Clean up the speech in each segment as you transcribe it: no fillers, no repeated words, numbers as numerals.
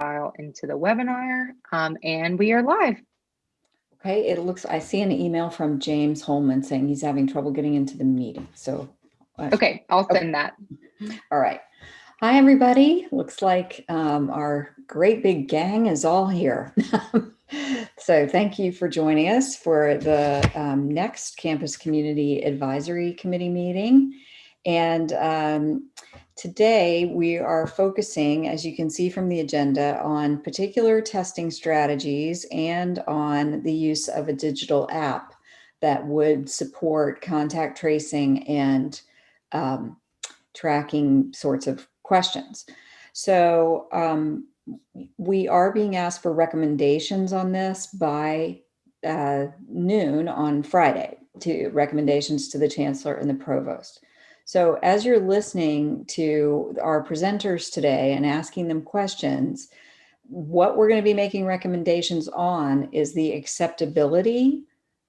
file into the webinar, and we are live. Okay, I see an email from James Holman saying he's having trouble getting into the meeting. So, okay, I'll send that. All right. Hi, everybody. Looks like our great big gang is all here. So thank you for joining us for the next Campus Community Advisory Committee meeting. And today we are focusing, as you can see from the agenda, on particular testing strategies and on the use of a digital app that would support contact tracing and tracking sorts of questions. So we are being asked for recommendations on this by noon on Friday, to recommendations to the Chancellor and the Provost. So as you're listening to our presenters today and asking them questions, what we're going to be making recommendations on is the acceptability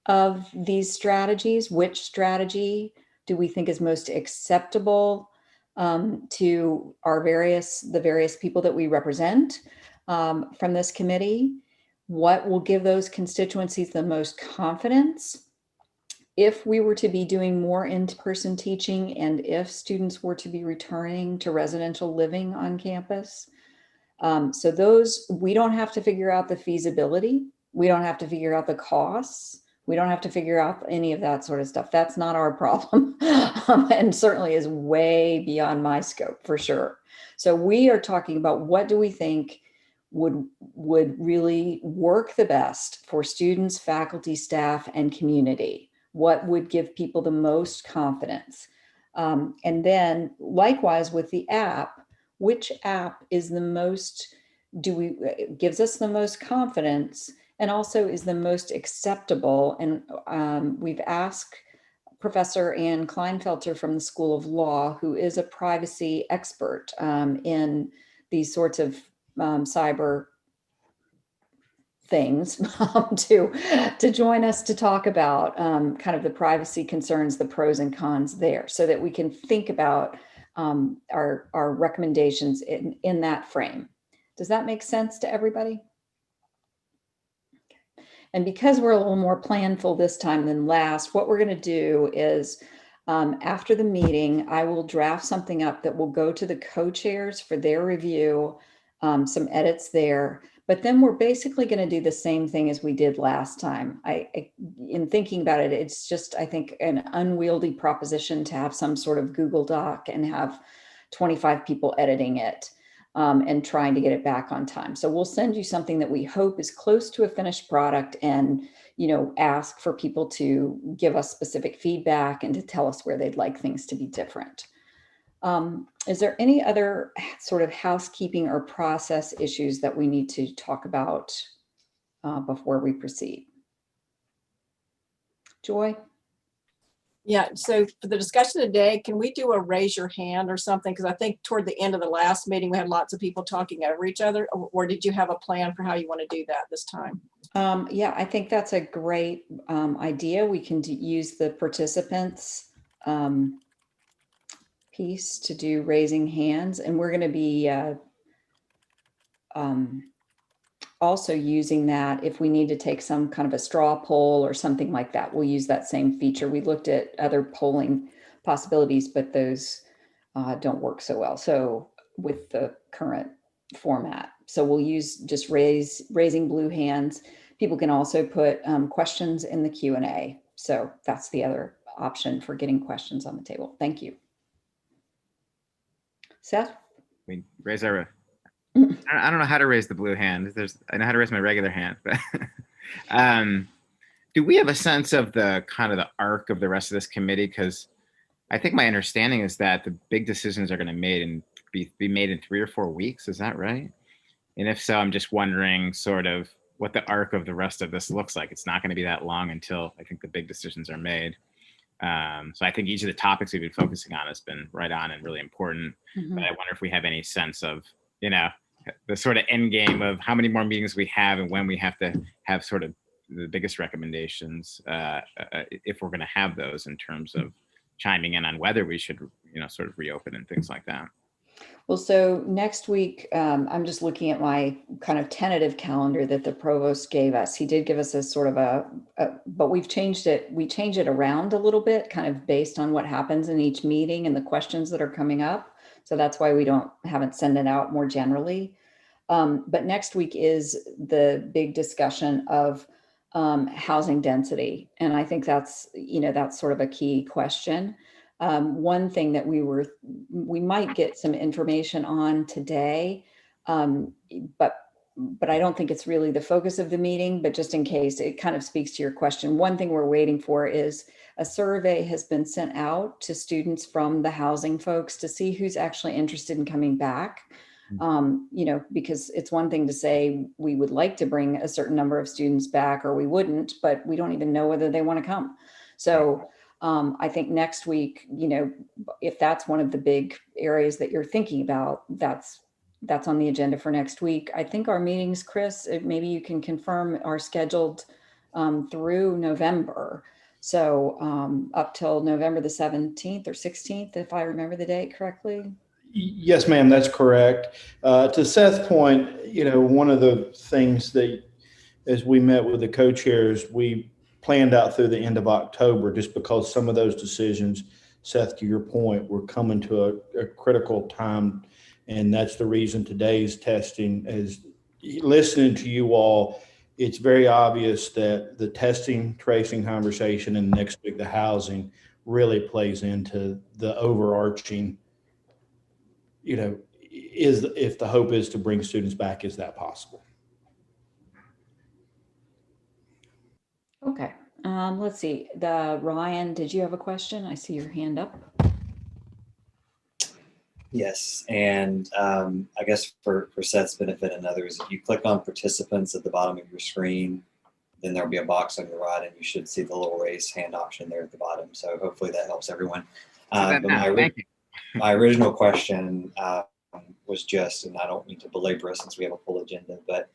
of these strategies. Which strategy do we think is most acceptable to the various people that we represent from this committee? What will give those constituencies the most confidence if we were to be doing more in-person teaching and if students were to be returning to residential living on campus? So those, we don't have to figure out the feasibility. We don't have to figure out the costs. We don't have to figure out any of that sort of stuff. That's not our problem, and certainly is way beyond my scope for sure. So we are talking about what do we think would really work the best for students, faculty, staff, and community. What would give people the most confidence? And then likewise with the app, which app is the most, gives us the most confidence and also is the most acceptable? And we've asked Professor Ann Kleinfelter from the School of Law, who is a privacy expert in these sorts of cyber things, to join us to talk about kind of the privacy concerns, the pros and cons there, so that we can think about our recommendations in that frame. Does that make sense to everybody? And because we're a little more planful this time than last, what we're going to do is after the meeting, I will draft something up that will go to the co-chairs for their review, some edits there. But then we're basically going to do the same thing as we did last time. In thinking about it, it's just, I think, an unwieldy proposition to have some sort of Google Doc and have 25 people editing it and trying to get it back on time. So we'll send you something that we hope is close to a finished product, and ask for people to give us specific feedback and to tell us where they'd like things to be different. Is there any other sort of housekeeping or process issues that we need to talk about before we proceed? Joy? Yeah, so for the discussion today, can we do a raise your hand or something? Because I think toward the end of the last meeting, we had lots of people talking over each other. Or did you have a plan for how you want to do that this time? Yeah, I think that's a great idea. We can use the participants piece to do raising hands, and we're going to be also using that if we need to take some kind of a straw poll or something like that. We'll use that same feature. We looked at other polling possibilities, but those don't work so well. So with the current format, so we'll use just raising blue hands. People can also put questions in the Q&A. So that's the other option for getting questions on the table. Thank you. Seth? We raise our, I don't know how to raise the blue hand. I know how to raise my regular hand, but do we have a sense of the kind of the arc of the rest of this committee? Because I think my understanding is that the big decisions are going to be made in 3 or 4 weeks. Is that right? And if so, I'm just wondering sort of what the arc of the rest of this looks like. It's not going to be that long until I think the big decisions are made. So I think each of the topics we've been focusing on has been right on and really important. Mm-hmm. But I wonder if we have any sense of, the sort of end game of how many more meetings we have and when we have to have sort of the biggest recommendations, if we're going to have those, in terms of chiming in on whether we should, sort of reopen and things like that. Well, so next week, I'm just looking at my kind of tentative calendar that the provost gave us. He did give us a sort of but we've changed it. We change it around a little bit, kind of based on what happens in each meeting and the questions that are coming up. So that's why we haven't sent it out more generally. But next week is the big discussion of housing density. And I think that's sort of a key question. One thing that we might get some information on today, but I don't think it's really the focus of the meeting, but just in case, it kind of speaks to your question. One thing we're waiting for is a survey has been sent out to students from the housing folks to see who's actually interested in coming back. Because it's one thing to say we would like to bring a certain number of students back or we wouldn't, but we don't even know whether they want to come. So I think next week, if that's one of the big areas that you're thinking about, that's on the agenda for next week. I think our meetings, Chris, maybe you can confirm, are scheduled through November. So up till November the 17th or 16th, if I remember the date correctly. Yes, ma'am, that's correct. To Seth's point, one of the things that, as we met with the co-chairs, we planned out through the end of October, just because some of those decisions, Seth, to your point, were coming to a critical time. And that's the reason today's testing is listening to you all. It's very obvious that the testing, tracing conversation, and next week, the housing really plays into the overarching, is if the hope is to bring students back, is that possible? Okay. Let's see. Ryan, did you have a question? I see your hand up. Yes, and I guess for Seth's benefit and others, if you click on participants at the bottom of your screen, then there'll be a box on your right, and you should see the little raise hand option there at the bottom. So hopefully that helps everyone. But my original question was just, and I don't mean to belabor it since we have a full agenda, but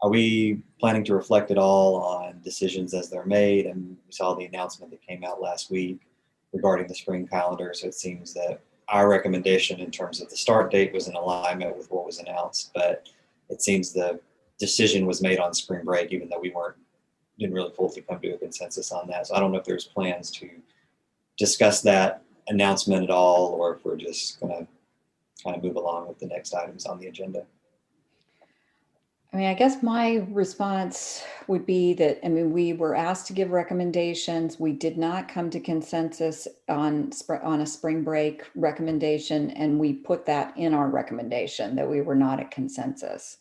are we planning to reflect at all on decisions as they're made? And we saw the announcement that came out last week regarding the spring calendar. So it seems that our recommendation in terms of the start date was in alignment with what was announced, but it seems the decision was made on spring break, even though we didn't really fully come to a consensus on that. So I don't know if there's plans to discuss that announcement at all, or if we're just going to kind of move along with the next items on the agenda. I mean, I guess my response would be that, we were asked to give recommendations. We did not come to consensus on a spring break recommendation, and we put that in our recommendation that we were not at consensus.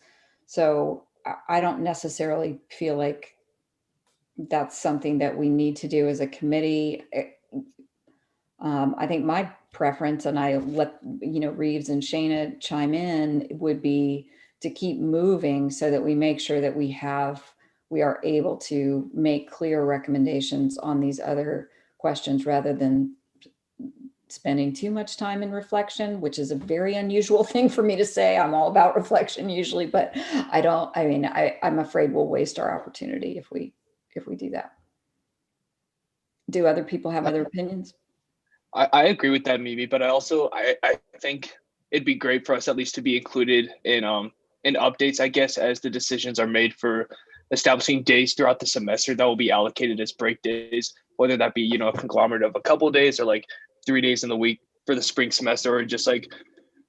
So I don't necessarily feel like that's something that we need to do as a committee. I think my preference, and I let Reeves and Shana chime in, would be to keep moving so that we make sure that we are able to make clear recommendations on these other questions rather than spending too much time in reflection, which is a very unusual thing for me to say. I'm all about reflection usually, but I'm afraid we'll waste our opportunity if we do that. Do other people have other opinions? I agree with that, Mimi, but I think it'd be great for us at least to be included in updates, I guess, as the decisions are made for establishing days throughout the semester that will be allocated as break days, whether that be, a conglomerate of a couple of days or like 3 days in the week for the spring semester, or just like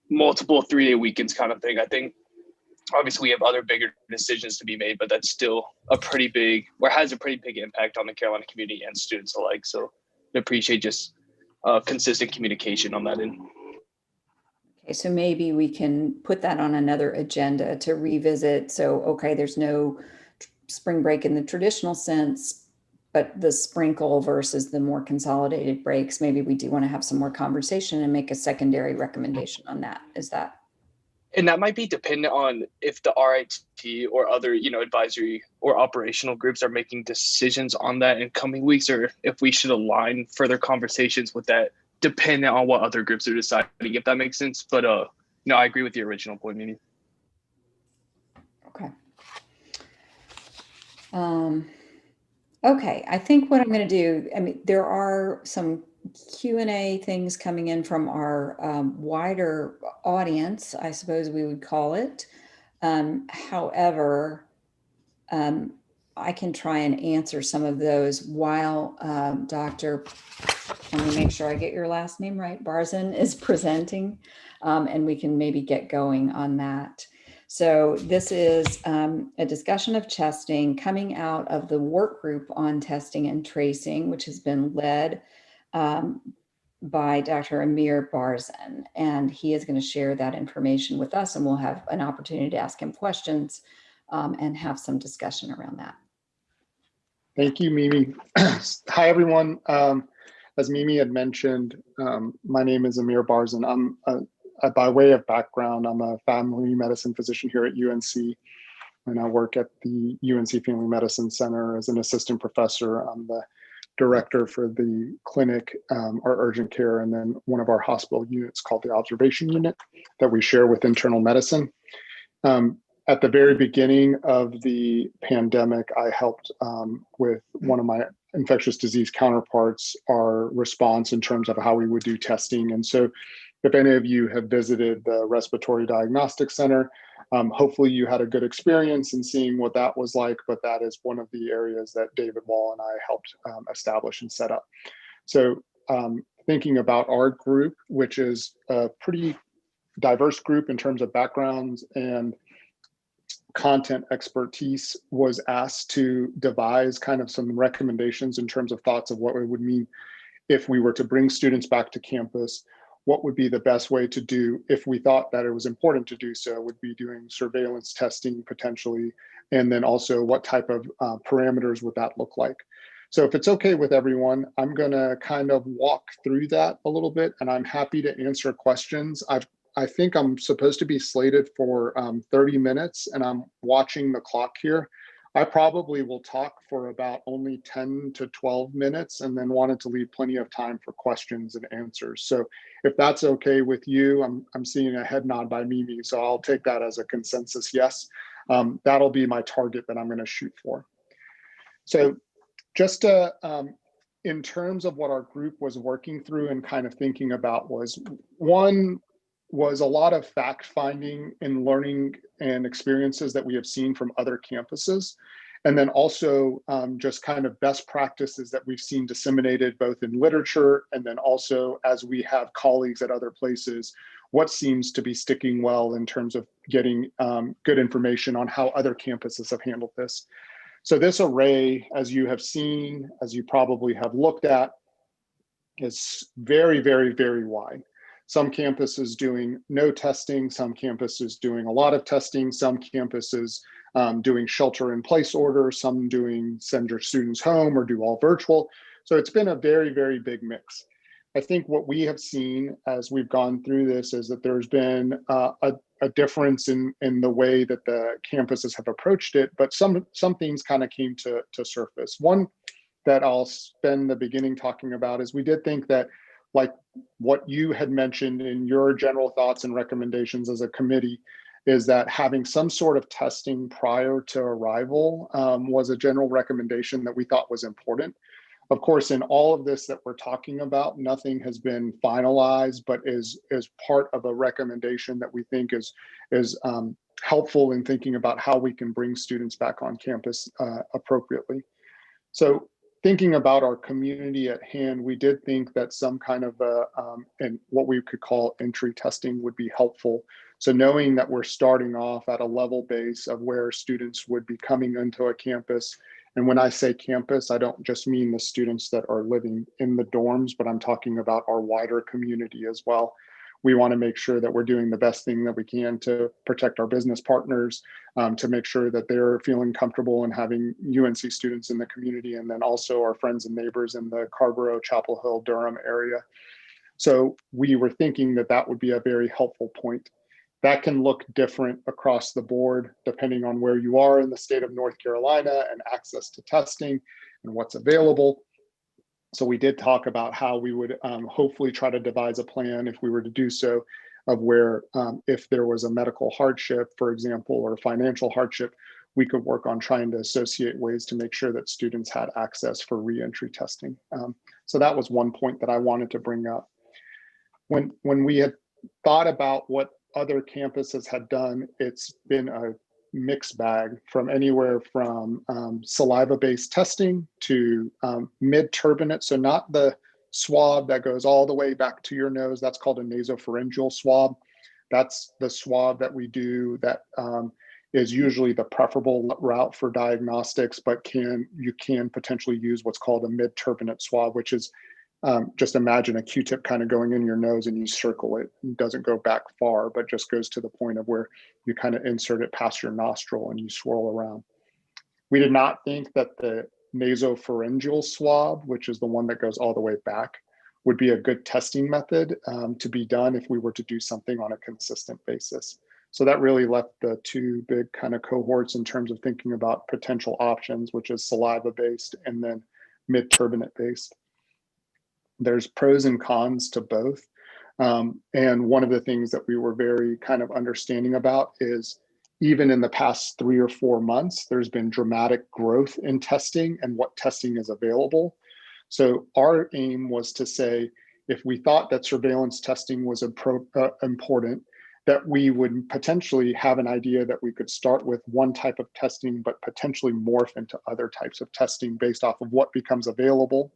multiple 3-day weekends kind of thing. I think obviously we have other bigger decisions to be made, but that's still has a pretty big impact on the Carolina community and students alike. So I appreciate just consistent communication on that end. Okay, so maybe we can put that on another agenda to revisit. So, okay, there's no spring break in the traditional sense, but the sprinkle versus the more consolidated breaks, maybe we do want to have some more conversation and make a secondary recommendation on that. Is that? And that might be dependent on if the RIT or other, advisory or operational groups are making decisions on that in coming weeks, or if we should align further conversations with that, dependent on what other groups are deciding, if that makes sense. But no, I agree with the original point, Mimi. Okay. Okay, I think what I'm going to do, there are some Q&A things coming in from our wider audience, I suppose we would call it. However, I can try and answer some of those while Dr. Let me make sure I get your last name right. Barzan is presenting, and we can maybe get going on that. So this is a discussion of testing coming out of the work group on testing and tracing, which has been led by Dr. Amir Barzan, and he is going to share that information with us, and we'll have an opportunity to ask him questions and have some discussion around that. Thank you, Mimi. Hi, everyone. As Mimi had mentioned, my name is Amir Barzan. By way of background, I'm a family medicine physician here at UNC, and I work at the UNC Family Medicine Center as an assistant professor. I'm the director for the clinic, our urgent care, and then one of our hospital units called the observation unit that we share with internal medicine. At the very beginning of the pandemic, I helped with one of my infectious disease counterparts, our response in terms of how we would do testing. And so if any of you have visited the Respiratory Diagnostic Center, hopefully you had a good experience in seeing what that was like, but that is one of the areas that David Wall and I helped establish and set up. So thinking about our group, which is a pretty diverse group in terms of backgrounds and content expertise, was asked to devise kind of some recommendations in terms of thoughts of what it would mean if we were to bring students back to campus. What would be the best way to do if we thought that it was important to do so, would be doing surveillance testing potentially, and then also what type of parameters would that look like. So if it's okay with everyone, I'm gonna kind of walk through that a little bit, and I'm happy to answer questions. I think I'm supposed to be slated for 30 minutes, and I'm watching the clock here. I probably will talk for about only 10 to 12 minutes and then wanted to leave plenty of time for questions and answers. So if that's okay with you, I'm seeing a head nod by Mimi, so I'll take that as a consensus yes. That'll be my target that I'm going to shoot for. So just in terms of what our group was working through and kind of thinking about, was a lot of fact finding and learning and experiences that we have seen from other campuses. And then also just kind of best practices that we've seen disseminated both in literature, and then also as we have colleagues at other places, what seems to be sticking well in terms of getting good information on how other campuses have handled this. So this array, as you have seen, as you probably have looked at, is very, very, very wide. Some campuses doing no testing, some campuses doing a lot of testing, some campuses doing shelter in place orders, some doing send your students home or do all virtual. So it's been a very, very big mix. I think what we have seen as we've gone through this is that there's been a difference in the way that the campuses have approached it, but some things kind of came to surface. One that I'll spend the beginning talking about is we did think that, like what you had mentioned in your general thoughts and recommendations as a committee, is that having some sort of testing prior to arrival was a general recommendation that we thought was important. Of course, in all of this that we're talking about, nothing has been finalized, but is part of a recommendation that we think is helpful in thinking about how we can bring students back on campus appropriately. So thinking about our community at hand, we did think that some kind of and what we could call entry testing would be helpful. So knowing that we're starting off at a level base of where students would be coming into a campus. And when I say campus, I don't just mean the students that are living in the dorms, but I'm talking about our wider community as well. We want to make sure that we're doing the best thing that we can to protect our business partners, to make sure that they're feeling comfortable and having UNC students in the community, and then also our friends and neighbors in the Carrboro, Chapel Hill, Durham area. So we were thinking that that would be a very helpful point. That can look different across the board, depending on where you are in the state of North Carolina and access to testing and what's available. So we did talk about how we would hopefully try to devise a plan, if we were to do so, of where if there was a medical hardship, for example, or financial hardship, we could work on trying to associate ways to make sure that students had access for reentry testing. So that was one point that I wanted to bring up. When we had thought about what other campuses had done, it's been a mixed bag, from anywhere from saliva-based testing to mid-turbinate, so not the swab that goes all the way back to your nose. That's called a nasopharyngeal swab. That's the swab that we do that is usually the preferable route for diagnostics, but you can potentially use what's called a mid-turbinate swab, which is just imagine a Q-tip kind of going in your nose and you circle it. It doesn't go back far, but just goes to the point of where you kind of insert it past your nostril and you swirl around. We did not think that the nasopharyngeal swab, which is the one that goes all the way back, would be a good testing method to be done if we were to do something on a consistent basis. So that really left the two big kind of cohorts in terms of thinking about potential options, which is saliva-based and then mid-turbinate based. There's pros and cons to both. And one of the things that we were very kind of understanding about is even in the past 3 or 4 months, there's been dramatic growth in testing and what testing is available. So our aim was to say, if we thought that surveillance testing was important, that we would potentially have an idea that we could start with one type of testing, but potentially morph into other types of testing based off of what becomes available,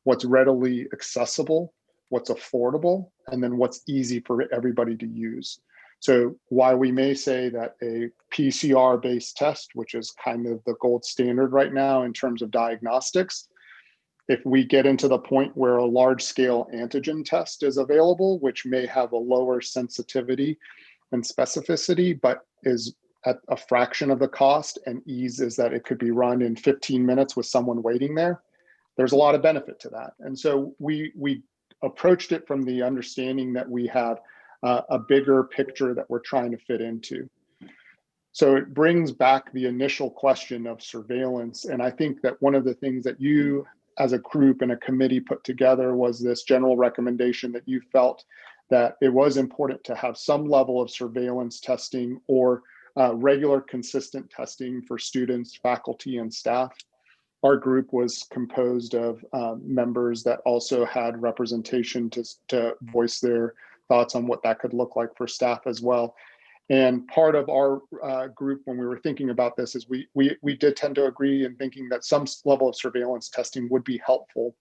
what's readily accessible, what's affordable, and then what's easy for everybody to use. So while we may say that a PCR-based test, which is kind of the gold standard right now in terms of diagnostics, if we get into the point where a large-scale antigen test is available, which may have a lower sensitivity and specificity, but is at a fraction of the cost, and ease is that it could be run in 15 minutes with someone waiting there, there's a lot of benefit to that. And so we approached it from the understanding that we have a bigger picture that we're trying to fit into. So it brings back the initial question of surveillance. And I think that one of the things that you as a group and a committee put together was this general recommendation that you felt that it was important to have some level of surveillance testing or regular consistent testing for students, faculty, and staff. Our group was composed of members that also had representation to voice their thoughts on what that could look like for staff as well. And part of our group, when we were thinking about this, is we did tend to agree in thinking that some level of surveillance testing would be helpful.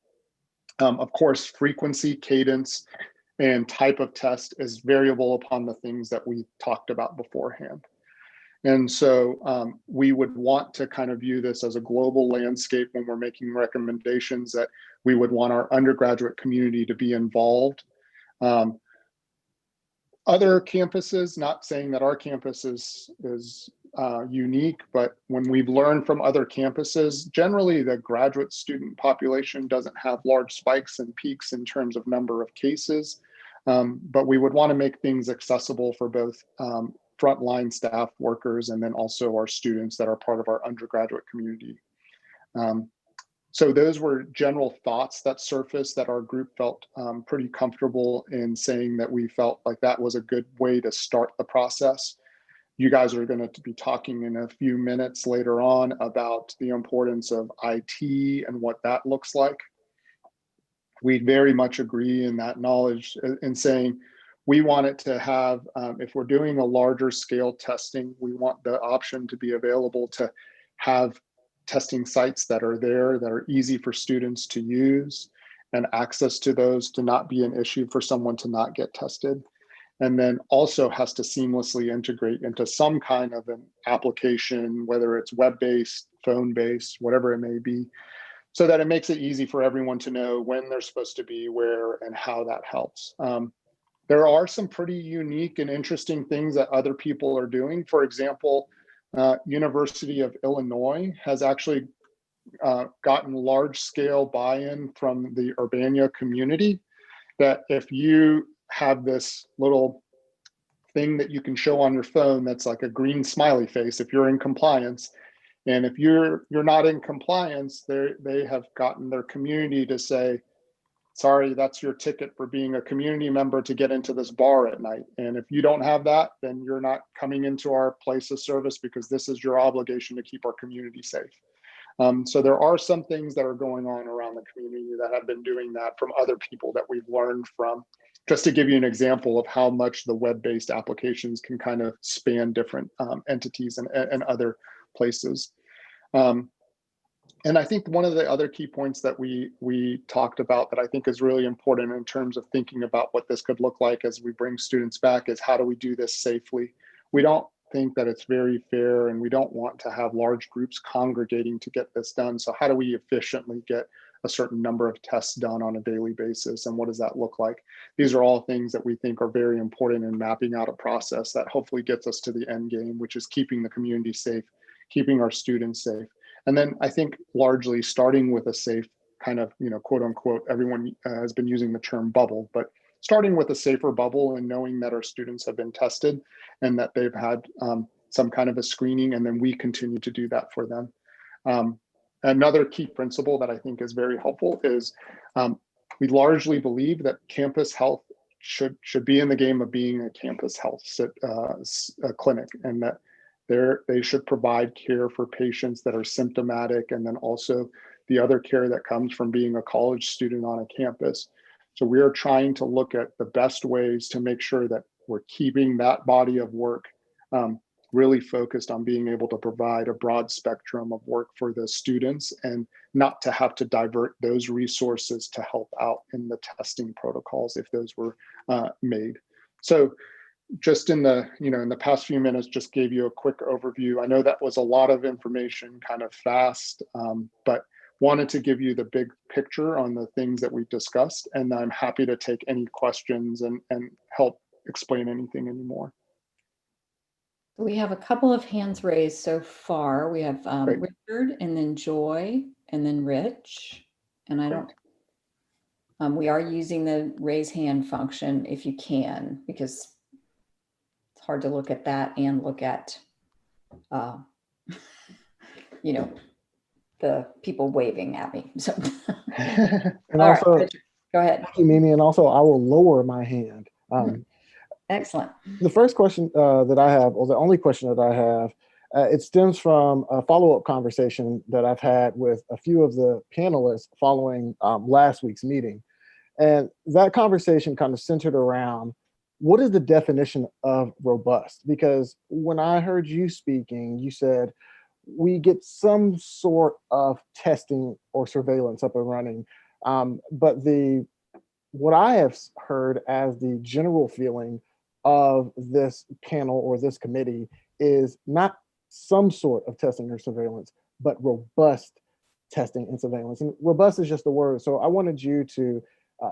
Of course, frequency, cadence, and type of test is variable upon the things that we talked about beforehand. And so we would want to kind of view this as a global landscape when we're making recommendations, that we would want our undergraduate community to be involved. Other campuses, not saying that our campus is unique, but when we've learned from other campuses, generally the graduate student population doesn't have large spikes and peaks in terms of number of cases. But we would want to make things accessible for both frontline staff workers and then also our students that are part of our undergraduate community. So those were general thoughts that surfaced that our group felt pretty comfortable in saying that we felt like that was a good way to start the process. You guys are going to be talking in a few minutes later on about the importance of IT and what that looks like. We very much agree in that knowledge in saying we want it to have, if we're doing a larger scale testing, we want the option to be available to have testing sites that are there, that are easy for students to use, and access to those to not be an issue for someone to not get tested. And then also has to seamlessly integrate into some kind of an application, whether it's web-based, phone-based, whatever it may be, so that it makes it easy for everyone to know when they're supposed to be where and how that helps. There are some pretty unique and interesting things that other people are doing. For example, University of Illinois has actually gotten large scale buy-in from the Urbana community, that if you have this little thing that you can show on your phone that's like a green smiley face if you're in compliance, and if you're not in compliance, they have gotten their community to say, sorry, that's your ticket for being a community member to get into this bar at night. And if you don't have that, then you're not coming into our place of service, because this is your obligation to keep our community safe. So there are some things that are going on around the community that have been doing that from other people that we've learned from. Just to give you an example of how much the web-based applications can kind of span different entities and other places. And I think one of the other key points that we talked about that I think is really important in terms of thinking about what this could look like as we bring students back is, how do we do this safely? We don't think that it's very fair, and we don't want to have large groups congregating to get this done. So how do we efficiently get a certain number of tests done on a daily basis, and what does that look like? These are all things that we think are very important in mapping out a process that hopefully gets us to the end game, which is keeping the community safe, keeping our students safe. And then I think largely starting with a safe kind of, quote unquote, everyone has been using the term bubble, but starting with a safer bubble and knowing that our students have been tested and that they've had some kind of a screening, and then we continue to do that for them. Another key principle that I think is very helpful is we largely believe that campus health should be in the game of being a campus health clinic, and that they should provide care for patients that are symptomatic, and then also the other care that comes from being a college student on a campus. So we are trying to look at the best ways to make sure that we're keeping that body of work really focused on being able to provide a broad spectrum of work for the students, and not to have to divert those resources to help out in the testing protocols if those were made. So just in the past few minutes, just gave you a quick overview. I know that was a lot of information kind of fast, but wanted to give you the big picture on the things that we've discussed. And I'm happy to take any questions and help explain anything anymore. We have a couple of hands raised so far. We have Great. Richard, and then Joy, and then Rich. And I don't, we are using the raise hand function if you can, because it's hard to look at that and look at, the people waving at me. So, And all right, also, Richard, go ahead. thank you, Mimi, and also I will lower my hand. Excellent. The first question that I have, or the only question that I have, it stems from a follow-up conversation that I've had with a few of the panelists following last week's meeting. And that conversation kind of centered around, what is the definition of robust? Because when I heard you speaking, you said, we get some sort of testing or surveillance up and running. But what I have heard as the general feeling of this panel or this committee is not some sort of testing or surveillance, but robust testing and surveillance. And robust is just a word. So I wanted you to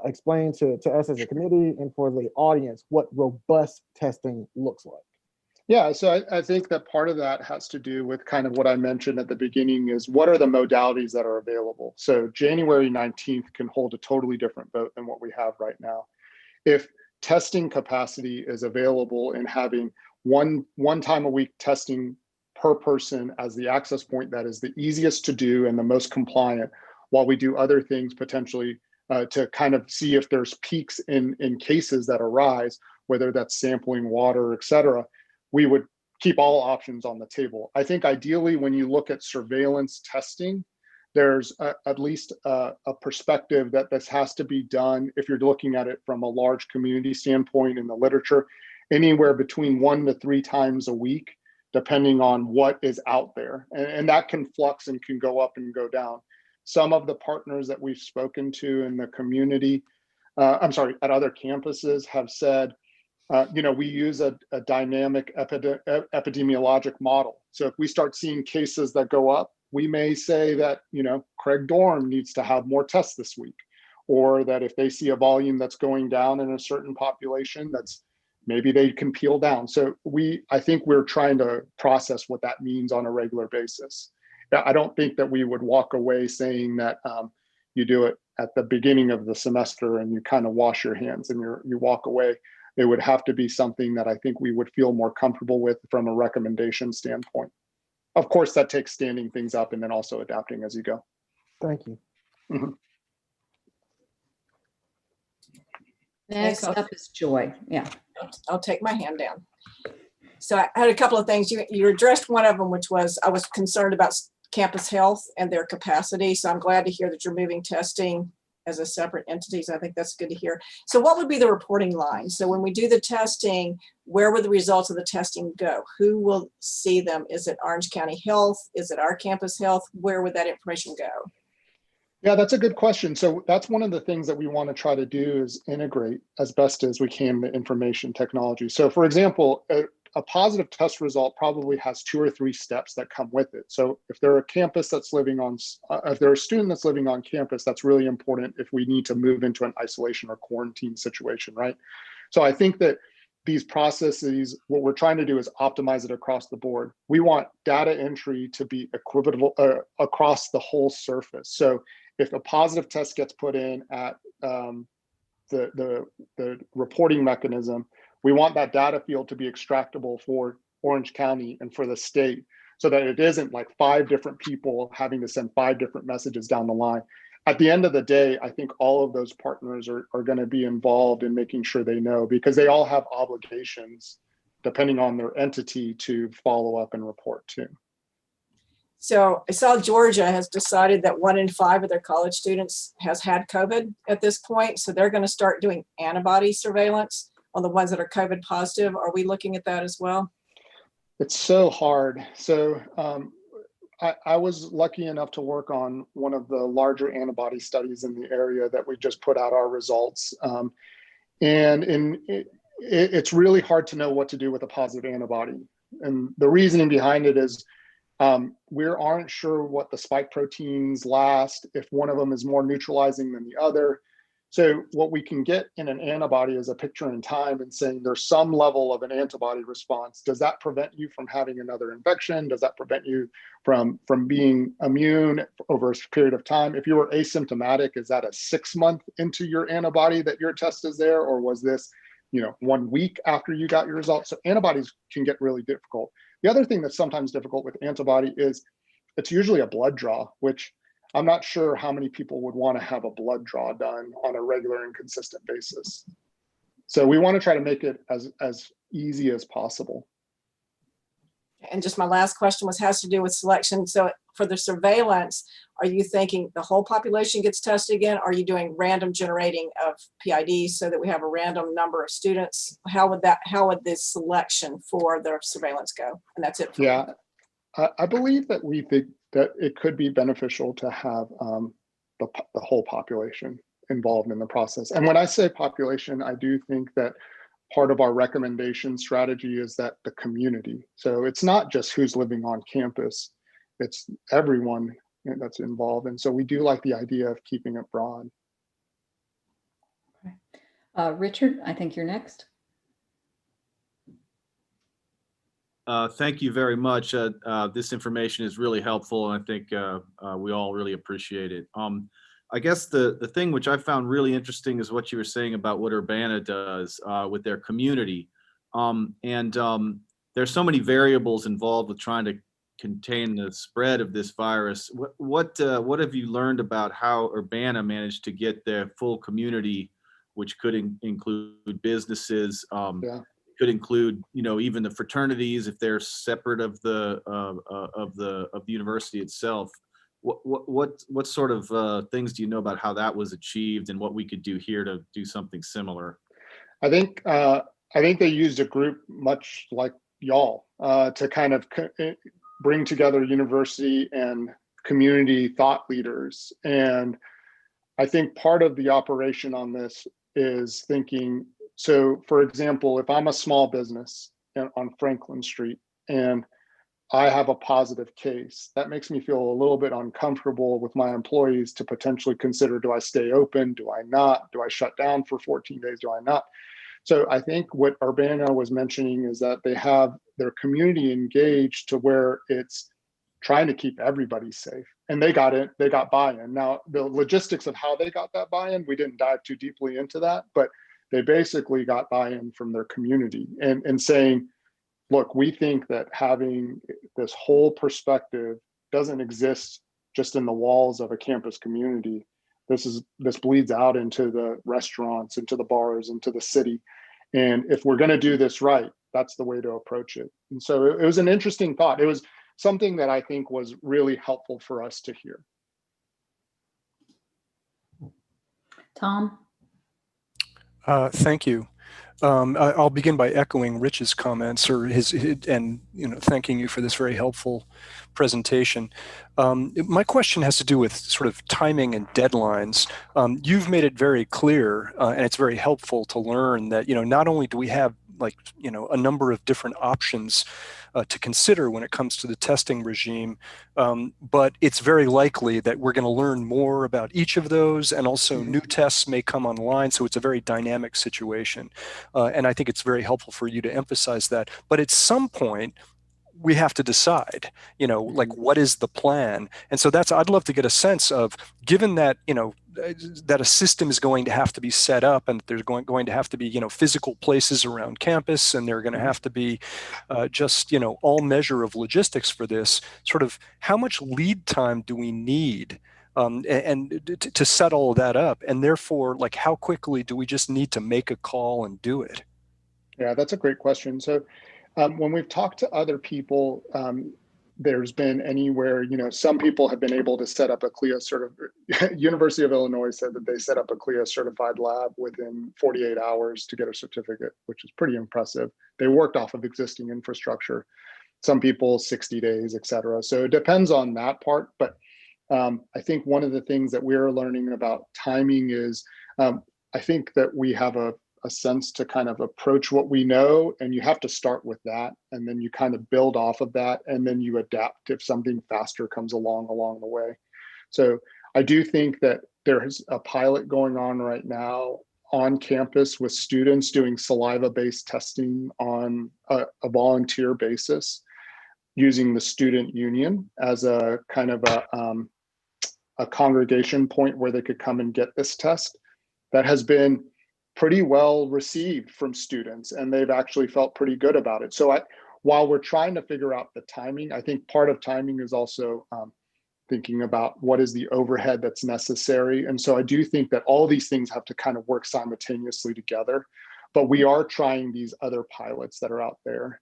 explain to us as a committee and for the audience what robust testing looks like. Yeah, so I think that part of that has to do with kind of what I mentioned at the beginning, is what are the modalities that are available? So January 19th can hold a totally different vote than what we have right now. If testing capacity is available and having one time a week testing per person as the access point, that is the easiest to do and the most compliant, while we do other things potentially to kind of see if there's peaks in cases that arise, whether that's sampling water, et cetera, we would keep all options on the table. I think ideally, when you look at surveillance testing, there's at least a perspective that this has to be done, if you're looking at it from a large community standpoint in the literature, anywhere between 1 to 3 times a week, depending on what is out there. And that can flux and can go up and go down. Some of the partners that we've spoken to in the community, at other campuses have said, we use a dynamic epidemiologic model. So if we start seeing cases that go up, we may say that, Craig Dorm needs to have more tests this week, or that if they see a volume that's going down in a certain population, that's maybe they can peel down. So I think we're trying to process what that means on a regular basis. I don't think that we would walk away saying that you do it at the beginning of the semester and you kind of wash your hands and you walk away. It would have to be something that I think we would feel more comfortable with from a recommendation standpoint. Of course, that takes standing things up and then also adapting as you go. Thank you. Mhm. Next I'll- up is Joy. Yeah. I'll take my hand down. So I had a couple of things. You addressed one of them, which was I was concerned about campus health and their capacity. So I'm glad to hear that you're moving testing as a separate entity. So I think that's good to hear. So what would be the reporting line? So when we do the testing, where will the results of the testing go? Who will see them? Is it Orange County Health? Is it our campus health? Where would that information go? Yeah, that's a good question. So that's one of the things that we want to try to do is integrate as best as we can the information technology. So for example, a positive test result probably has 2 or 3 steps that come with it. So if they're a campus that's living on, if they're a student that's living on campus, that's really important if we need to move into an isolation or quarantine situation, right? So I think that these processes, what we're trying to do is optimize it across the board. We want data entry to be equitable across the whole surface. So if a positive test gets put in at the reporting mechanism, we want that data field to be extractable for Orange County and for the state so that it isn't like 5 different people having to send 5 different messages down the line. At the end of the day, I think all of those partners are going to be involved in making sure they know, because they all have obligations depending on their entity to follow up and report to. So I saw Georgia has decided that 1 in 5 of their college students has had COVID at this point. So they're going to start doing antibody surveillance on the ones that are COVID positive. Are we looking at that as well? It's so hard. So I was lucky enough to work on one of the larger antibody studies in the area that we just put out our results. It's really hard to know what to do with a positive antibody. And the reasoning behind it is we aren't sure what the spike proteins last, if one of them is more neutralizing than the other. So what we can get in an antibody is a picture in time and saying there's some level of an antibody response. Does that prevent you from having another infection? Does that prevent you from being immune over a period of time? If you were asymptomatic, is that a 6 month into your antibody that your test is there? Or was this 1 week after you got your results? So antibodies can get really difficult. The other thing that's sometimes difficult with antibody is it's usually a blood draw, which I'm not sure how many people would want to have a blood draw done on a regular and consistent basis. So we want to try to make it as easy as possible. And just my last question has to do with selection. So for the surveillance, are you thinking the whole population gets tested again? Are you doing random generating of PIDs so that we have a random number of students? How would this selection for the surveillance go? And that's it. Yeah, I believe that we think that it could be beneficial to have the whole population involved in the process. And when I say population, I do think that part of our recommendation strategy is that the community. So it's not just who's living on campus, it's everyone that's involved. And so we do like the idea of keeping it broad. Richard, I think you're next. Thank you very much. This information is really helpful, and I think we all really appreciate it. I guess the thing which I found really interesting is what you were saying about what Urbana does with their community. There's so many variables involved with trying to contain the spread of this virus. What have you learned about how Urbana managed to get their full community, which could include businesses, could include even the fraternities if they're separate of the university itself? What sort of things do you know about how that was achieved and what we could do here to do something similar? I think they used a group much like y'all to kind of bring together university and community thought leaders. And I think part of the operation on this is thinking, so for example, if I'm a small business on Franklin Street and I have a positive case, that makes me feel a little bit uncomfortable with my employees to potentially consider, do I stay open? Do I not? Do I shut down for 14 days? Do I not? So I think what Urbana was mentioning is that they have their community engaged to where it's trying to keep everybody safe. And they got buy-in. Now, the logistics of how they got that buy-in, we didn't dive too deeply into that, but they basically got buy-in from their community and saying, look, we think that having this whole perspective doesn't exist just in the walls of a campus community, this bleeds out into the restaurants, into the bars, into the city. And if we're going to do this right, that's the way to approach it. And so it was an interesting thought. It was something that I think was really helpful for us to hear. Tom? Thank you. I'll begin by echoing Rich's comments and thanking you for this very helpful presentation. My question has to do with sort of timing and deadlines. You've made it very clear, and it's very helpful to learn that not only do we have a number of different options to consider when it comes to the testing regime, but it's very likely that we're going to learn more about each of those, and also new tests may come online, so it's a very dynamic situation. And I think it's very helpful for you to emphasize that. But at some point, we have to decide, what is the plan? And so I'd love to get a sense of, given that, that a system is going to have to be set up, and there's going to have to be, physical places around campus, and there are going to have to be just, all measure of logistics for this, sort of how much lead time do we need and to set all of that up? And therefore, how quickly do we just need to make a call and do it? Yeah, that's a great question. So when we've talked to other people, there's been anywhere, some people have been able to set up a CLIA University of Illinois said that they set up a CLIA certified lab within 48 hours to get a certificate, which is pretty impressive. They worked off of existing infrastructure. Some people 60 days, et cetera. So it depends on that part. But I think one of the things that we're learning about timing is I think that we have a sense to kind of approach what we know, and you have to start with that, and then you kind of build off of that, and then you adapt if something faster comes along the way. So I do think that there's a pilot going on right now on campus with students doing saliva-based testing on a volunteer basis, using the student union as a kind of a congregation point where they could come and get this test. That has been pretty well received from students, and they've actually felt pretty good about it. So while we're trying to figure out the timing, I think part of timing is also thinking about what is the overhead that's necessary. And so I do think that all these things have to kind of work simultaneously together. But we are trying these other pilots that are out there,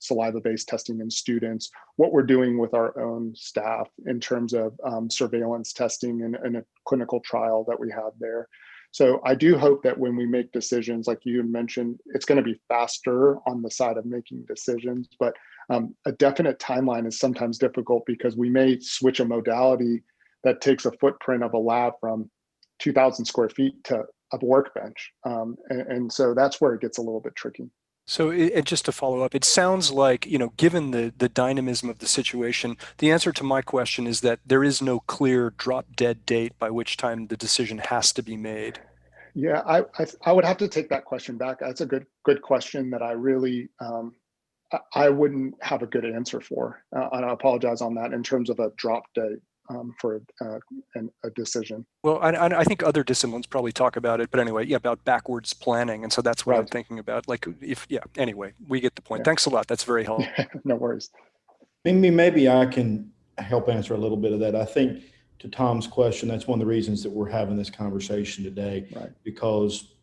saliva-based testing in students, what we're doing with our own staff in terms of surveillance testing and a clinical trial that we have there. So I do hope that when we make decisions, like you mentioned, it's going to be faster on the side of making decisions, but a definite timeline is sometimes difficult because we may switch a modality that takes a footprint of a lab from 2,000 square feet to a workbench. And so that's where it gets a little bit tricky. So just to follow up, it sounds like, given the dynamism of the situation, the answer to my question is that there is no clear drop dead date by which time the decision has to be made. Yeah, I would have to take that question back. That's a good question that I really, I wouldn't have a good answer for. And I apologize on that in terms of a drop date for a decision. Well, I think other disciplines probably talk about it, but anyway, about backwards planning. And so that's what I'm thinking about. Anyway, we get the point. Yeah. Thanks a lot. That's very helpful. No worries. Maybe I can help answer a little bit of that. I think to Tom's question, that's one of the reasons that we're having this conversation today, because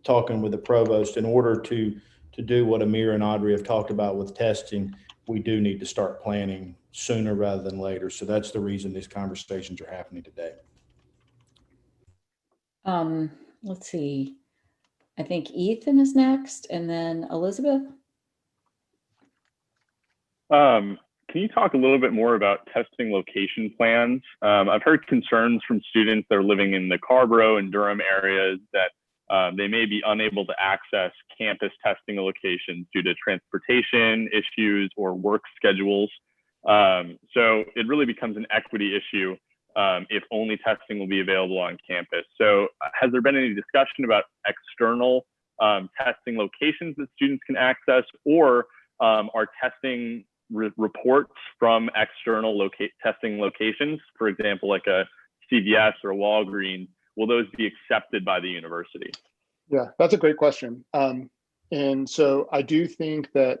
talking with the provost, in order to do what Amir and Audrey have talked about with testing, we do need to start planning sooner rather than later. So that's the reason these conversations are happening today. Let's see. I think Ethan is next, and then Elizabeth. Can you talk a little bit more about testing location plans? I've heard concerns from students that are living in the Carrboro and Durham areas that they may be unable to access campus testing locations due to transportation issues or work schedules. So it really becomes an equity issue if only testing will be available on campus. So has there been any discussion about external testing locations that students can access, or are testing reports from external testing locations, for example, like a CVS or a Walgreens, will those be accepted by the university? Yeah, that's a great question. And so I do think that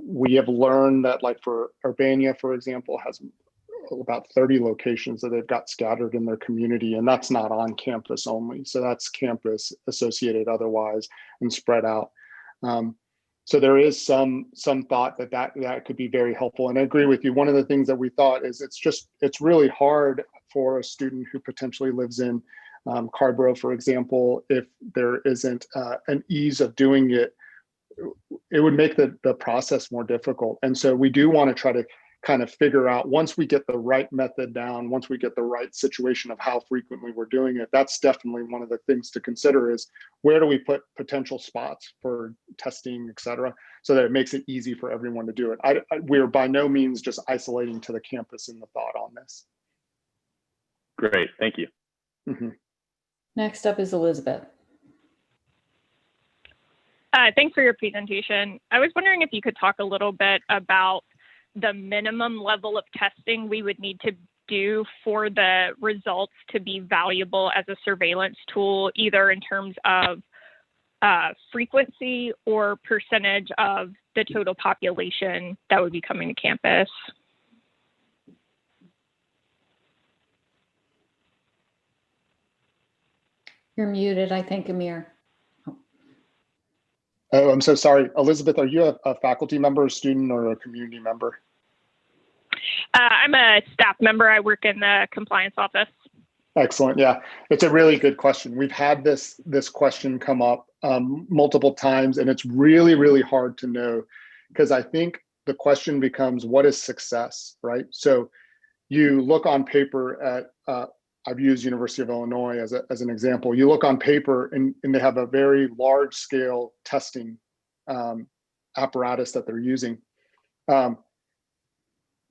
we have learned that, like for Urbana, for example, has about 30 locations that they've got scattered in their community, and that's not on campus only. So that's campus associated otherwise and spread out. So there is some thought that could be very helpful. And I agree with you. One of the things that we thought is it's really hard for a student who potentially lives in Carborough, for example, if there isn't an ease of doing it, it would make the process more difficult. And so we do want to try to kind of figure out, once we get the right method down, once we get the right situation of how frequently we're doing it, that's definitely one of the things to consider is where do we put potential spots for testing, et cetera, so that it makes it easy for everyone to do it. We're by no means just isolating to the campus in the thought on this. Great, thank you. Mm-hmm. Next up is Elizabeth. Thanks for your presentation. I was wondering if you could talk a little bit about the minimum level of testing we would need to do for the results to be valuable as a surveillance tool, either in terms of frequency or percentage of the total population that would be coming to campus. You're muted, I think, Amir. Oh, I'm so sorry. Elizabeth, are you a faculty member, a student, or a community member? I'm a staff member. I work in the compliance office. Excellent. Yeah, it's a really good question. We've had this question come up multiple times, and it's really, really hard to know, because I think the question becomes, what is success, right? So you look on paper at, I've used University of Illinois as an example. You look on paper and they have a very large scale testing apparatus that they're using.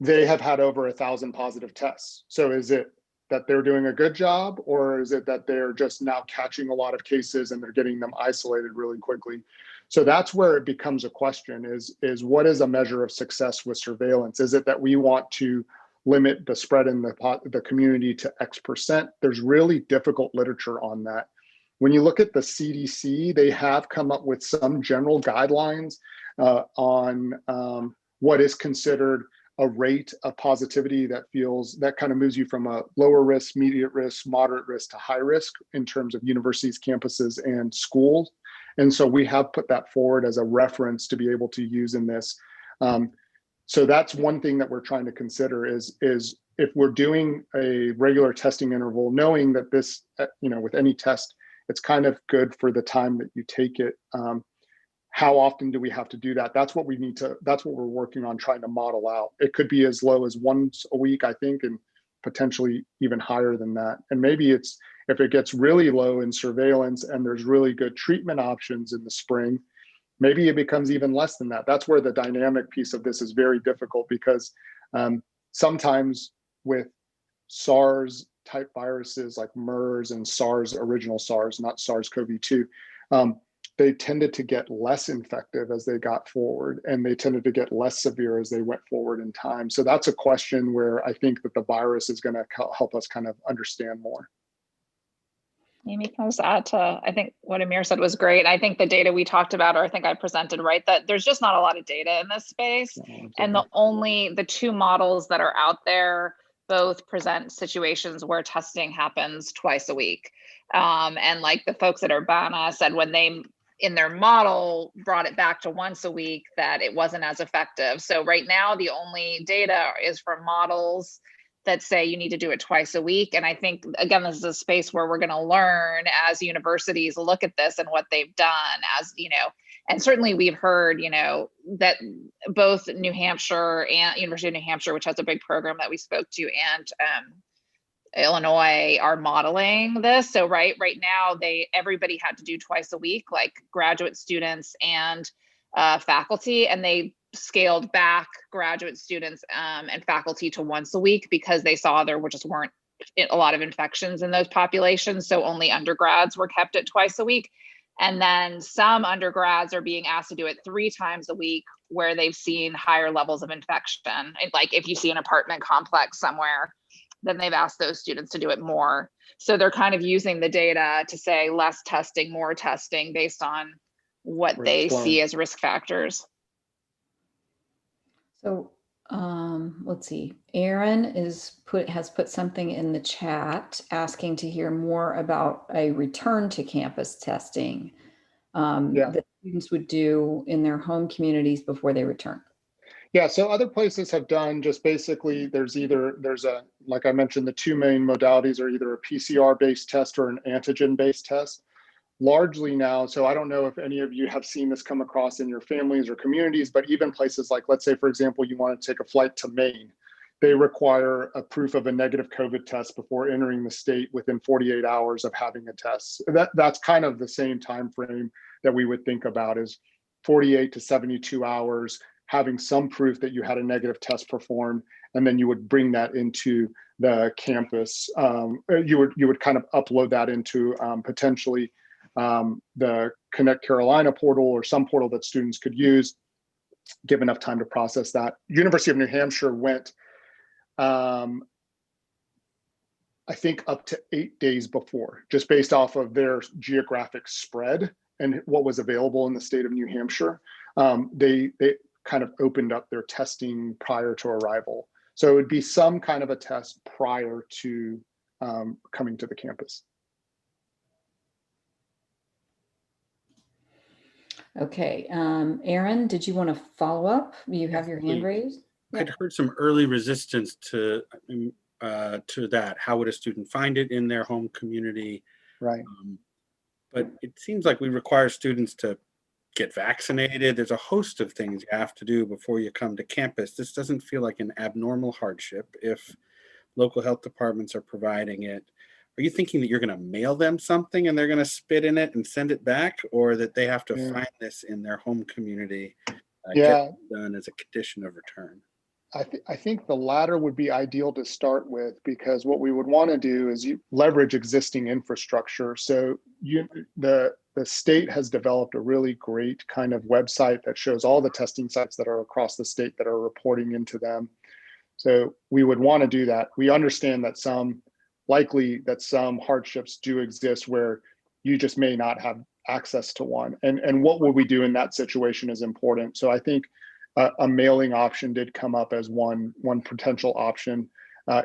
They have had over 1,000 positive tests. So is it that they're doing a good job, or is it that they're just now catching a lot of cases and they're getting them isolated really quickly? So that's where it becomes a question is what is a measure of success with surveillance? Is it that we want to limit the spread in the community to X%? There's really difficult literature on that. When you look at the CDC, they have come up with some general guidelines on what is considered a rate of positivity that kind of moves you from a lower risk, medium risk, moderate risk to high risk in terms of universities, campuses, and schools. And so we have put that forward as a reference to be able to use in this. So that's one thing that we're trying to consider is if we're doing a regular testing interval, knowing that this, with any test, it's kind of good for the time that you take it. How often do we have to do that? That's what we're working on trying to model out. It could be as low as once a week, I think, and potentially even higher than that. And maybe if it gets really low in surveillance and there's really good treatment options in the spring, maybe it becomes even less than that. That's where the dynamic piece of this is very difficult, because sometimes with SARS type viruses like MERS and SARS, original SARS, not SARS-CoV-2, they tended to get less infective as they got forward, and they tended to get less severe as they went forward in time. So that's a question where I think that the virus is going to help us kind of understand more. Amy, can I just add to, I think what Amir said was great. I think the data we talked about, or I think I presented, right, that there's just not a lot of data in this space. And the two models that are out there both present situations where testing happens twice a week. And like the folks at Urbana said, when they, in their model, brought it back to once a week, that it wasn't as effective. So right now, the only data is from models that say you need to do it twice a week. And I think, again, this is a space where we're going to learn as universities look at this and what they've done, as, and certainly we've heard, that both New Hampshire and University of New Hampshire, which has a big program that we spoke to, and Illinois are modeling this. So right now, everybody had to do twice a week, like graduate students and faculty, and they scaled back graduate students and faculty to once a week because they saw there weren't a lot of infections in those populations. So only undergrads were kept at twice a week. And then some undergrads are being asked to do it 3 times a week where they've seen higher levels of infection. Like if you see an apartment complex somewhere, then they've asked those students to do it more. So they're kind of using the data to say less testing, more testing based on what they see as risk factors. So Let's see. Aaron has put something in the chat asking to hear more about a return to campus testing that students would do in their home communities before they return. Yeah, so other places have done just basically like I mentioned, the two main modalities are either a PCR-based test or an antigen-based test. Largely now, so I don't know if any of you have seen this come across in your families or communities, but even places like, let's say, for example, you want to take a flight to Maine, they require a proof of a negative COVID test before entering the state within 48 hours of having a test. That's kind of the same time frame that we would think about, is 48 to 72 hours, having some proof that you had a negative test performed, and then you would bring that into the campus. You would kind of upload that into potentially the Connect Carolina portal or some portal that students could use, give enough time to process that. University of New Hampshire went, I think, up to 8 days before, just based off of their geographic spread and what was available in the state of New Hampshire. They kind of opened up their testing prior to arrival. So it would be some kind of a test prior to coming to the campus. Okay, Aaron, did you want to follow up? You have your hand raised. I'd heard some early resistance to that. How would a student find it in their home community? Right. But it seems like we require students to get vaccinated. There's a host of things you have to do before you come to campus. This doesn't feel like an abnormal hardship if local health departments are providing it. Are you thinking that you're going to mail them something and they're going to spit in it and send it back, or that they have to find this in their home community, get it done as a condition of return? I think the latter would be ideal to start with, because what we would want to do is leverage existing infrastructure. So the state has developed a really great kind of website that shows all the testing sites that are across the state that are reporting into them. So we would want to do that. We understand that some hardships do exist where you just may not have access to one. And what would we do in that situation is important. So I think a mailing option did come up as one potential option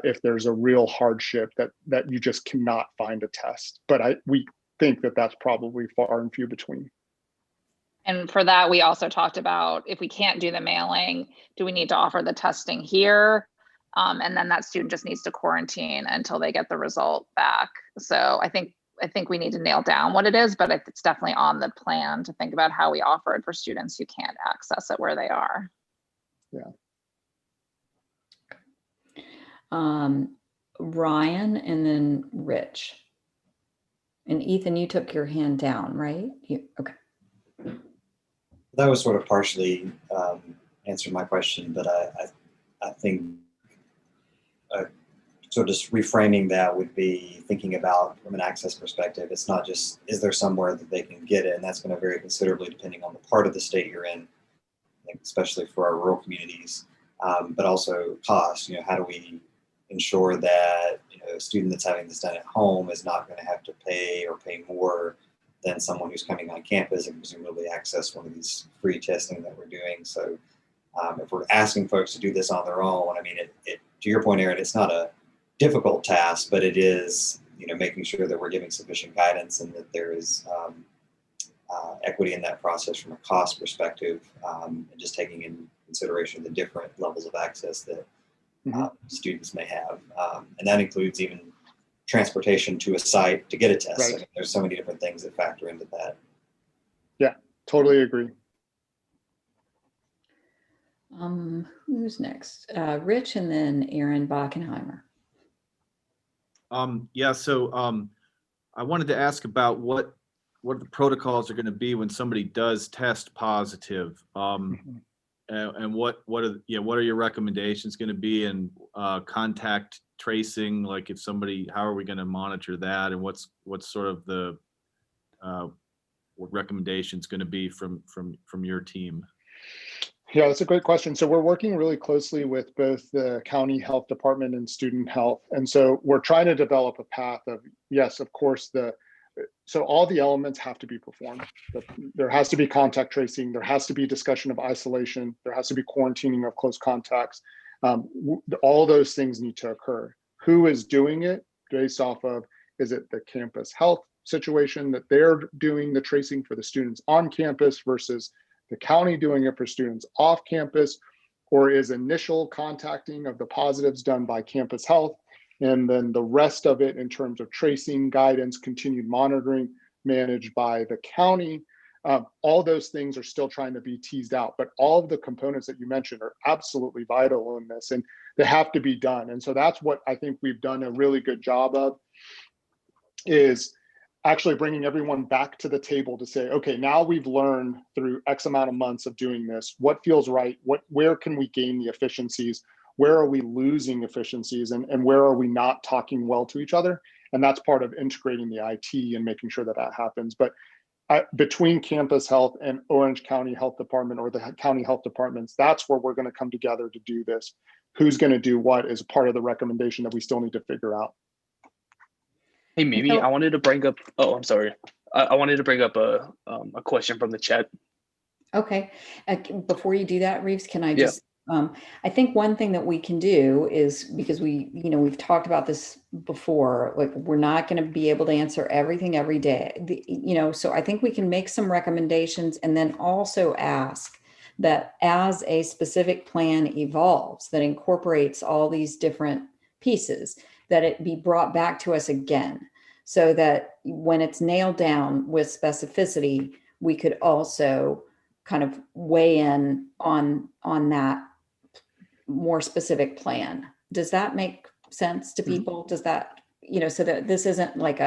if there's a real hardship that you just cannot find a test. But we think that that's probably far and few between. And for that, we also talked about, if we can't do the mailing, do we need to offer the testing here? And then that student just needs to quarantine until they get the result back. So I think we need to nail down what it is, but it's definitely on the plan to think about how we offer it for students who can't access it where they are. Yeah. Ryan and then Rich. And Ethan, you took your hand down, right? Okay. That was sort of partially answered my question, but I think so just reframing that would be thinking about from an access perspective. It's not just, is there somewhere that they can get it? And that's going to vary considerably depending on the part of the state you're in, especially for our rural communities, but also cost. How do we ensure that a student that's having this done at home is not going to have to pay more than someone who's coming on campus and presumably access one of these free testing that we're doing. So if we're asking folks to do this on their own, I mean, to your point, Aaron, it's not a difficult task, but it is, making sure that we're giving sufficient guidance and that there is equity in that process from a cost perspective, and just taking in consideration the different levels of access that students may have. And that includes even transportation to a site to get a test. Right. I mean, there's so many different things that factor into that. Yeah, totally agree. Who's next? Rich and then Aaron Bockenheimer. So I wanted to ask about what the protocols are going to be when somebody does test positive, and what are your recommendations going to be, and contact tracing, like if somebody, how are we going to monitor that, and what's sort of the what recommendations going to be from your team? Yeah, that's a great question. So we're working really closely with both the county health department and student health. And so we're trying to develop a path of, yes, of course, so all the elements have to be performed. There has to be contact tracing. There has to be discussion of isolation. There has to be quarantining of close contacts. All those things need to occur. Who is doing it based off of, is it the campus health situation that they're doing the tracing for the students on campus versus the county doing it for students off campus, or is initial contacting of the positives done by campus health, and then the rest of it in terms of tracing, guidance, continued monitoring managed by the county? All those things are still trying to be teased out, but all of the components that you mentioned are absolutely vital in this, and they have to be done. And so that's what I think we've done a really good job of, is actually bringing everyone back to the table to say, okay, now we've learned through X amount of months of doing this, what feels right, where can we gain the efficiencies, where are we losing efficiencies, and where are we not talking well to each other? And that's part of integrating the IT and making sure that that happens. But between campus health and Orange County Health Department, or the county health departments, that's where we're going to come together to do this. Who's going to do what is part of the recommendation that we still need to figure out. Hey, Mimi, I wanted to bring up, oh, I'm sorry. I wanted to bring up a question from the chat. Okay. Before you do that, Reeves, can I just, I think one thing that we can do is, because we've talked about this before, like we're not going to be able to answer everything every day, so I think we can make some recommendations and then also ask that as a specific plan evolves that incorporates all these different pieces, that it be brought back to us again, so that when it's nailed down with specificity, we could also kind of weigh in on that more specific plan. Does that make sense to people? Does that, so that this isn't like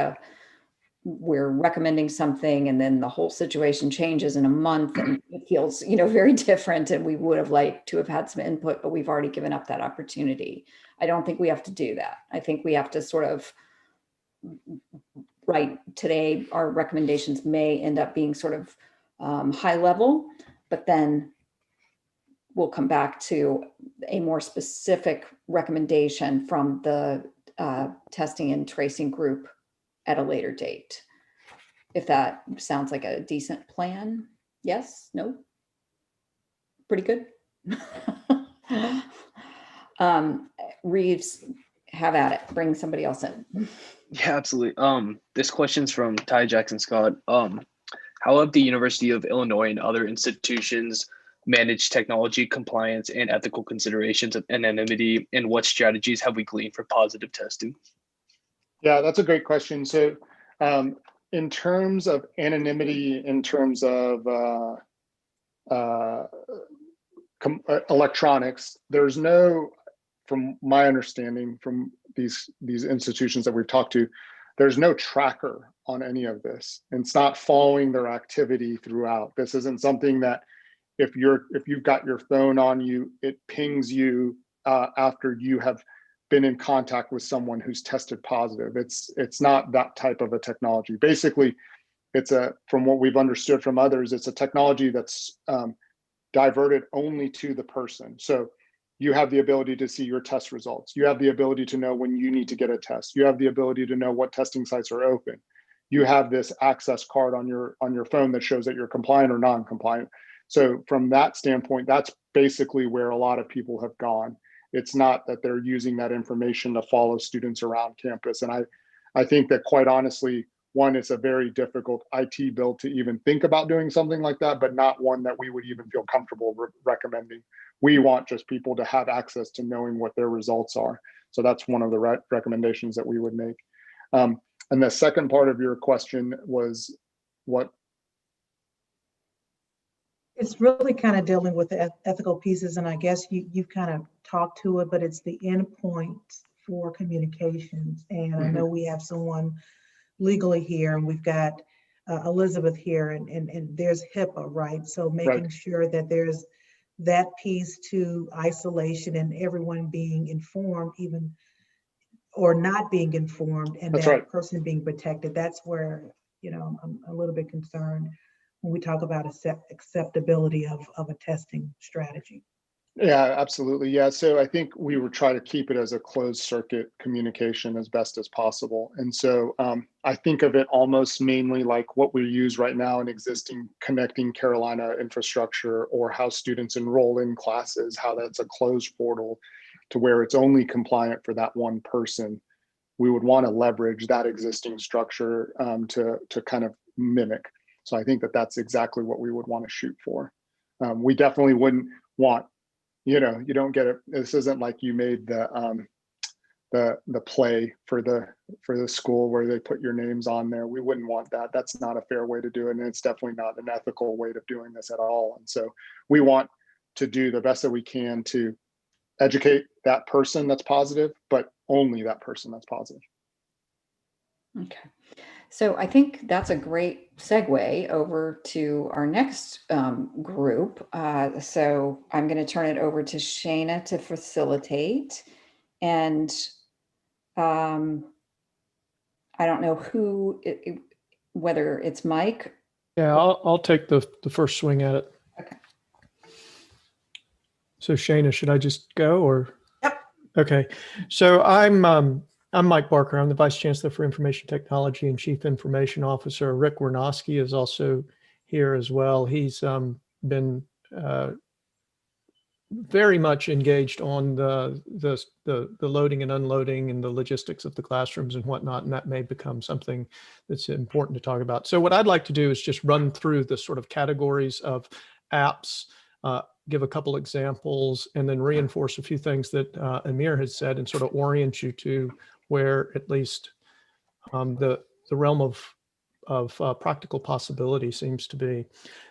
we're recommending something and then the whole situation changes in a month and it feels, very different, and we would have liked to have had some input, but we've already given up that opportunity. I don't think we have to do that. I think we have to sort of, right, today our recommendations may end up being sort of high level, but then we'll come back to a more specific recommendation from the testing and tracing group at a later date. If that sounds like a decent plan. Yes, no? Pretty good? Reeves, have at it. Bring somebody else in. Yeah, absolutely. This question's from Ty Jackson Scott. How have the University of Illinois and other institutions managed technology compliance and ethical considerations of anonymity, and what strategies have we gleaned for positive testing? Yeah, that's a great question. So in terms of anonymity, in terms of electronics, there's no, from my understanding from these institutions that we've talked to, there's no tracker on any of this. And it's not following their activity throughout. This isn't something that if you've got your phone on you, it pings you after you have been in contact with someone who's tested positive. It's not that type of a technology. Basically, from what we've understood from others, it's a technology that's diverted only to the person. So you have the ability to see your test results. You have the ability to know when you need to get a test. You have the ability to know what testing sites are open. You have this access card on your phone that shows that you're compliant or non-compliant. So from that standpoint, that's basically where a lot of people have gone. It's not that they're using that information to follow students around campus. And I think that, quite honestly, one, it's a very difficult IT bill to even think about doing something like that, but not one that we would even feel comfortable recommending. We want just people to have access to knowing what their results are. So that's one of the recommendations that we would make. And the second part of your question was what? It's really kind of dealing with the ethical pieces, and I guess you've kind of talked to it, but it's the endpoints for communications. And I know we have someone legally here, and we've got Elizabeth here, and there's HIPAA, right? So making sure that there's that piece to isolation and everyone being informed, even or not being informed, and that person being protected. That's where, I'm a little bit concerned when we talk about acceptability of a testing strategy. Yeah, absolutely. Yeah. So I think we would try to keep it as a closed circuit communication as best as possible. And so I think of it almost mainly like what we use right now in existing Connecting Carolina infrastructure, or how students enroll in classes, how that's a closed portal to where it's only compliant for that one person. We would want to leverage that existing structure to kind of mimic. So I think that that's exactly what we would want to shoot for. We definitely wouldn't want, you don't get it. This isn't like you made the play for the school where they put your names on there. We wouldn't want that. That's not a fair way to do it, and it's definitely not an ethical way of doing this at all. And so we want to do the best that we can to educate that person that's positive, but only that person that's positive. Okay. So I think that's a great segue over to our next group. So I'm going to turn it over to Shayna to facilitate. And I don't know whether it's Mike. Yeah, I'll take the first swing at it. Okay. So Shayna, should I just go or? Yep. Okay. So I'm Mike Barker. I'm the Vice Chancellor for Information Technology and Chief Information Officer. Rick Wernoski is also here as well. He's been very much engaged on the loading and unloading and the logistics of the classrooms and whatnot, and that may become something that's important to talk about. So what I'd like to do is just run through the sort of categories of apps, give a couple examples, and then reinforce a few things that Amir has said and sort of orient you to where at least the realm of practical possibility seems to be.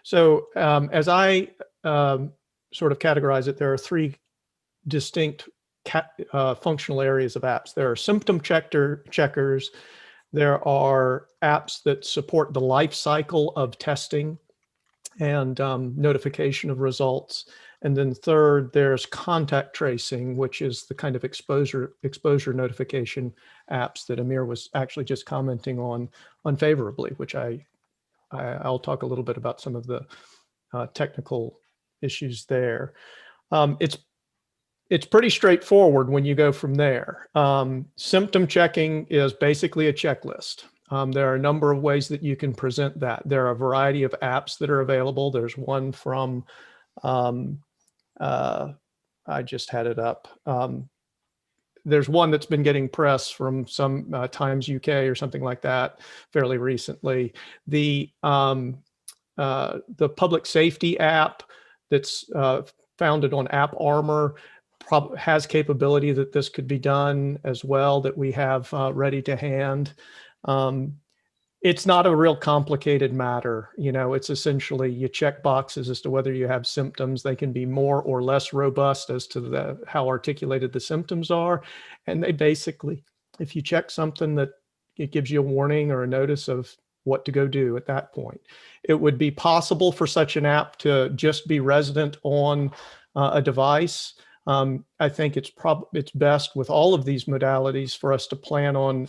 So as I sort of categorize it, there are three distinct functional areas of apps. There are symptom checkers. There are apps that support the life cycle of testing and notification of results. And then third, there's contact tracing, which is the kind of exposure notification apps that Amir was actually just commenting on unfavorably, which I'll talk a little bit about some of the technical issues there. It's pretty straightforward when you go from there. Symptom checking is basically a checklist. There are a number of ways that you can present that. There are a variety of apps that are available. There's one from, I just had it up. There's one that's been getting press from some Times UK or something like that fairly recently. The public safety app that's founded on AppArmor has capability that this could be done as well, that we have ready to hand. It's not a real complicated matter. It's essentially you check boxes as to whether you have symptoms. They can be more or less robust as to how articulated the symptoms are. And they basically, if you check something, that it gives you a warning or a notice of what to go do at that point. It would be possible for such an app to just be resident on a device. I think it's best with all of these modalities for us to plan on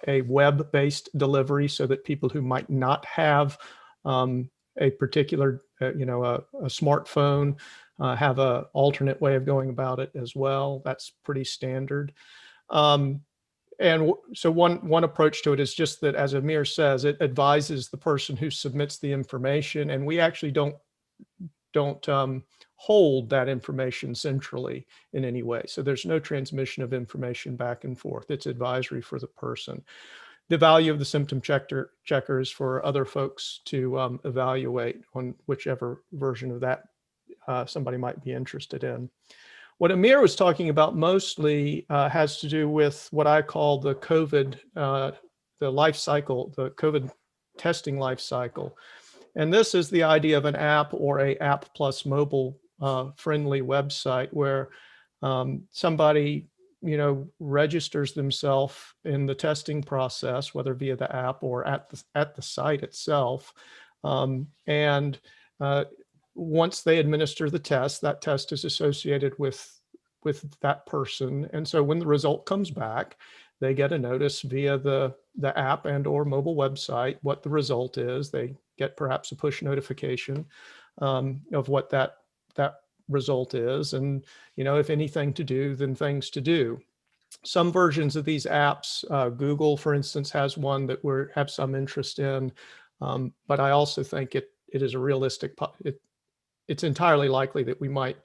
a web-based delivery so that people who might not have a particular, a smartphone have an alternate way of going about it as well. That's pretty standard. And so one approach to it is just that, as Amir says, it advises the person who submits the information, and we actually don't hold that information centrally in any way. So there's no transmission of information back and forth. It's advisory for the person. The value of the symptom checker is for other folks to evaluate on whichever version of that somebody might be interested in. What Amir was talking about mostly has to do with what I call the COVID, the life cycle, the COVID testing life cycle. And this is the idea of an app or a app plus mobile friendly website where somebody, registers themselves in the testing process, whether via the app or at the site itself. And once they administer the test, that test is associated with that person. And so when the result comes back, they get a notice via the app and or mobile website what the result is. They get perhaps a push notification of what that result is. And, if anything to do, then things to do. Some versions of these apps, Google, for instance, has one that we have some interest in. But I also think it is a realistic, it's entirely likely that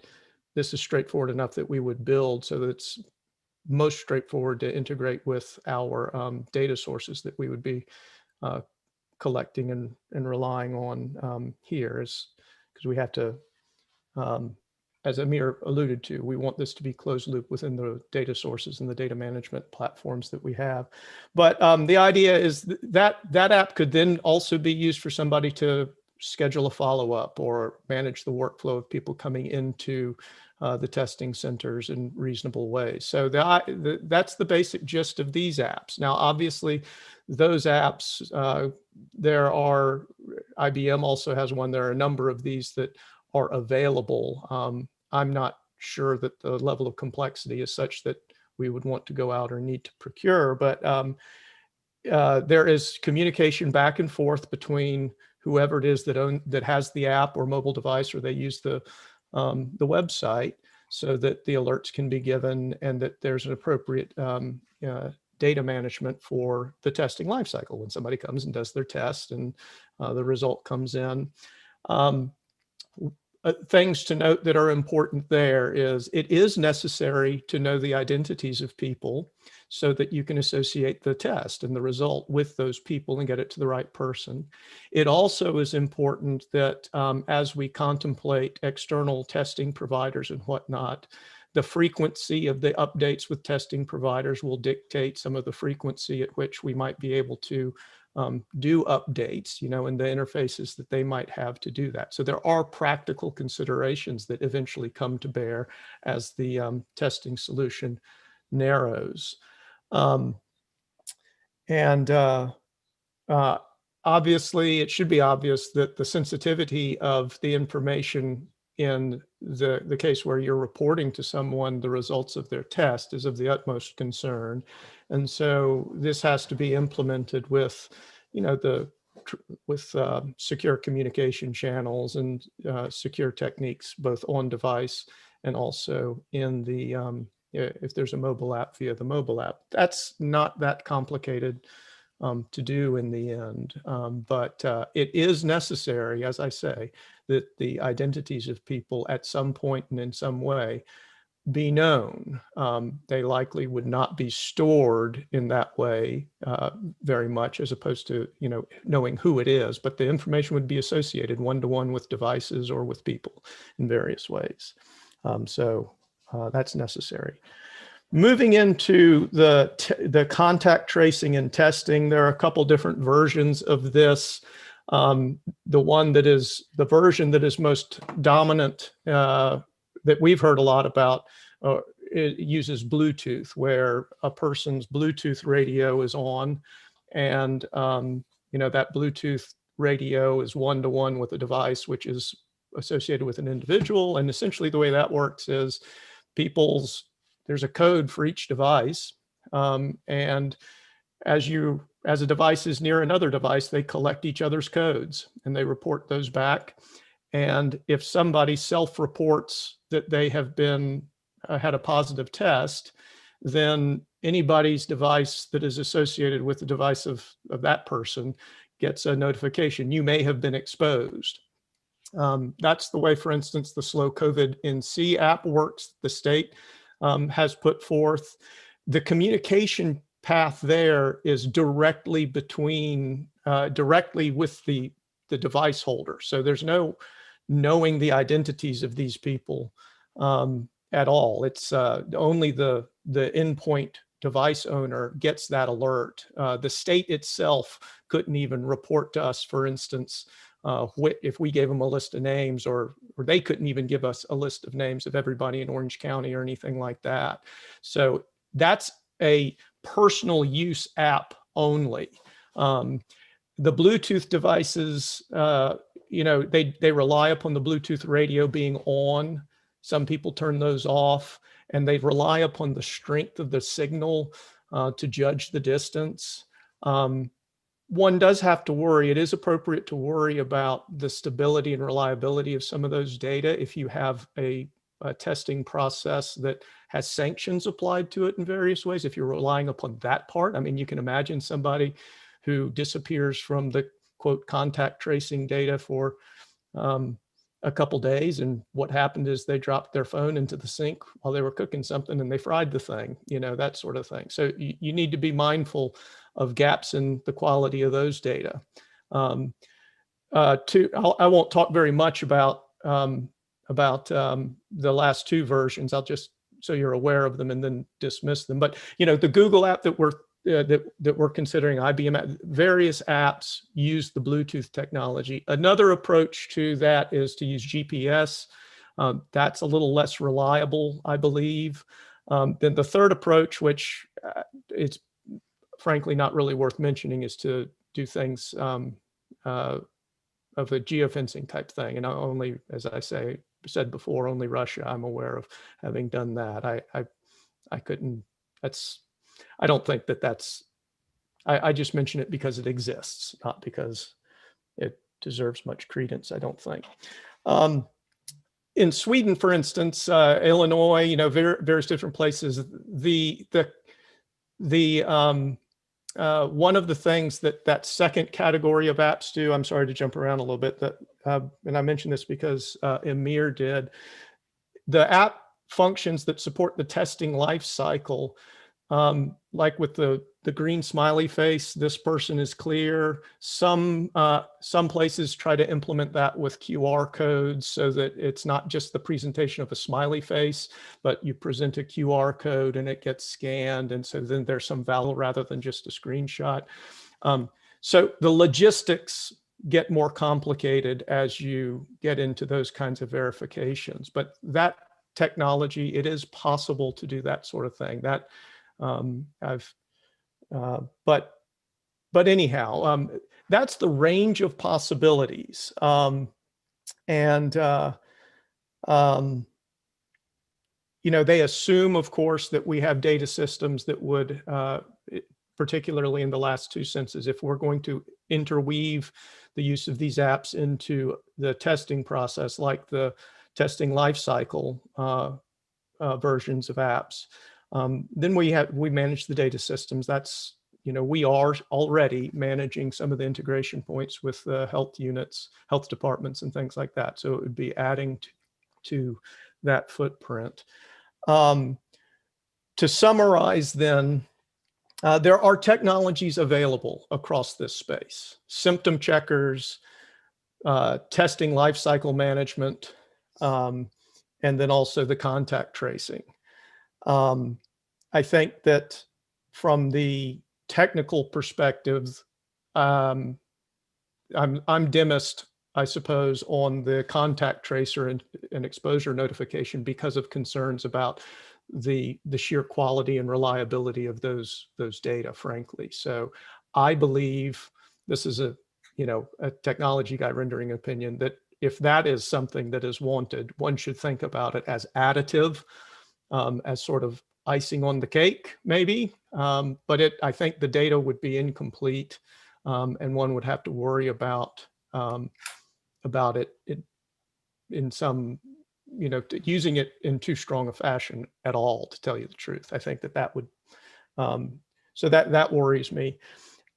this is straightforward enough that we would build so that it's most straightforward to integrate with our data sources that we would be collecting and relying on here, because we have to, as Amir alluded to, we want this to be closed loop within the data sources and the data management platforms that we have. But the idea is that app could then also be used for somebody to schedule a follow-up or manage the workflow of people coming into the testing centers in reasonable ways. So that's the basic gist of these apps. Now, obviously, those apps, IBM also has one. There are a number of these that are available. I'm not sure that the level of complexity is such that we would want to go out or need to procure, but there is communication back and forth between whoever it is that has the app or mobile device, or they use the website, so that the alerts can be given and that there's an appropriate data management for the testing lifecycle when somebody comes and does their test and the result comes in. Things to note that are important there is it is necessary to know the identities of people so that you can associate the test and the result with those people and get it to the right person. It also is important that as we contemplate external testing providers and whatnot, the frequency of the updates with testing providers will dictate some of the frequency at which we might be able to do updates, and the interfaces that they might have to do that. So there are practical considerations that eventually come to bear as the testing solution narrows. Obviously, it should be obvious that the sensitivity of the information in the case where you're reporting to someone the results of their test is of the utmost concern. And so this has to be implemented with, secure communication channels and secure techniques, both on device and also in the, if there's a mobile app, via the mobile app. That's not that complicated to do in the end, but it is necessary, as I say, that the identities of people at some point and in some way be known. They likely would not be stored in that way very much, as opposed to knowing who it is, but the information would be associated one-to-one with devices or with people in various ways. So that's necessary. Moving into the contact tracing and testing, there are a couple different versions of this. The version that is most dominant that we've heard a lot about it uses Bluetooth, where a person's Bluetooth radio is on, and that Bluetooth radio is one-to-one with a device which is associated with an individual. And essentially the way that works is there's a code for each device, and as a device is near another device, they collect each other's codes and they report those back. And if somebody self-reports that they have had a positive test, then anybody's device that is associated with the device of that person gets a notification. You may have been exposed. That's the way, for instance, the Slow COVID NC app works. The state has put forth. The communication path there is directly with the device holder. So there's no knowing the identities of these people at all. It's only the endpoint device owner gets that alert. The state itself couldn't even report to us, for instance, if we gave them a list of names, or they couldn't even give us a list of names of everybody in Orange County or anything like that. So that's a personal use app only. The Bluetooth devices, they rely upon the Bluetooth radio being on. Some people turn those off, and they rely upon the strength of the signal to judge the distance. one does have to worry. It is appropriate to worry about the stability and reliability of some of those data if you have a testing process that has sanctions applied to it in various ways. If you're relying upon that part, I mean, you can imagine somebody who disappears from the quote contact tracing data for a couple days, and what happened is they dropped their phone into the sink while they were cooking something and they fried the thing, you know, that sort of thing. So you need to be mindful of gaps in the quality of those data. I won't talk very much about the last two versions. I'll just, so you're aware of them and then dismiss them. But, you know, the Google app that we're considering, IBM app, various apps use the Bluetooth technology. Another approach to that is to use GPS. That's a little less reliable, I believe. Then the third approach, which it's frankly not really worth mentioning, is to do things of a geofencing type thing. And only, as I said before, only Russia I'm aware of having done that. I couldn't, I don't think that's, I just mention it because it exists, not because it deserves much credence, I don't think. In Sweden, for instance, Illinois, you know, various different places, one of the things that second category of apps do, I'm sorry to jump around a little bit, and I mentioned this because Amir did, the app functions that support the testing life cycle, like with the green smiley face, this person is clear. Some places try to implement that with QR codes so that it's not just the presentation of a smiley face, but you present a QR code and it gets scanned. And so then there's some value rather than just a screenshot. So the logistics get more complicated as you get into those kinds of verifications. But that technology, it is possible to do that sort of thing. That but anyhow, that's the range of possibilities. You know, they assume, of course, that we have data systems that would, particularly in the last two census, if we're going to interweave the use of these apps into the testing process, like the testing lifecycle versions of apps, then we manage the data systems. That's, you know, we are already managing some of the integration points with the health units, health departments, and things like that. So it would be adding to that footprint. To summarize then, there are technologies available across this space: symptom checkers, testing lifecycle management, and then also the contact tracing. I think that from the technical perspective, I'm dimmest, I suppose, on the contact tracer and exposure notification because of concerns about the sheer quality and reliability of those data, frankly. So I believe this is a technology guy rendering opinion, that if that is something that is wanted, one should think about it as additive, as sort of icing on the cake, maybe. But I think the data would be incomplete, and one would have to worry about it in some, using it in too strong a fashion at all, to tell you the truth. I think that would, so that worries me.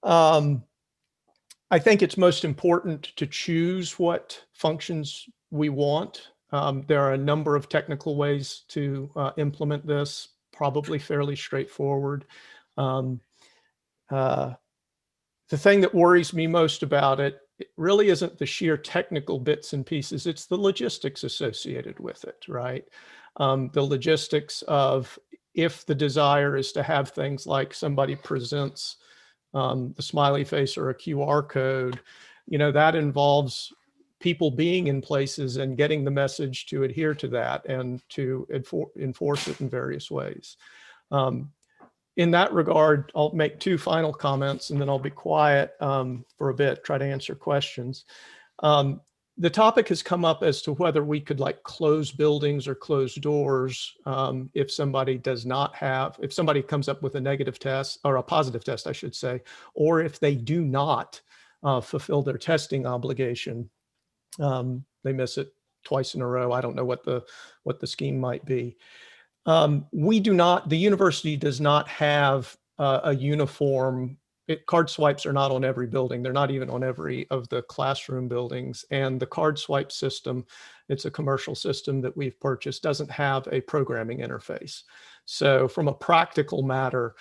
I think it's most important to choose what functions we want. There are a number of technical ways to implement this, probably fairly straightforward. The thing that worries me most about it really isn't the sheer technical bits and pieces, it's the logistics associated with it, right? The logistics of, if the desire is to have things like somebody presents the smiley face or a QR code, that involves people being in places and getting the message to adhere to that and to enforce it in various ways. In that regard, I'll make two final comments and then I'll be quiet for a bit, try to answer questions. the topic has come up as to whether we could like close buildings or close doors if somebody does not have, if somebody comes up with a negative test or a positive test, I should say, or if they do not fulfill their testing obligation. They miss it twice in a row. I don't know what the scheme might be. We do not, the university does not have a uniform. Card swipes are not on every building. They're not even on every of the classroom buildings. And the card swipe system, it's a commercial system that we've purchased, doesn't have a programming interface. So from a practical matter,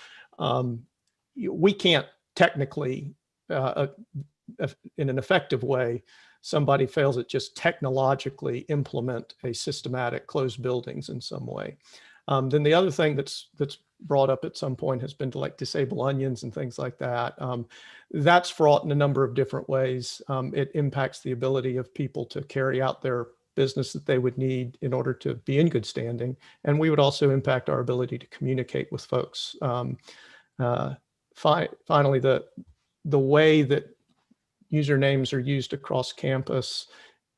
we can't technically, in an effective way, somebody fails at just technologically implement a systematic closed buildings in some way. Then the other thing that's brought up at some point has been to like disable onions and things like that. That's fraught in a number of different ways. It impacts the ability of people to carry out their business that they would need in order to be in good standing. And we would also impact our ability to communicate with folks. Finally, the way that usernames are used across campus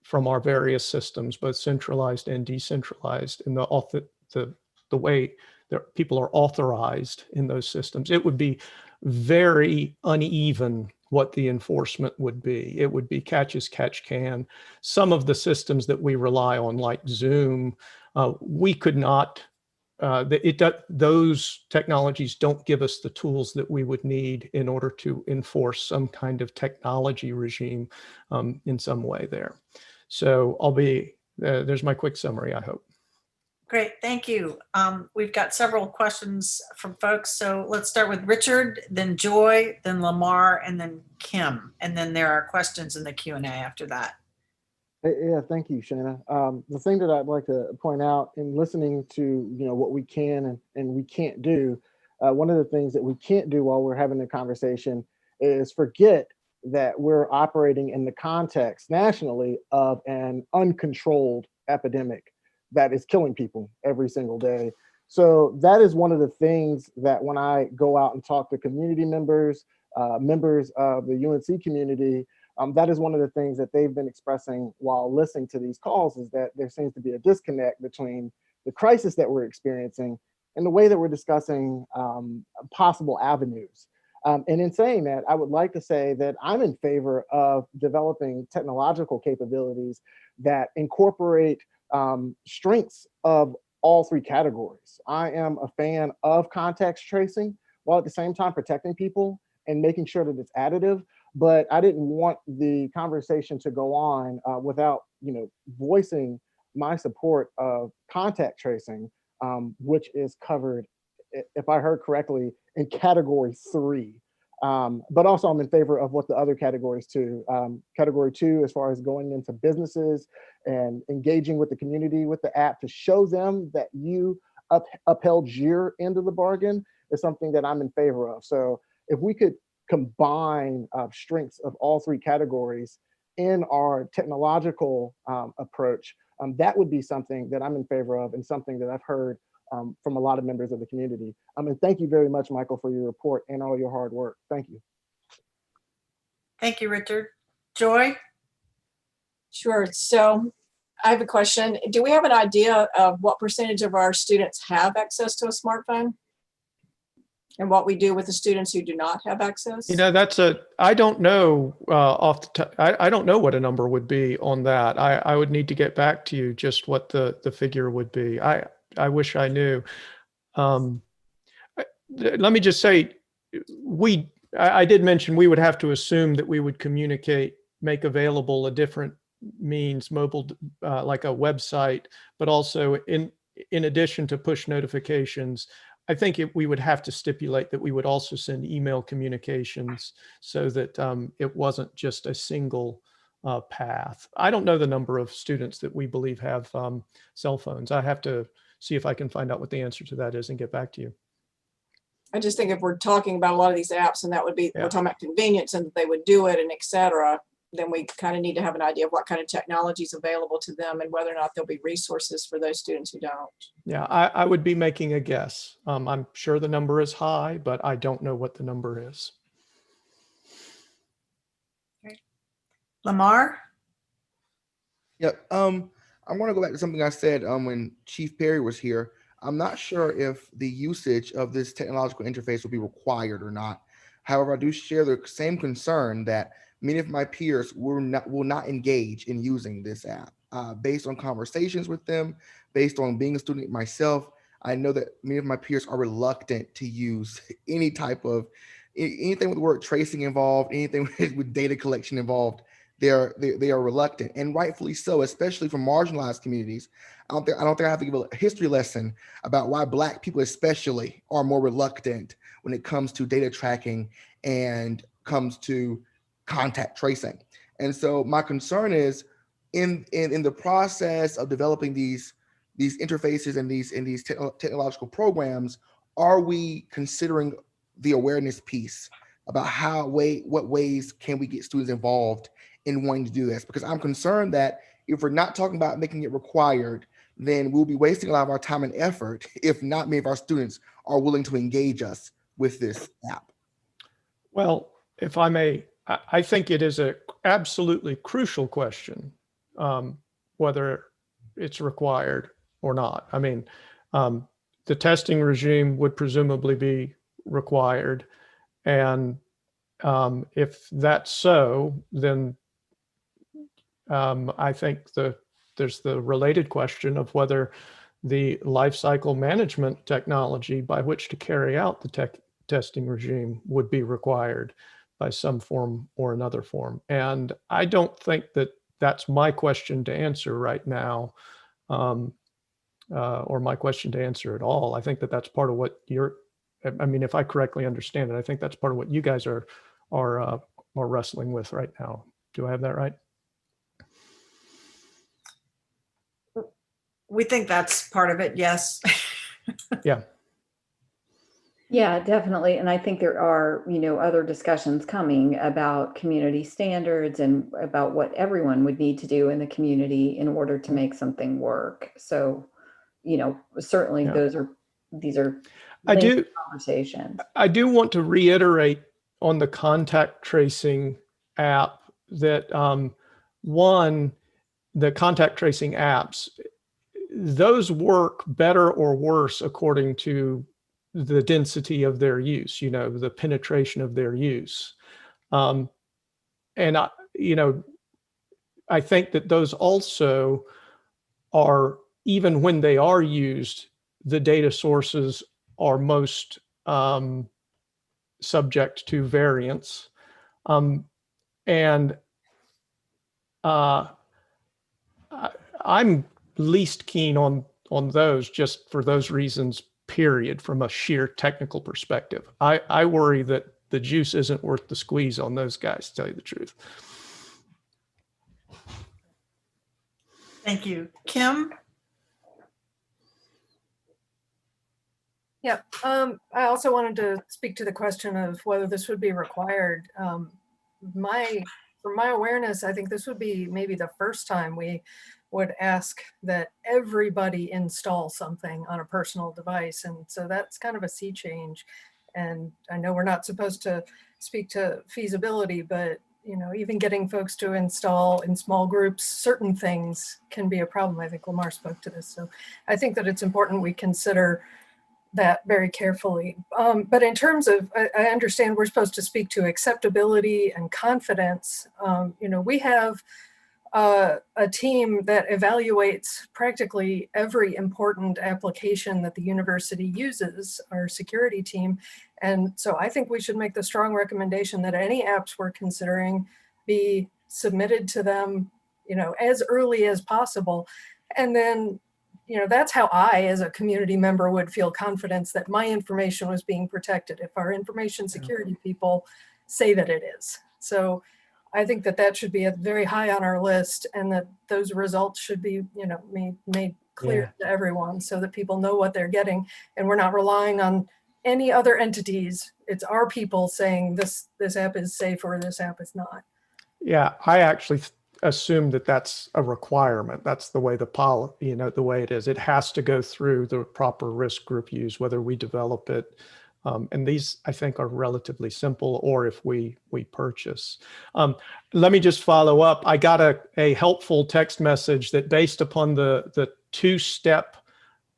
from our various systems, both centralized and decentralized, and the way that people are authorized in those systems, it would be very uneven what the enforcement would be. It would be catch as catch can. Some of the systems that we rely on, like Zoom, we could not, those technologies don't give us the tools that we would need in order to enforce some kind of technology regime in some way there. So there's my quick summary, I hope. Great, thank you. We've got several questions from folks. So let's start with Richard, then Joy, then Lamar, and then Kim. And then there are questions in the Q&A after that. Yeah, thank you, Shana. The thing that I'd like to point out in listening to what we can and we can't do, one of the things that we can't do while we're having the conversation is forget that we're operating in the context nationally of an uncontrolled epidemic that is killing people every single day. So that is one of the things that when I go out and talk to community members, members of the UNC community, that is one of the things that they've been expressing while listening to these calls, is that there seems to be a disconnect between the crisis that we're experiencing and the way that we're discussing possible avenues. And in saying that, I would like to say that I'm in favor of developing technological capabilities that incorporate strengths of all three categories. I am a fan of context tracing while at the same time protecting people and making sure that it's additive. But I didn't want the conversation to go on without, voicing my support of contact tracing, which is covered, if I heard correctly, in category 3. But also I'm in favor of what the other categories too. Category 2, as far as going into businesses and engaging with the community with the app to show them that you upheld your end of the bargain, is something that I'm in favor of. So if we could combine strengths of all three categories in our technological approach, that would be something that I'm in favor of and something that I've heard from a lot of members of the community. And thank you very much, Michael, for your report and all your hard work. Thank you. Thank you, Richard. Joy? Sure. So I have a question. Do we have an idea of what percentage of our students have access to a smartphone? And what we do with the students who do not have access? I don't know off the top, I don't know what a number would be on that. I would need to get back to you just what the figure would be. I wish I knew. Let me just say, I did mention we would have to assume that we would communicate, make available a different means, mobile, like a website, but also in addition to push notifications, I think we would have to stipulate that we would also send email communications so that it wasn't just a single path. I don't know the number of students that we believe have cell phones. I have to see if I can find out what the answer to that is and get back to you. I just think if we're talking about a lot of these apps and that would be, we're talking about convenience and that they would do it and et cetera, then we kind of need to have an idea of what kind of technology is available to them and whether or not there'll be resources for those students who don't. Yeah, I would be making a guess. I'm sure the number is high, but I don't know what the number is. Lamar? Yep. I want to go back to something I said when Chief Perry was here. I'm not sure if the usage of this technological interface will be required or not. However, I do share the same concern that many of my peers will not engage in using this app. Based on conversations with them, based on being a student myself, I know that many of my peers are reluctant to use any type of anything with the word tracing involved, anything with data collection involved. They are reluctant, and rightfully so, especially for marginalized communities. I don't think I have to give a history lesson about why Black people especially are more reluctant when it comes to data tracking and comes to contact tracing. And so my concern is in the process of developing these interfaces and these technological programs, are we considering the awareness piece about what ways can we get students involved in wanting to do this? Because I'm concerned that if we're not talking about making it required, then we'll be wasting a lot of our time and effort if not many of our students are willing to engage us with this app. Well, if I may, I think it is a absolutely crucial question, whether it's required or not. I mean, the testing regime would presumably be required. And if that's so, then I think there's the related question of whether the life cycle management technology by which to carry out the testing regime would be required by some form or another form. And I don't think that that's my question to answer right now, or my question to answer at all. I think that that's part of what I mean, if I correctly understand it, I think that's part of what you guys are wrestling with right now. Do I have that right? We think that's part of it, yes. Yeah. Yeah, definitely. And I think there are, other discussions coming about community standards and about what everyone would need to do in the community in order to make something work. So, certainly Yeah. these are conversations. I do want to reiterate on the contact tracing app that the contact tracing apps, those work better or worse according to the density of their use, the penetration of their use. And I think that those also are, even when they are used, the data sources are most subject to variance. And I'm least keen on those just for those reasons, period, from a sheer technical perspective. I worry that the juice isn't worth the squeeze on those guys, to tell you the truth. Thank you. Kim? Yeah, I also wanted to speak to the question of whether this would be required. From my awareness, I think this would be maybe the first time we would ask that everybody install something on a personal device. And so that's kind of a sea change. And I know we're not supposed to speak to feasibility, but even getting folks to install in small groups certain things can be a problem. I think Lamar spoke to this. So I think that it's important we consider that very carefully. But in terms of, I understand we're supposed to speak to acceptability and confidence. We have a team that evaluates practically every important application that the university uses, our security team. And so I think we should make the strong recommendation that any apps we're considering be submitted to them, as early as possible. And then, that's how I, as a community member, would feel confidence that my information was being protected, if our information security people say that it is. So I think that should be very high on our list, and that those results should be, made clear to everyone so that people know what they're getting, and we're not relying on any other entities. It's our people saying this app is safe or this app is not. Yeah, I actually assume that that's a requirement. That's the way the way it is. It has to go through the proper risk group use, whether we develop it And these, I think, are relatively simple, or if we purchase. Let me just follow up. I got a helpful text message that based upon the two-step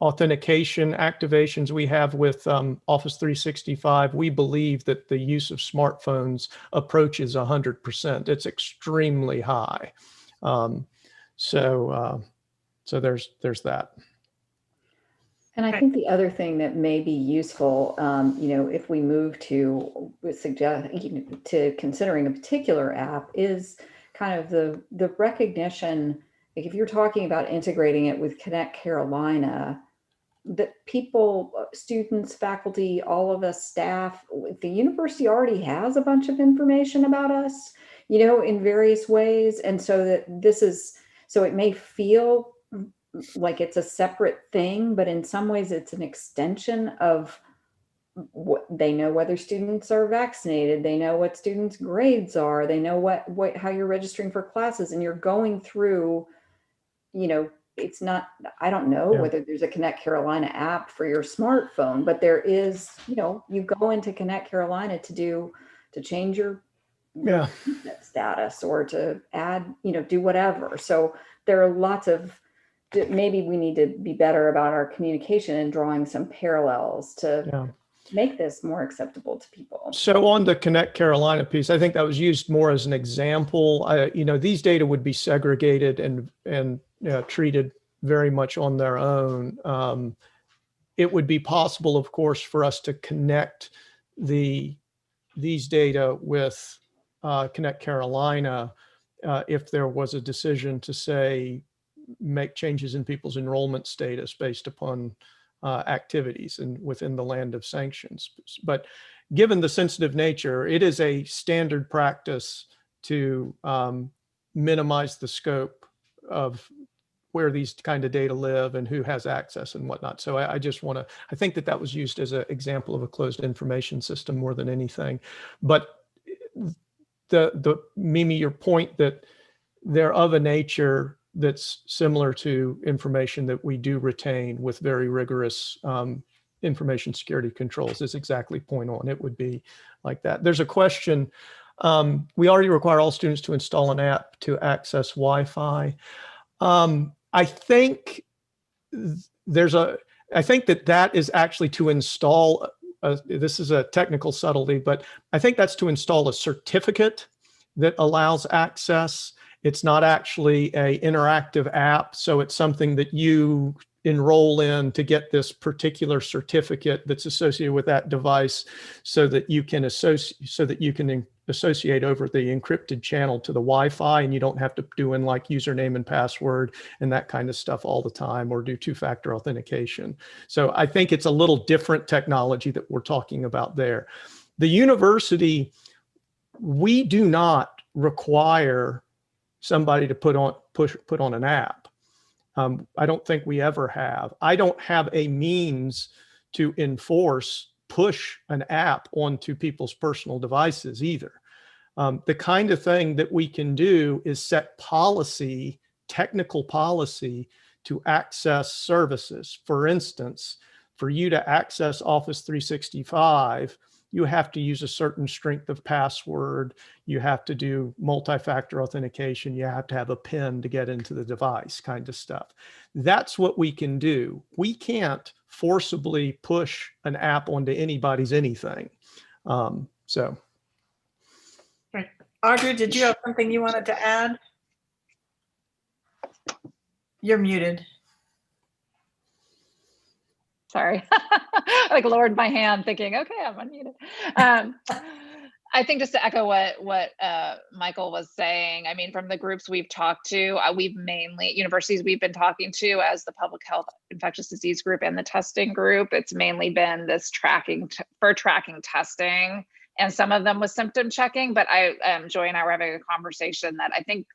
authentication activations we have with Office 365, we believe that the use of smartphones approaches 100%. It's extremely high. So there's that. And I think the other thing that may be useful, if we move to considering a particular app, is kind of the recognition. Like if you're talking about integrating it with Connect Carolina, that people, students, faculty, all of us, staff, the university already has a bunch of information about us, in various ways, and so it may feel like it's a separate thing, but in some ways it's an extension of what they know, whether students are vaccinated, they know what students' grades are, they know how you're registering for classes, and you're going through, it's not, I don't know whether there's a Connect Carolina app for your smartphone, but there is, you go into Connect Carolina to change your status or to add, do whatever. So there are lots of, maybe we need to be better about our communication and drawing some parallels to make this more acceptable to people. So on the Connect Carolina piece, I think that was used more as an example. These data would be segregated and treated very much on their own. It would be possible, of course, for us to connect these data with Connect Carolina if there was a decision to say, make changes in people's enrollment status based upon activities and within the land of sanctions. But given the sensitive nature, it is a standard practice to minimize the scope of where these kind of data live and who has access and whatnot. So I think that was used as an example of a closed information system more than anything. But Mimi, your point that they're of a nature that's similar to information that we do retain with very rigorous information security controls is exactly point on. It would be like that. There's a question. We already require all students to install an app to access Wi-Fi. I think that is actually to install, this is a technical subtlety, but I think that's to install a certificate that allows access. It's not actually an interactive app, so it's something that you enroll in to get this particular certificate that's associated with that device, so that you can associate over the encrypted channel to the Wi-Fi, and you don't have to do in like username and password and that kind of stuff all the time, or do two-factor authentication. So I think it's a little different technology that we're talking about there. The university, we do not require somebody to put on an app. I don't think we ever have. I don't have a means to push an app onto people's personal devices either. The kind of thing that we can do is set policy, technical policy, to access services. For instance, for you to access Office 365, you have to use a certain strength of password. You have to do multi-factor authentication. You have to have a PIN to get into the device, kind of stuff. That's what we can do. We can't forcibly push an app onto anybody's anything. So. Right. Audrey, did you have something you wanted to add? You're muted. Sorry, I lowered my hand thinking, okay, I'm unmuted. I think just to echo what Michael was saying, I mean, from the groups we've talked to, universities we've been talking to as the public health infectious disease group and the testing group, it's mainly been this tracking testing. And some of them was symptom checking, but Joy and I were having a conversation that I think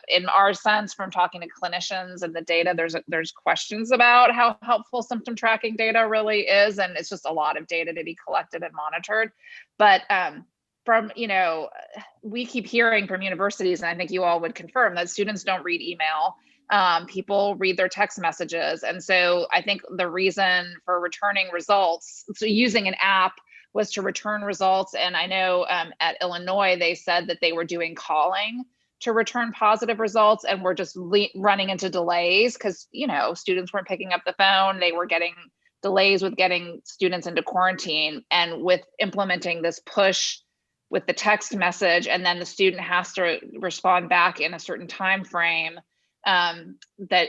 in our sense from talking to clinicians and the data, there's questions about how helpful symptom tracking data really is. And it's just a lot of data to be collected and monitored. But we keep hearing from universities, and I think you all would confirm that students don't read email. people read their text messages. And so I think the reason for returning results, so using an app, was to return results. And I know at Illinois, they said that they were doing calling to return positive results, and we're just running into delays because, you know, students weren't picking up the phone. They were getting delays with getting students into quarantine, and with implementing this push with the text message, and then the student has to respond back in a certain time frame, that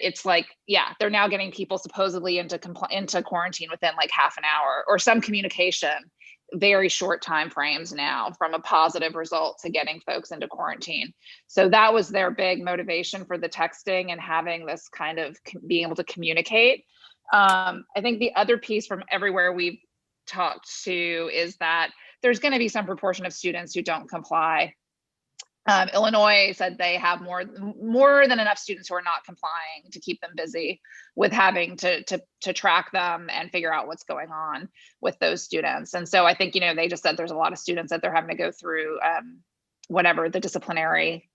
it's like, yeah, they're now getting people supposedly into quarantine within like half an hour, or some communication, very short time frames now, from a positive result to getting folks into quarantine. So that was their big motivation for the texting and having this kind of being able to communicate. I think the other piece from everywhere we've talked to is that there's going to be some proportion of students who don't comply. Illinois said they have more than enough students who are not complying to keep them busy with having to track them and figure out what's going on with those students. And so I think, you know, they just said there's a lot of students that they're having to go through whatever the disciplinary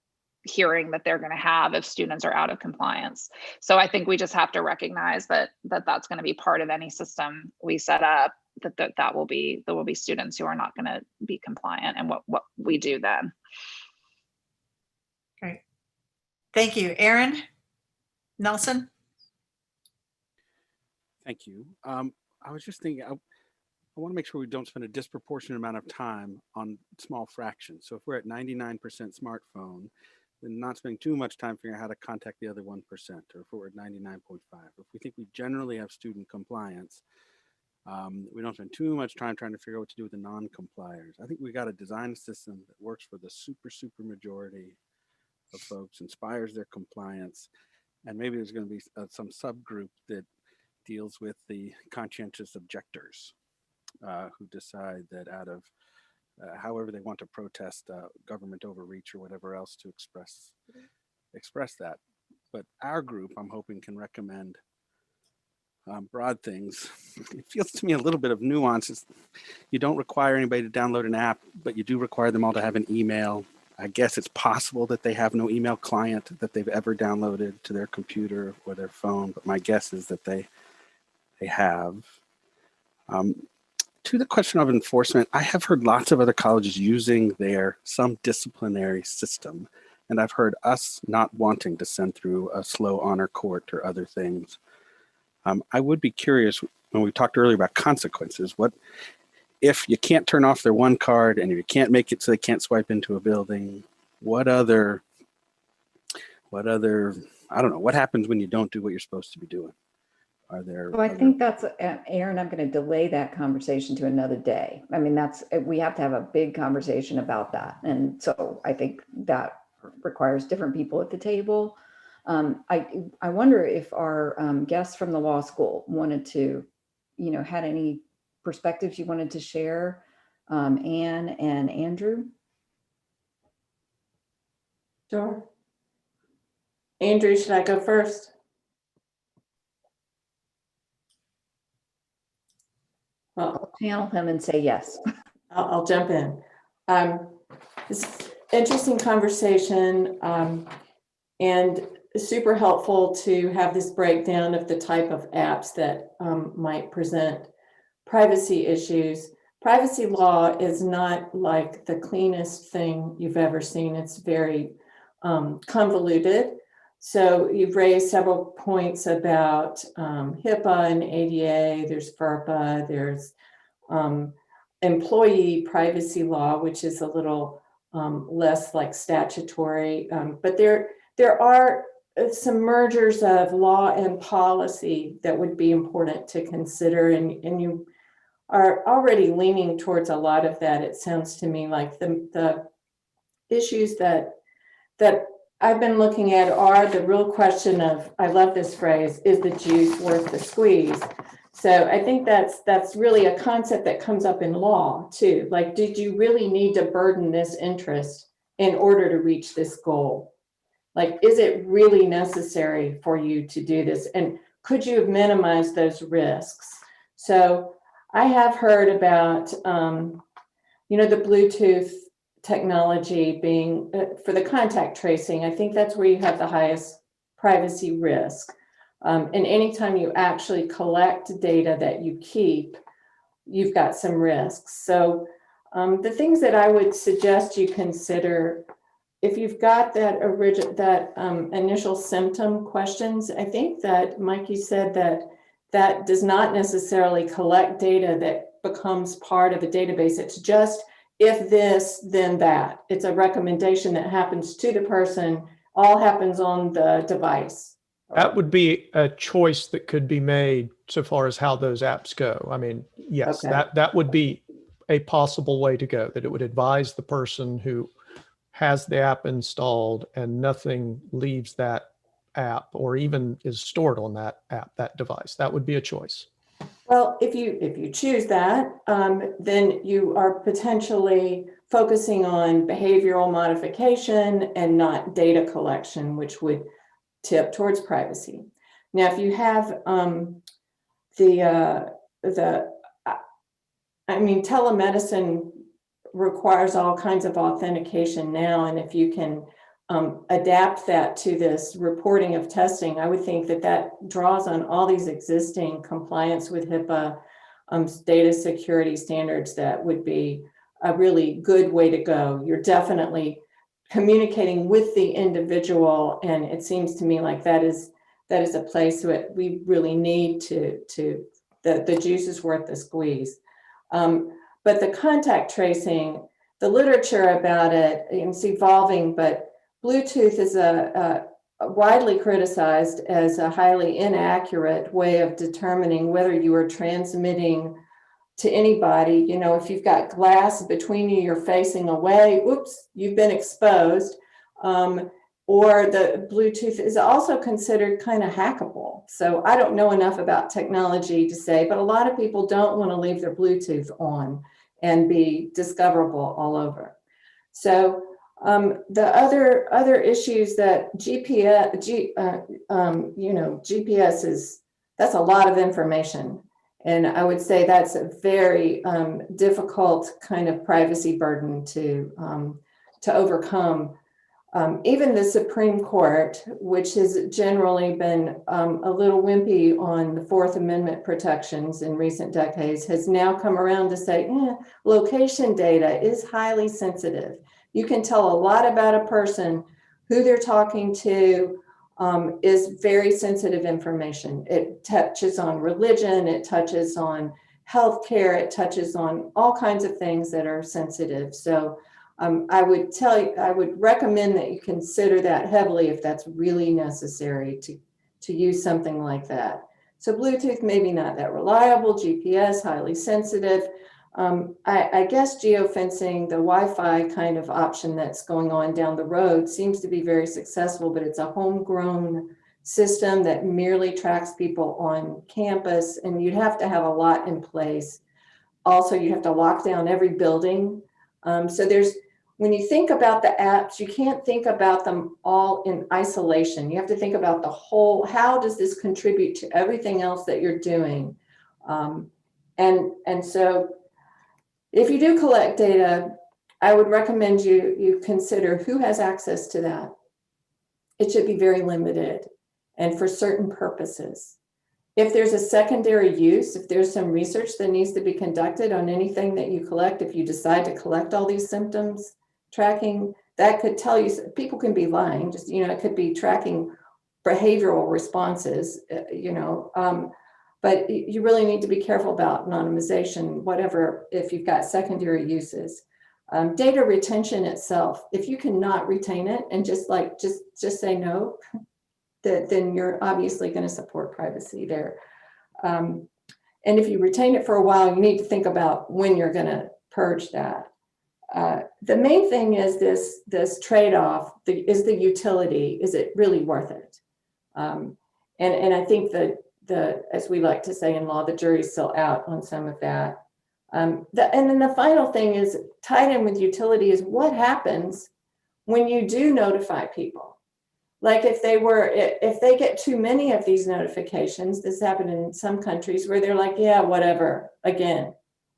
hearing that they're going to have if students are out of compliance. So I think we just have to recognize that that's going to be part of any system we set up, there will be students who are not going to be compliant, and what we do then. Great. Thank you. Aaron Nelson? Thank you. I was just thinking, I want to make sure we don't spend a disproportionate amount of time on small fractions. So if we're at 99% smartphone, then not spending too much time figuring out how to contact the other 1%, or if we're at 99.5. If we think we generally have student compliance, we don't spend too much time trying to figure out what to do with the non-compliers. I think we got to design a system that works for the super majority of folks, inspires their compliance, and maybe there's going to be some subgroup that deals with the conscientious objectors who decide that out of however they want to protest government overreach or whatever else to express that. But our group, I'm hoping, can recommend broad things. It feels to me a little bit of nuances. You don't require anybody to download an app, but you do require them all to have an email. I guess it's possible that they have no email client that they've ever downloaded to their computer or their phone, but my guess is that they have. To the question of enforcement, I have heard lots of other colleges using some disciplinary system, and I've heard us not wanting to send through a slow honor court or other things. I would be curious, when we talked earlier about consequences, what if you can't turn off their one card and you can't make it so they can't swipe into a building, what other, I don't know, what happens when you don't do what you're supposed to be doing? Are there? Well, I think that's, Aaron, I'm going to delay that conversation to another day. I mean, we have to have a big conversation about that. And so I think that requires different people at the table. I wonder if our guests from the law school wanted to, had any perspectives you wanted to share, Anne and Andrew? Sure. Andrew, should I go first? Well, I'll panel him and say yes. I'll jump in. It's interesting conversation, and super helpful to have this breakdown of the type of apps that might present privacy issues. Privacy law is not like the cleanest thing you've ever seen. It's very convoluted. So you've raised several points about HIPAA and ADA, there's FERPA, there's employee privacy law, which is a little less like statutory, but there are some mergers of law and policy that would be important to consider, and you are already leaning towards a lot of that. It sounds to me like the issues that I've been looking at are the real question of, I love this phrase, is the juice worth the squeeze? So I think that's really a concept that comes up in law too. Like, did you really need to burden this interest in order to reach this goal? Like, is it really necessary for you to do this? And could you have minimized those risks? So I have heard about, the Bluetooth technology being for the contact tracing. I think that's where you have the highest privacy risk. And anytime you actually collect data that you keep, you've got some risks. So the things that I would suggest you consider, if you've got that initial symptom questions, I think that Mikey said that does not necessarily collect data that becomes part of a database. It's just if this, then that. It's a recommendation that happens to the person, all happens on the device. That would be a choice that could be made so far as how those apps go. I mean, yes, Okay. that would be a possible way to go, that it would advise the person who has the app installed and nothing leaves that app or even is stored on that app, that device. That would be a choice. Well, if you choose that, then you are potentially focusing on behavioral modification and not data collection, which would tip towards privacy. Now, if you have telemedicine requires all kinds of authentication now, and if you can adapt that to this reporting of testing, I would think that draws on all these existing compliance with HIPAA data security standards. That would be a really good way to go. You're definitely communicating with the individual, and it seems to me like that is a place that we really need to the juice is worth the squeeze. But the contact tracing, the literature about it, it's evolving, but Bluetooth is a widely criticized as a highly inaccurate way of determining whether you are transmitting to anybody. You know, if you've got glass between you, you're facing away, oops, you've been exposed. Or the Bluetooth is also considered kind of hackable. So I don't know enough about technology to say, but a lot of people don't want to leave their Bluetooth on and be discoverable all over. So the other issues that GPS is, that's a lot of information. And I would say that's a very difficult kind of privacy burden to overcome. Even the Supreme Court, which has generally been a little wimpy on the Fourth Amendment protections in recent decades, has now come around to say, location data is highly sensitive. You can tell a lot about a person. Who they're talking to is very sensitive information. It touches on religion, it touches on healthcare, it touches on all kinds of things that are sensitive. So I would recommend that you consider that heavily if that's really necessary to use something like that. So Bluetooth, maybe not that reliable, GPS, highly sensitive. I guess geofencing, the Wi-Fi kind of option that's going on down the road seems to be very successful, but it's a homegrown system that merely tracks people on campus, and you'd have to have a lot in place. Also, you have to lock down every building. So when you think about the apps, you can't think about them all in isolation. You have to think about the whole, how does this contribute to everything else that you're doing? And so if you do collect data, I would recommend you consider who has access to that. It should be very limited and for certain purposes. If there's a secondary use, if there's some research that needs to be conducted on anything that you collect, if you decide to collect all these symptoms, tracking, that could tell you, people can be lying, just, it could be tracking behavioral responses, but you really need to be careful about anonymization, whatever, if you've got secondary uses. Data retention itself, if you cannot retain it and just say no, then you're obviously going to support privacy there. And if you retain it for a while, you need to think about when you're going to purge that. The main thing is this trade-off, is the utility, is it really worth it? And I think that as we like to say in law, the jury's still out on some of that. And then the final thing is tied in with utility is what happens when you do notify people. Like if they get too many of these notifications, this happened in some countries where they're like, yeah, whatever, again.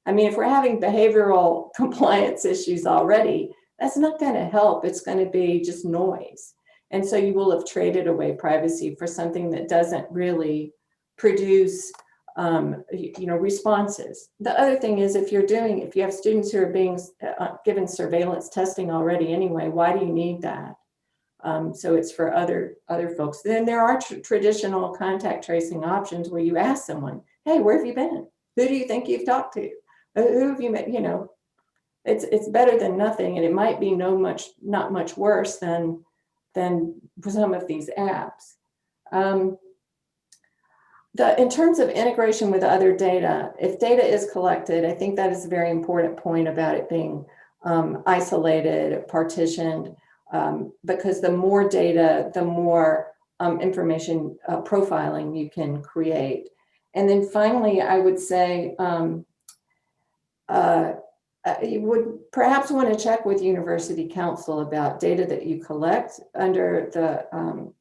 I mean, if we're having behavioral compliance issues already, that's not going to help. It's going to be just noise. And so you will have traded away privacy for something that doesn't really produce responses. The other thing is, if you have students who are being given surveillance testing already anyway, why do you need that? So it's for other folks. Then there are traditional contact tracing options where you ask someone, hey, where have you been? Who do you think you've talked to? Who have you met? It's better than nothing, and it might be not much worse than some of these apps. In terms of integration with other data, if data is collected, I think that is a very important point about it being isolated, partitioned, because the more data, the more information profiling you can create. And then finally, I would say you would perhaps want to check with University Council about data that you collect under the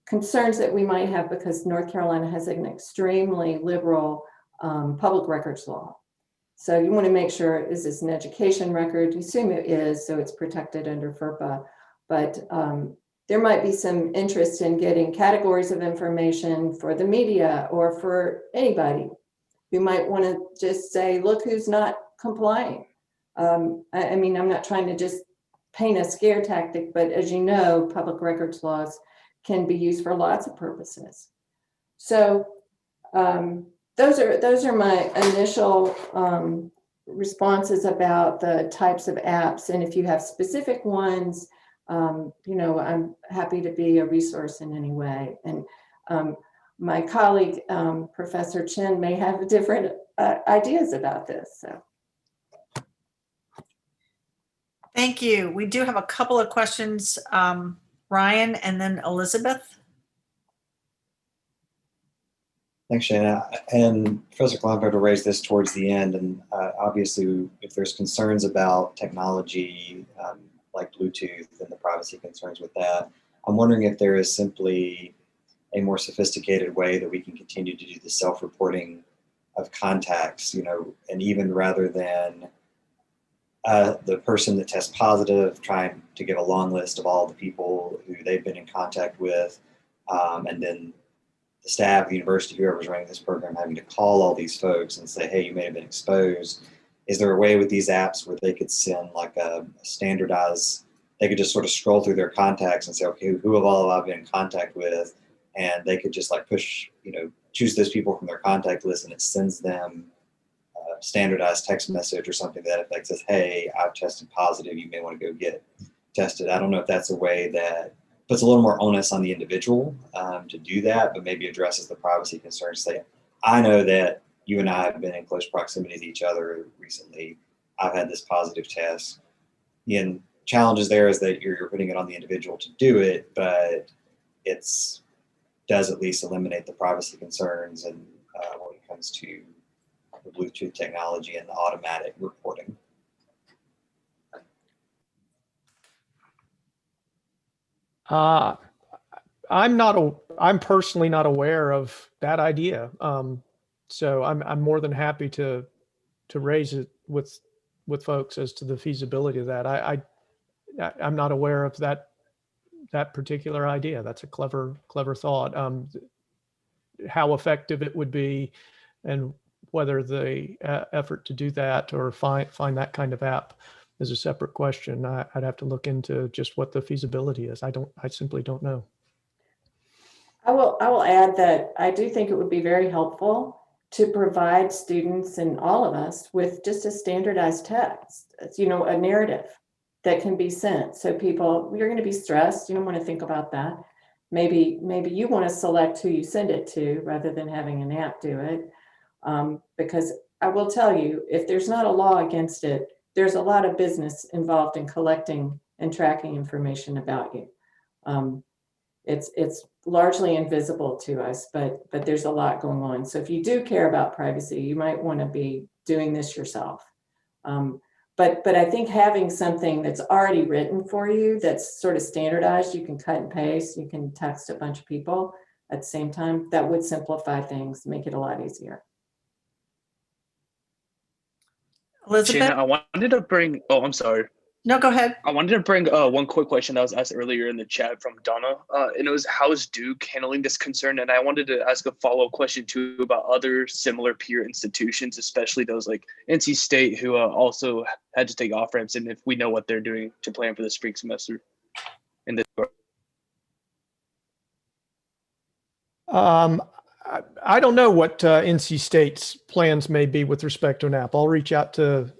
concerns that we might have, because North Carolina has an extremely liberal public records law. So you want to make sure, is this an education record? You assume it is, so it's protected under FERPA. But there might be some interest in getting categories of information for the media or for anybody who might want to just say, look who's not complying. I mean, I'm not trying to just paint a scare tactic, but as you know, public records laws can be used for lots of purposes. So those are my initial responses about the types of apps. And if you have specific ones, I'm happy to be a resource in any way. And my colleague, Professor Chin, may have different ideas about this. So. Thank you. We do have a couple of questions, Ryan and then Elizabeth. Thanks, Shanna. And Professor Kleinfeld raised this towards the end. And obviously, if there's concerns about technology like Bluetooth and the privacy concerns with that, I'm wondering if there is simply a more sophisticated way that we can continue to do the self-reporting of contacts, and even rather than the person that tests positive, trying to give a long list of all the people who they've been in contact with, and then the staff of the university, whoever's running this program, having to call all these folks and say, hey, you may have been exposed. Is there a way with these apps where they could send like a standardized, they could just sort of scroll through their contacts and say, okay, who have all have I been in contact with? And they could just like push, choose those people from their contact list, and it sends them standardized text message or something to that effect, says, hey, I've tested positive, you may want to go get tested. I don't know if that's a way that puts a little more onus on the individual to do that, but maybe addresses the privacy concerns. Say, I know that you and I have been in close proximity to each other recently. I've had this positive test. And challenges there is that you're putting it on the individual to do it, but does at least eliminate the privacy concerns and when it comes to the Bluetooth technology and the automatic reporting. I'm personally not aware of that idea. So I'm more than happy to raise it with folks as to the feasibility of that. I'm not aware of that particular idea. That's a clever thought. How effective it would be, and whether the effort to do that or find that kind of app is a separate question. I'd have to look into just what the feasibility is. I simply don't know. I will add that I do think it would be very helpful to provide students and all of us with just a standardized text, a narrative that can be sent. So people, you're going to be stressed. You don't want to think about that. Maybe you want to select who you send it to rather than having an app do it. Because I will tell you, if there's not a law against it, there's a lot of business involved in collecting and tracking information about you. It's largely invisible to us, but there's a lot going on. So if you do care about privacy, you might want to be doing this yourself. But I think having something that's already written for you, that's sort of standardized, you can cut and paste, you can text a bunch of people at the same time, that would simplify things, make it a lot easier. Elizabeth? Shanna, I wanted to bring, oh, I'm sorry. No, go ahead. I wanted to bring one quick question that was asked earlier in the chat from Donna, and it was, how is Duke handling this concern? And I wanted to ask a follow-up question too about other similar peer institutions, especially those like NC State, who also had to take off-ramps, and if we know what they're doing to plan for the spring semester in this. I don't know what NC State's plans may be with respect to an app. I'll reach out to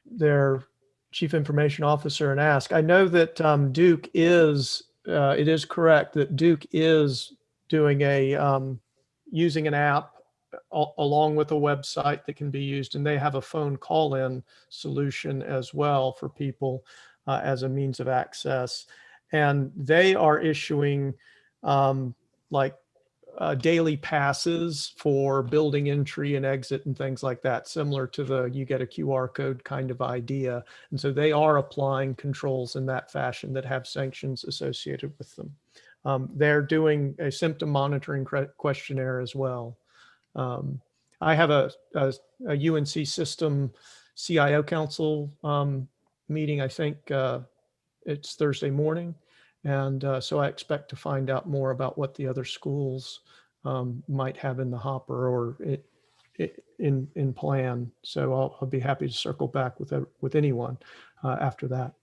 their chief information officer and ask. I know that Duke is, it is correct that Duke is doing using an app along with a website that can be used, and they have a phone call-in solution as well for people as a means of access. And they are issuing like daily passes for building entry and exit and things like that, similar to the you get a QR code kind of idea. And so they are applying controls in that fashion that have sanctions associated with them. They're doing a symptom monitoring questionnaire as well. I have a UNC system CIO council meeting, I think it's Thursday morning. And so I expect to find out more about what the other schools might have in the hopper or in plan. So I'll be happy to circle back with anyone after that.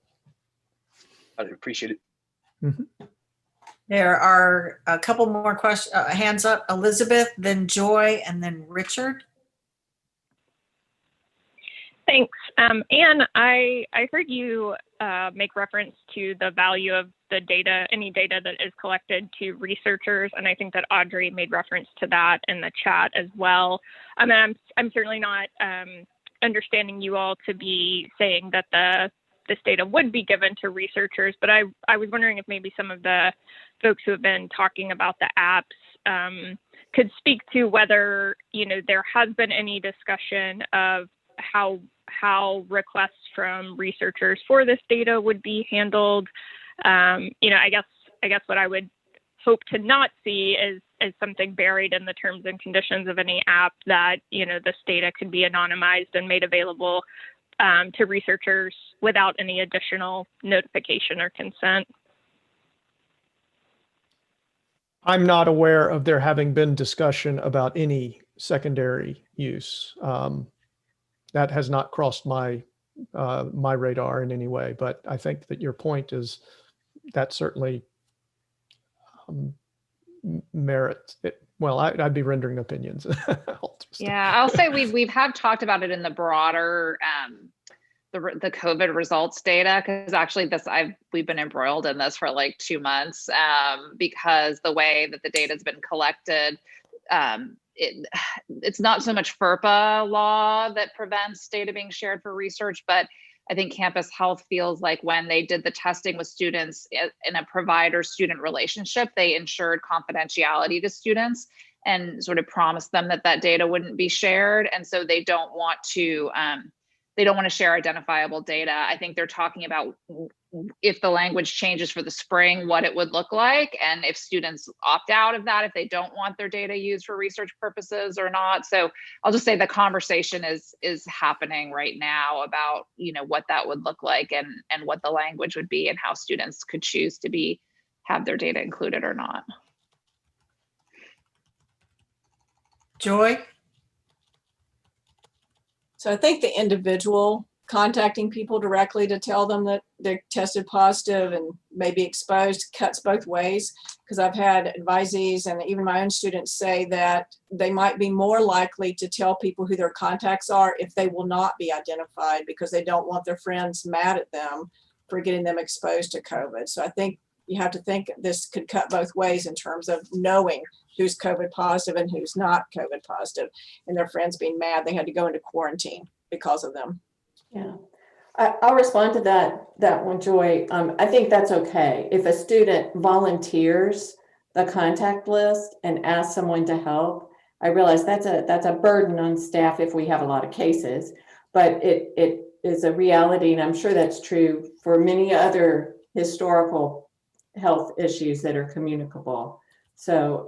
I'd appreciate it. Mm-hmm. There are a couple more questions, hands up. Elizabeth, then Joy, and then Richard. Thanks. Anne, I heard you make reference to the value of the data, any data that is collected to researchers, and I think that Audrey made reference to that in the chat as well. I mean, I'm certainly not understanding you all to be saying that this data would be given to researchers, but I was wondering if maybe some of the folks who have been talking about the apps could speak to whether, you know, there has been any discussion of how requests from researchers for this data would be handled. You know, I guess what I would hope to not see is something buried in the terms and conditions of any app that, you know, this data could be anonymized and made available to researchers without any additional notification or consent. I'm not aware of there having been discussion about any secondary use. That has not crossed my radar in any way, but I think that your point is that certainly merits it. Well, I'd be rendering opinions. Yeah, I'll say we've talked about it in the broader the COVID results data, because actually we've been embroiled in this for like 2 months because the way that the data has been collected, it's not so much FERPA law that prevents data being shared for research, but I think Campus Health feels like when they did the testing with students in a provider-student relationship, they ensured confidentiality to students and sort of promised them that data wouldn't be shared. And so they don't want to share identifiable data. I think they're talking about if the language changes for the spring, what it would look like, and if students opt out of that, if they don't want their data used for research purposes or not. So I'll just say the conversation is happening right now about, you know, what that would look like and what the language would be and how students could choose to have their data included or not. Joy? So I think the individual contacting people directly to tell them that they're tested positive and may be exposed cuts both ways, because I've had advisees and even my own students say that they might be more likely to tell people who their contacts are if they will not be identified, because they don't want their friends mad at them for getting them exposed to COVID. So I think you have to think this could cut both ways in terms of knowing who's COVID positive and who's not COVID positive, and their friends being mad they had to go into quarantine because of them. Yeah, I'll respond to that one, Joy. I think that's okay. If a student volunteers the contact list and asks someone to help, I realize that's a burden on staff if we have a lot of cases, but it is a reality, and I'm sure that's true for many other historical health issues that are communicable. So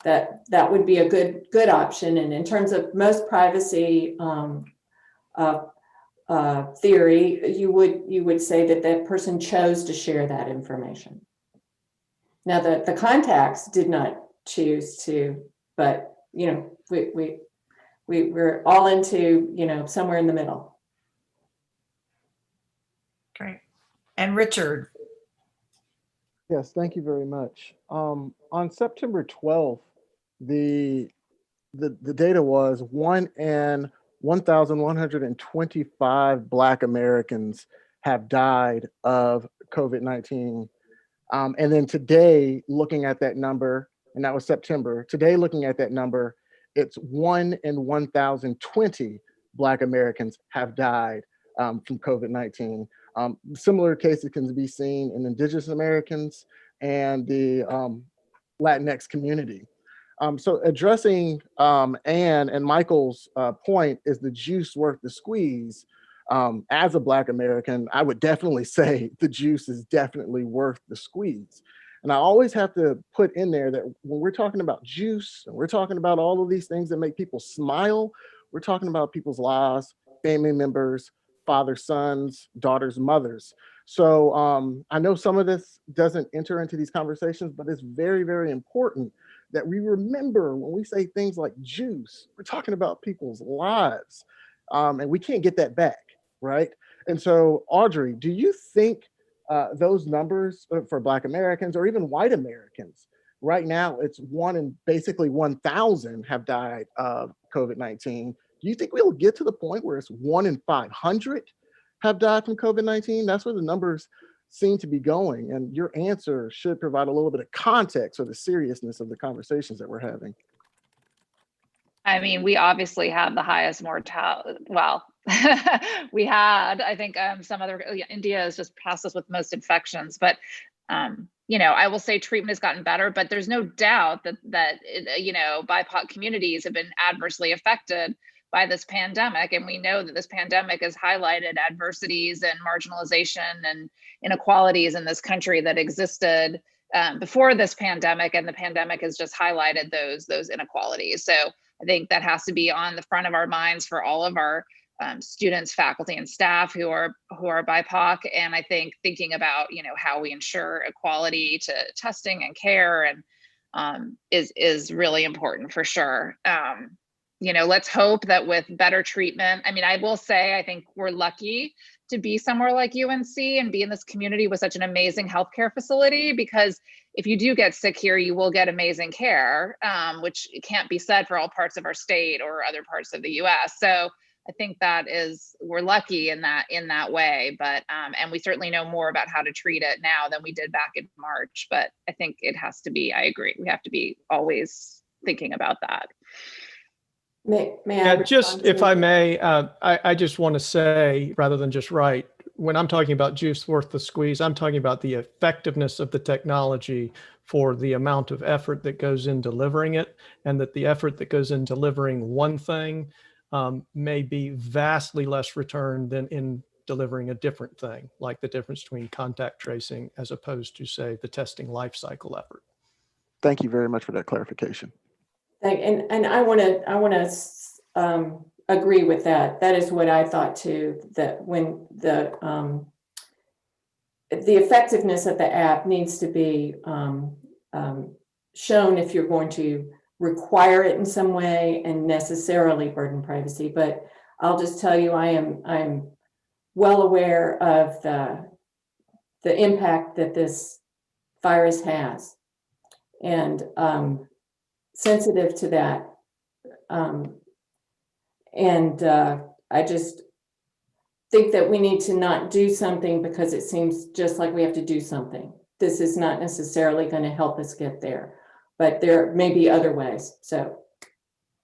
that would be a good option. And in terms of most privacy theory, you would say that that person chose to share that information. Now, the contacts did not choose to, but we're all into somewhere in the middle. Great. And Richard. Yes, thank you very much. On September 12th, the data was 1 in 1,125 Black Americans have died of COVID-19. And then today, looking at that number, and that was September, today looking at that number, it's 1 in 1,020 Black Americans have died from COVID-19. Similar cases can be seen in Indigenous Americans and the Latinx community. So addressing Ann and Michael's point, is the juice worth the squeeze? As a Black American, I would definitely say the juice is definitely worth the squeeze. And I always have to put in there that when we're talking about juice, and we're talking about all of these things that make people smile, we're talking about people's lives, family members, fathers, sons, daughters, mothers. So I know some of this doesn't enter into these conversations, but it's very, very important that we remember when we say things like juice, we're talking about people's lives, and we can't get that back, right? And so, Audrey, do you think those numbers for Black Americans or even white Americans, right now it's 1 in basically 1,000 have died of COVID-19. Do you think we'll get to the point where it's 1 in 500 have died from COVID-19? That's where the numbers seem to be going. And your answer should provide a little bit of context for the seriousness of the conversations that we're having. I mean, we obviously have the highest mortality. Well, we had, I think some other, India has just passed us with most infections, but I will say treatment has gotten better, but there's no doubt that BIPOC communities have been adversely affected by this pandemic. And we know that this pandemic has highlighted adversities and marginalization and inequalities in this country that existed before this pandemic. And the pandemic has just highlighted those inequalities. So I think that has to be on the front of our minds for all of our students, faculty, and staff who are BIPOC. And I think thinking about how we ensure equality to testing and care and is really important for sure. Let's hope that with better treatment, I mean, I will say, I think we're lucky to be somewhere like UNC and be in this community with such an amazing healthcare facility, because if you do get sick here, you will get amazing care, which can't be said for all parts of our state or other parts of the US. So I think we're lucky in that way, but, and we certainly know more about how to treat it now than we did back in March, but I think it has to be, I agree, we have to be always thinking about that. May I just, if I may, I just want to say, rather than just write, when I'm talking about juice worth the squeeze, I'm talking about the effectiveness of the technology for the amount of effort that goes in delivering it, and that the effort that goes in delivering one thing may be vastly less return than in delivering a different thing, like the difference between contact tracing as opposed to, say, the testing life cycle effort. Thank you very much for that clarification. And I want to agree with that. That is what I thought too. That when the effectiveness of the app needs to be shown if you're going to require it in some way and necessarily burden privacy. But I'll just tell you, I'm well aware of the impact that this virus has, and sensitive to that. I just think that we need to not do something because it seems just like we have to do something. This is not necessarily going to help us get there, but there may be other ways. So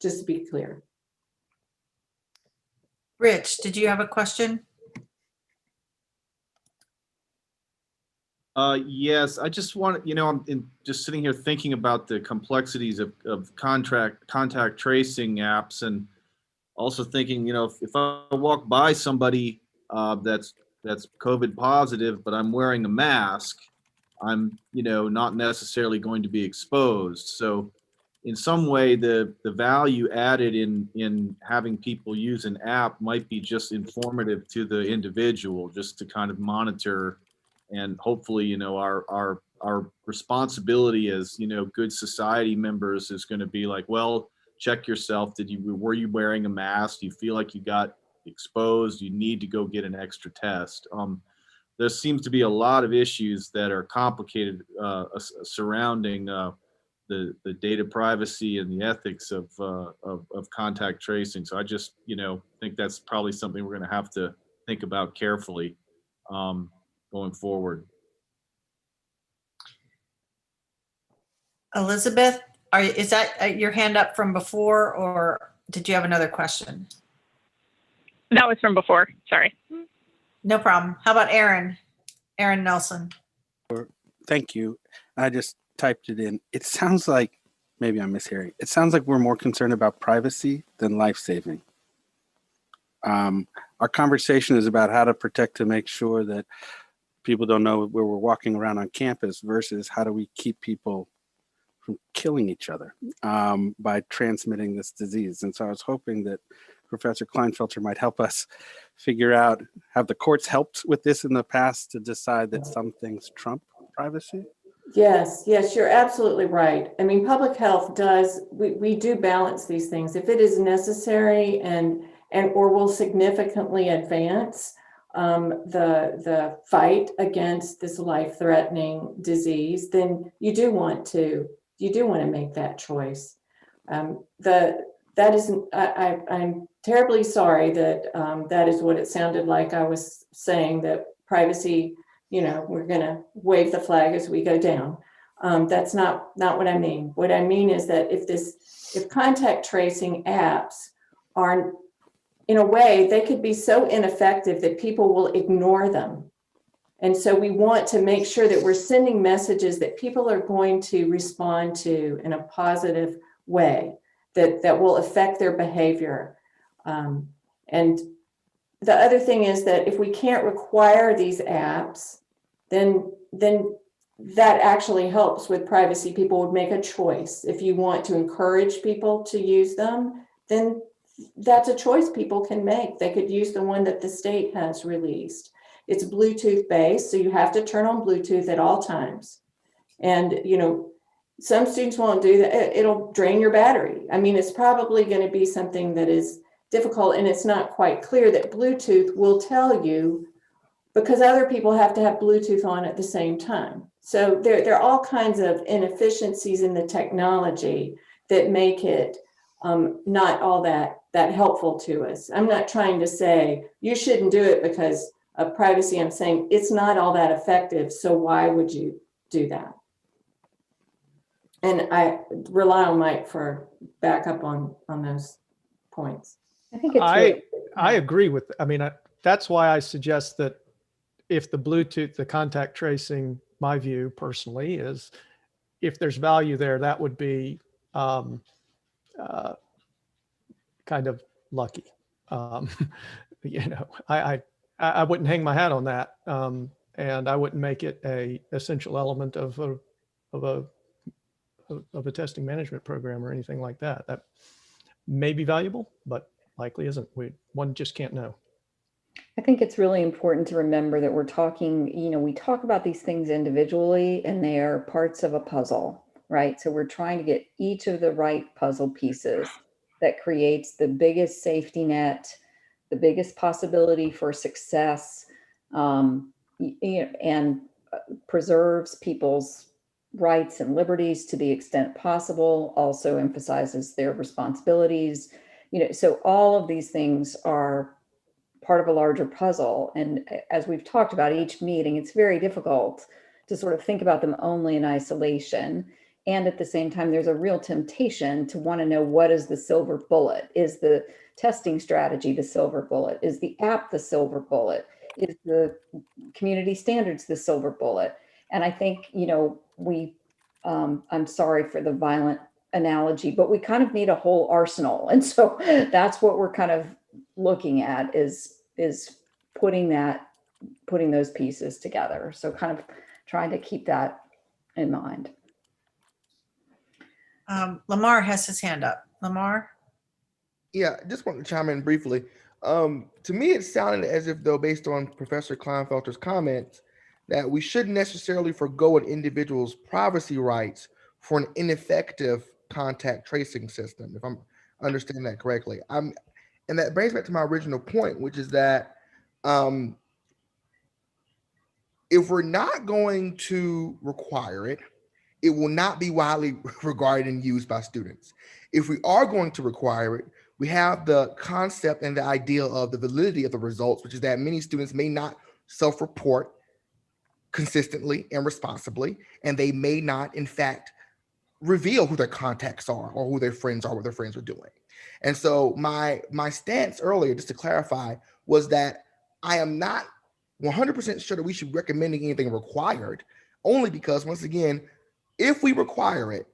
just to be clear. Rich, did you have a question? Yes, I just want, I'm just sitting here thinking about the complexities of contact tracing apps, and also thinking, if I walk by somebody that's COVID positive, but I'm wearing a mask, I'm, not necessarily going to be exposed. So in some way the value added in having people use an app might be just informative to the individual, just to kind of monitor, and hopefully, you know, our responsibility as, you know, good society members is going to be like, well, check yourself. Were you wearing a mask? Do you feel like you got exposed? You need to go get an extra test. There seems to be a lot of issues that are complicated surrounding the data privacy and the ethics of contact tracing. So I just, you know, think that's probably something we're going to have to think about carefully going forward. Elizabeth, is that your hand up from before, or did you have another question? That was from before. Sorry. No problem. How about Aaron? Aaron Nelson. Thank you. I just typed it in. It sounds like, maybe I'm mishearing, it sounds like we're more concerned about privacy than life-saving. Our conversation is about how to protect to make sure that people don't know where we're walking around on campus versus how do we keep people from killing each other by transmitting this disease. And so I was hoping that Professor Kleinfelter might help us figure out, have the courts helped with this in the past to decide that some things trump privacy? Yes, you're absolutely right. I mean, public health does, we do balance these things. If it is necessary and or will significantly advance the fight against this life-threatening disease, then you do want to make that choice. That isn't, I'm terribly sorry that that is what it sounded like I was saying, that privacy, you know, we're going to wave the flag as we go down. That's not what I mean. What I mean is that if contact tracing apps are, in a way, they could be so ineffective that people will ignore them. And so we want to make sure that we're sending messages that people are going to respond to in a positive way, that will affect their behavior. And the other thing is that if we can't require these apps, then that actually helps with privacy. People would make a choice. If you want to encourage people to use them, then that's a choice people can make. They could use the one that the state has released. It's Bluetooth based, so you have to turn on Bluetooth at all times. And, you know, some students won't do that. It'll drain your battery. I mean, it's probably going to be something that is difficult, and it's not quite clear that Bluetooth will tell you, because other people have to have Bluetooth on at the same time. So there are all kinds of inefficiencies in the technology that make it not all that helpful to us. I'm not trying to say you shouldn't do it because of privacy. I'm saying it's not all that effective, so why would you do that? And I rely on Mike for backup on those points. I think it's I agree with, I mean, that's why I suggest that if the Bluetooth, the contact tracing, my view personally is, if there's value there, that would be kind of lucky. You know, I wouldn't hang my hat on that, and I wouldn't make it a essential element of a testing management program or anything like that. That may be valuable, but likely isn't. One just can't know. I think it's really important to remember that we're talking, you know, we talk about these things individually and they are parts of a puzzle, right? So we're trying to get each of the right puzzle pieces that creates the biggest safety net, the biggest possibility for success, and preserves people's rights and liberties to the extent possible, also emphasizes their responsibilities. You know, so all of these things are part of a larger puzzle. And as we've talked about each meeting, it's very difficult to sort of think about them only in isolation. And at the same time, there's a real temptation to want to know, what is the silver bullet? Is the testing strategy the silver bullet? Is the app the silver bullet? Is the community standards the silver bullet? And I think, you know, I'm sorry for the violent analogy, but we kind of need a whole arsenal. And so that's what we're kind of looking at, is putting those pieces together. So kind of trying to keep that in mind. Lamar has his hand up. Lamar? Yeah, just want to chime in briefly. To me, it sounded as if, though, based on Professor Kleinfelter's comments, that we shouldn't necessarily forgo an individual's privacy rights for an ineffective contact tracing system, if I'm understanding that correctly. And that brings back to my original point, which is that if we're not going to require it, it will not be widely regarded and used by students. If we are going to require it, we have the concept and the idea of the validity of the results, which is that many students may not self-report consistently and responsibly, and they may not, in fact, reveal who their contacts are or who their friends are, what their friends are doing. And so my stance earlier, just to clarify, was that I am not 100% sure that we should be recommending anything required, only because, once again, if we require it,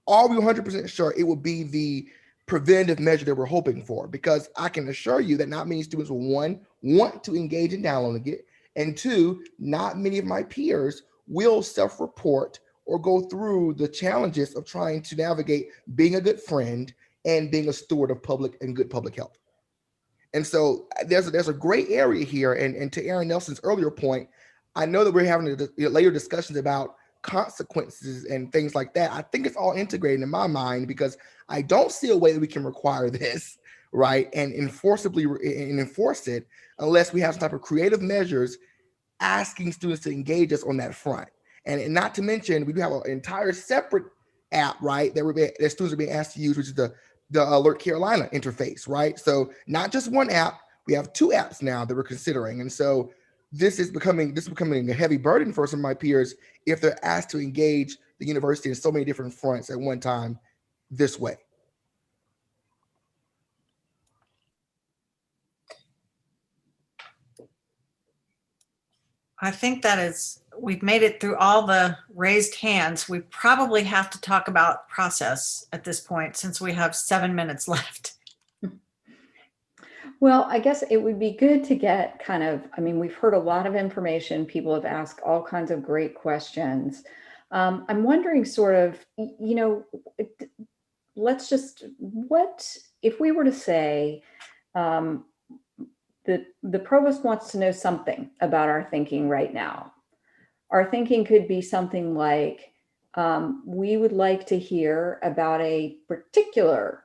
are we 100% sure it will be the preventative measure that we're hoping for? Because I can assure you that not many students will, one, want to engage in downloading it, and two, not many of my peers will self-report or go through the challenges of trying to navigate being a good friend and being a steward of public and good public health. And so there's a gray area here. And to Aaron Nelson's earlier point, I know that we're having later discussions about consequences and things like that. I think it's all integrated in my mind, because I don't see a way that we can require this, right, and enforce it unless we have some type of creative measures asking students to engage us on that front. And not to mention, we do have an entire separate app, right, that students are being asked to use, which is the Alert Carolina interface, right? So not just one app, we have two apps now that we're considering. And so this is becoming a heavy burden for some of my peers if they're asked to engage the university in so many different fronts at one time this way. I think we've made it through all the raised hands. We probably have to talk about process at this point, since we have 7 minutes left. Well, I guess it would be good to get we've heard a lot of information. People have asked all kinds of great questions. I'm wondering what if we were to say, the provost wants to know something about our thinking right now. Our thinking could be something like, we would like to hear about a particular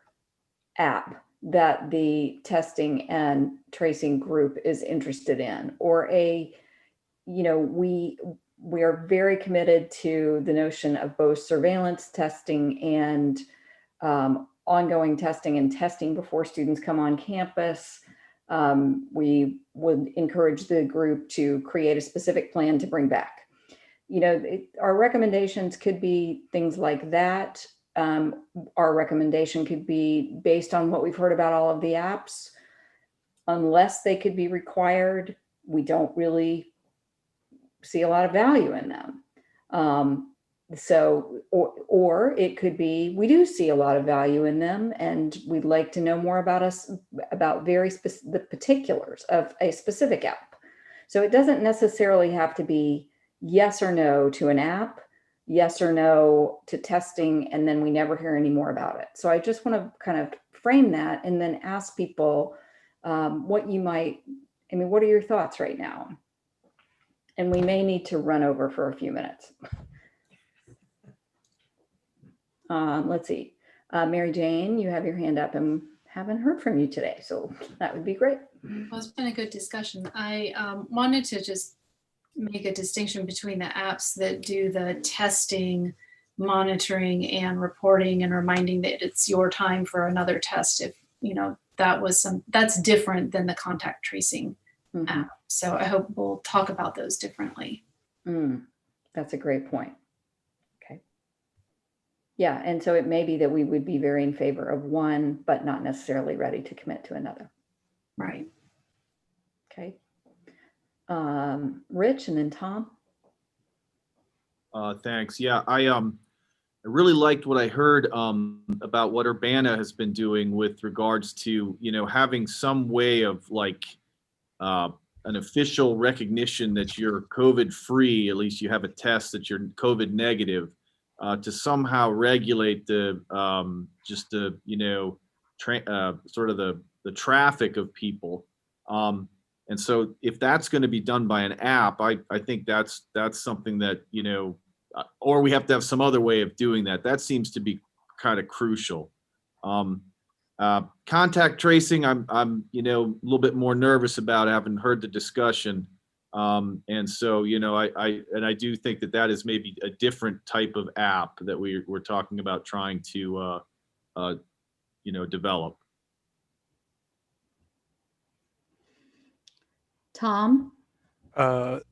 app that the testing and tracing group is interested in, or we are very committed to the notion of both surveillance testing and ongoing testing and testing before students come on campus. We would encourage the group to create a specific plan to bring back. Our recommendations could be things like that. Our recommendation could be based on what we've heard about all of the apps. Unless they could be required, we don't really see a lot of value in them. Or it could be, we do see a lot of value in them, and we'd like to know more about the particulars of a specific app. So it doesn't necessarily have to be yes or no to an app, yes or no to testing, and then we never hear any more about it. So I just want to kind of frame that and then ask people what are your thoughts right now? And we may need to run over for a few minutes. Let's see. Mary Jane, you have your hand up and haven't heard from you today, so that would be great. Well, it's been a good discussion. I wanted to just make a distinction between the apps that do the testing, monitoring, and reporting and reminding that it's your time for another test. If that's different than the contact tracing app. So I hope we'll talk about those differently. That's a great point. Okay. Yeah, and so it may be that we would be very in favor of one, but not necessarily ready to commit to another. Right. Okay. Rich and then Tom. Thanks. Yeah, I really liked what I heard about what Urbana has been doing with regards to, having some way of an official recognition that you're COVID free, at least you have a test that you're COVID negative, to somehow regulate the just the sort of the traffic of people. And so if that's going to be done by an app, I think that's something that, or we have to have some other way of doing that. That seems to be kind of crucial. Contact tracing, I'm a little bit more nervous about, having heard the discussion. And so, I do think that is maybe a different type of app that we're talking about trying to, develop. Tom?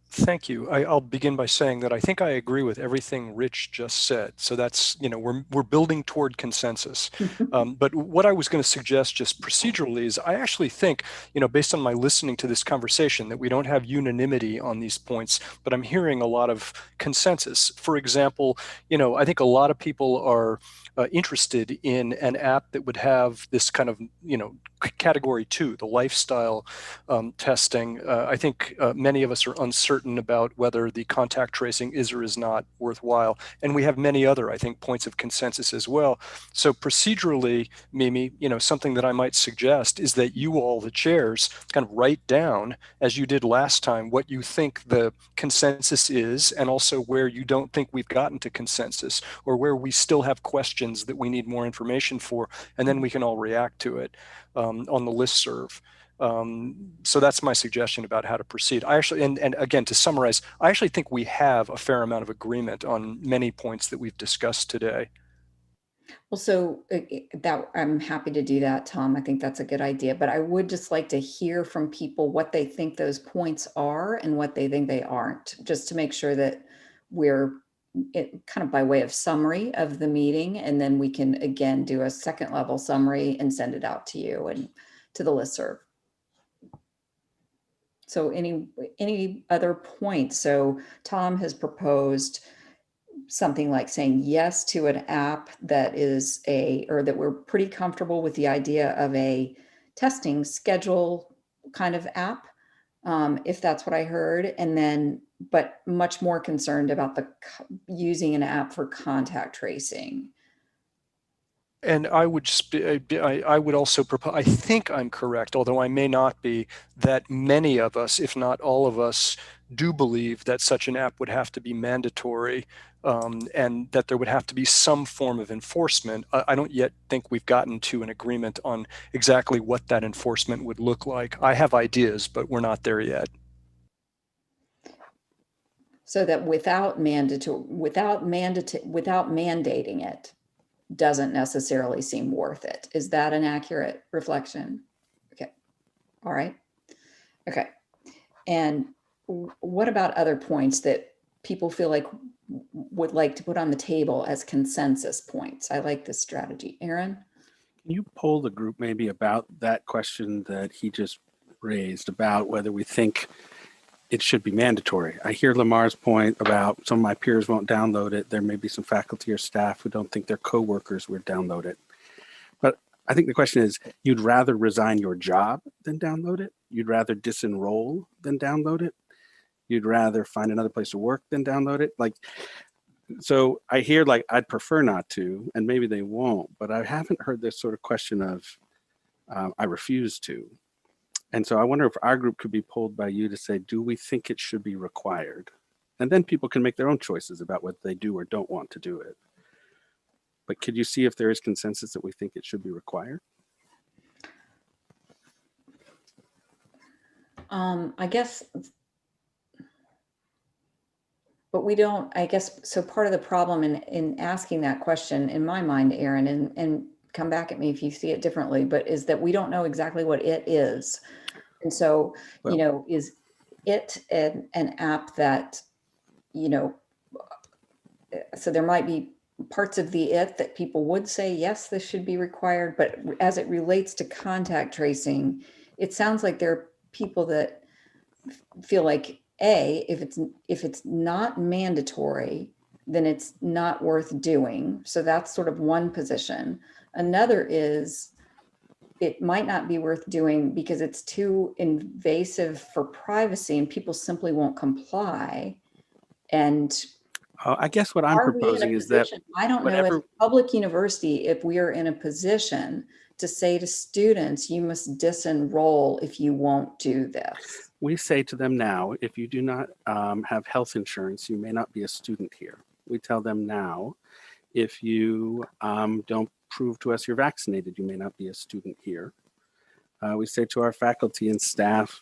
Thank you. I'll begin by saying that I think I agree with everything Rich just said. So that's, we're building toward consensus. But what I was going to suggest just procedurally is I actually think, based on my listening to this conversation, that we don't have unanimity on these points, but I'm hearing a lot of consensus. For example, I think a lot of people are interested in an app that would have this kind of, category 2, the lifestyle testing. I think many of us are uncertain about whether the contact tracing is or is not worthwhile. And we have many other, I think, points of consensus as well. So procedurally, Mimi, something that I might suggest is that you all, the chairs, kind of write down, as you did last time, what you think the consensus is, and also where you don't think we've gotten to consensus, or where we still have questions that we need more information for, and then we can all react to it on the listserv. So that's my suggestion about how to proceed. I actually, and again, to summarize, I actually think we have a fair amount of agreement on many points that we've discussed today. Well, so that I'm happy to do that, Tom. I think that's a good idea, but I would just like to hear from people what they think those points are and what they think they aren't, just to make sure that we're kind of by way of summary of the meeting, and then we can again do a second level summary and send it out to you and to the listserv. So any other points? So Tom has proposed something like saying yes to an app that is or that we're pretty comfortable with the idea of a testing schedule kind of app, if that's what I heard, and then, but much more concerned about using an app for contact tracing. And I would also propose, I think I'm correct, although I may not be, that many of us, if not all of us, do believe that such an app would have to be mandatory, and that there would have to be some form of enforcement. I don't yet think we've gotten to an agreement on exactly what that enforcement would look like. I have ideas, but we're not there yet. So that without mandating it, doesn't necessarily seem worth it. Is that an accurate reflection? Okay. All right. Okay. And what about other points that people feel like would like to put on the table as consensus points? I like this strategy. Aaron? Can you poll the group maybe about that question that he just raised about whether we think it should be mandatory? I hear Lamar's point about some of my peers won't download it. There may be some faculty or staff who don't think their coworkers would download it. But I think the question is, you'd rather resign your job than download it? You'd rather disenroll than download it? You'd rather find another place to work than download it? So I hear I'd prefer not to, and maybe they won't, but I haven't heard this sort of question of I refuse to. And so I wonder if our group could be polled by you to say, do we think it should be required? And then people can make their own choices about whether they do or don't want to do it. But could you see if there is consensus that we think it should be required? I guess, but we don't, I guess, so part of the problem in asking that question, in my mind, Aaron, and come back at me if you see it differently, but is that we don't know exactly what it is. And so, is it an app that, so there might be parts of the it that people would say, yes, this should be required, but as it relates to contact tracing, it sounds like there are people that feel like, if it's not mandatory, then it's not worth doing. So that's sort of one position. Another is, it might not be worth doing because it's too invasive for privacy and people simply won't comply. And I guess what I'm Are we in a proposing is that position? I don't know, as whatever, a public university, if we are in a position to say to students, you must disenroll if you won't do this. we say to them now, if you do not have health insurance, you may not be a student here. We tell them now, if you don't prove to us you're vaccinated, you may not be a student here. We say to our faculty and staff,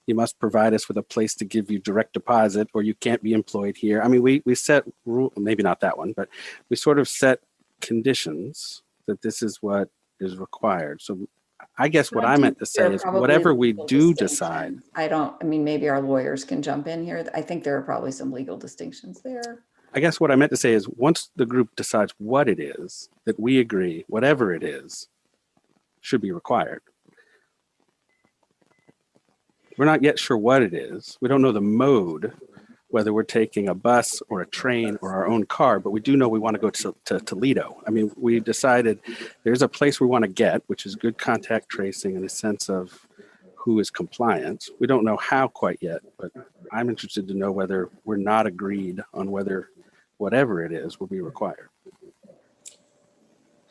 you must provide us with a place to give you direct deposit or you can't be employed here. I mean, we set rule, maybe not that one, but we sort of set conditions that this is what is required. So I guess what I meant to say is whatever we do decide. I mean, maybe our lawyers can jump in here. I think there are probably some legal distinctions there. I guess what I meant to say is once the group decides what it is that we agree, whatever it is, should be required. We're not yet sure what it is. We don't know the mode, whether we're taking a bus or a train or our own car, but we do know we want to go to Toledo. I mean, we decided there's a place we want to get, which is good contact tracing in the sense of who is compliant. We don't know how quite yet, but I'm interested to know whether we're not agreed on whether whatever it is will be required.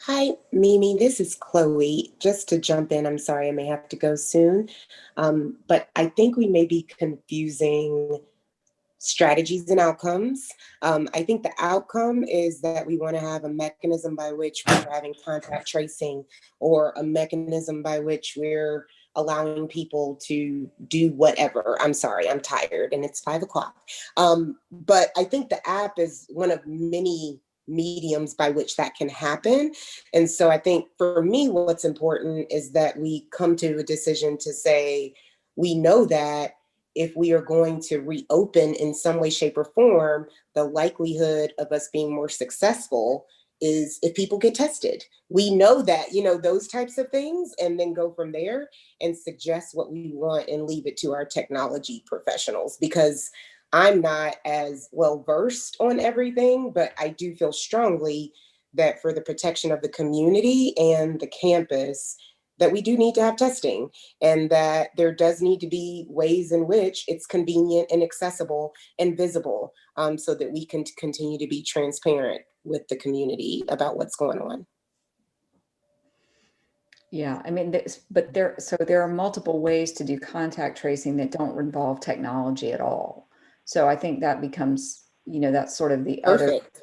Hi, Mimi, this is Chloe. Just to jump in, I'm sorry, I may have to go soon. But I think we may be confusing strategies and outcomes. I think the outcome is that we want to have a mechanism by which we're having contact tracing or a mechanism by which we're allowing people to do whatever. I'm sorry, I'm tired and it's 5 o'clock. But I think the app is one of many mediums by which that can happen. And so I think for me, what's important is that we come to a decision to say, we know that if we are going to reopen in some way, shape, or form, the likelihood of us being more successful is if people get tested. We know that, you know, those types of things, and then go from there and suggest what we want and leave it to our technology professionals, because I'm not as well versed on everything, but I do feel strongly that for the protection of the community and the campus, that we do need to have testing, and that there does need to be ways in which it's convenient and accessible and visible, so that we can continue to be transparent with the community about what's going on. Yeah, I mean, there are multiple ways to do contact tracing that don't involve technology at all. So I think that becomes, you know, that's sort of the Perfect.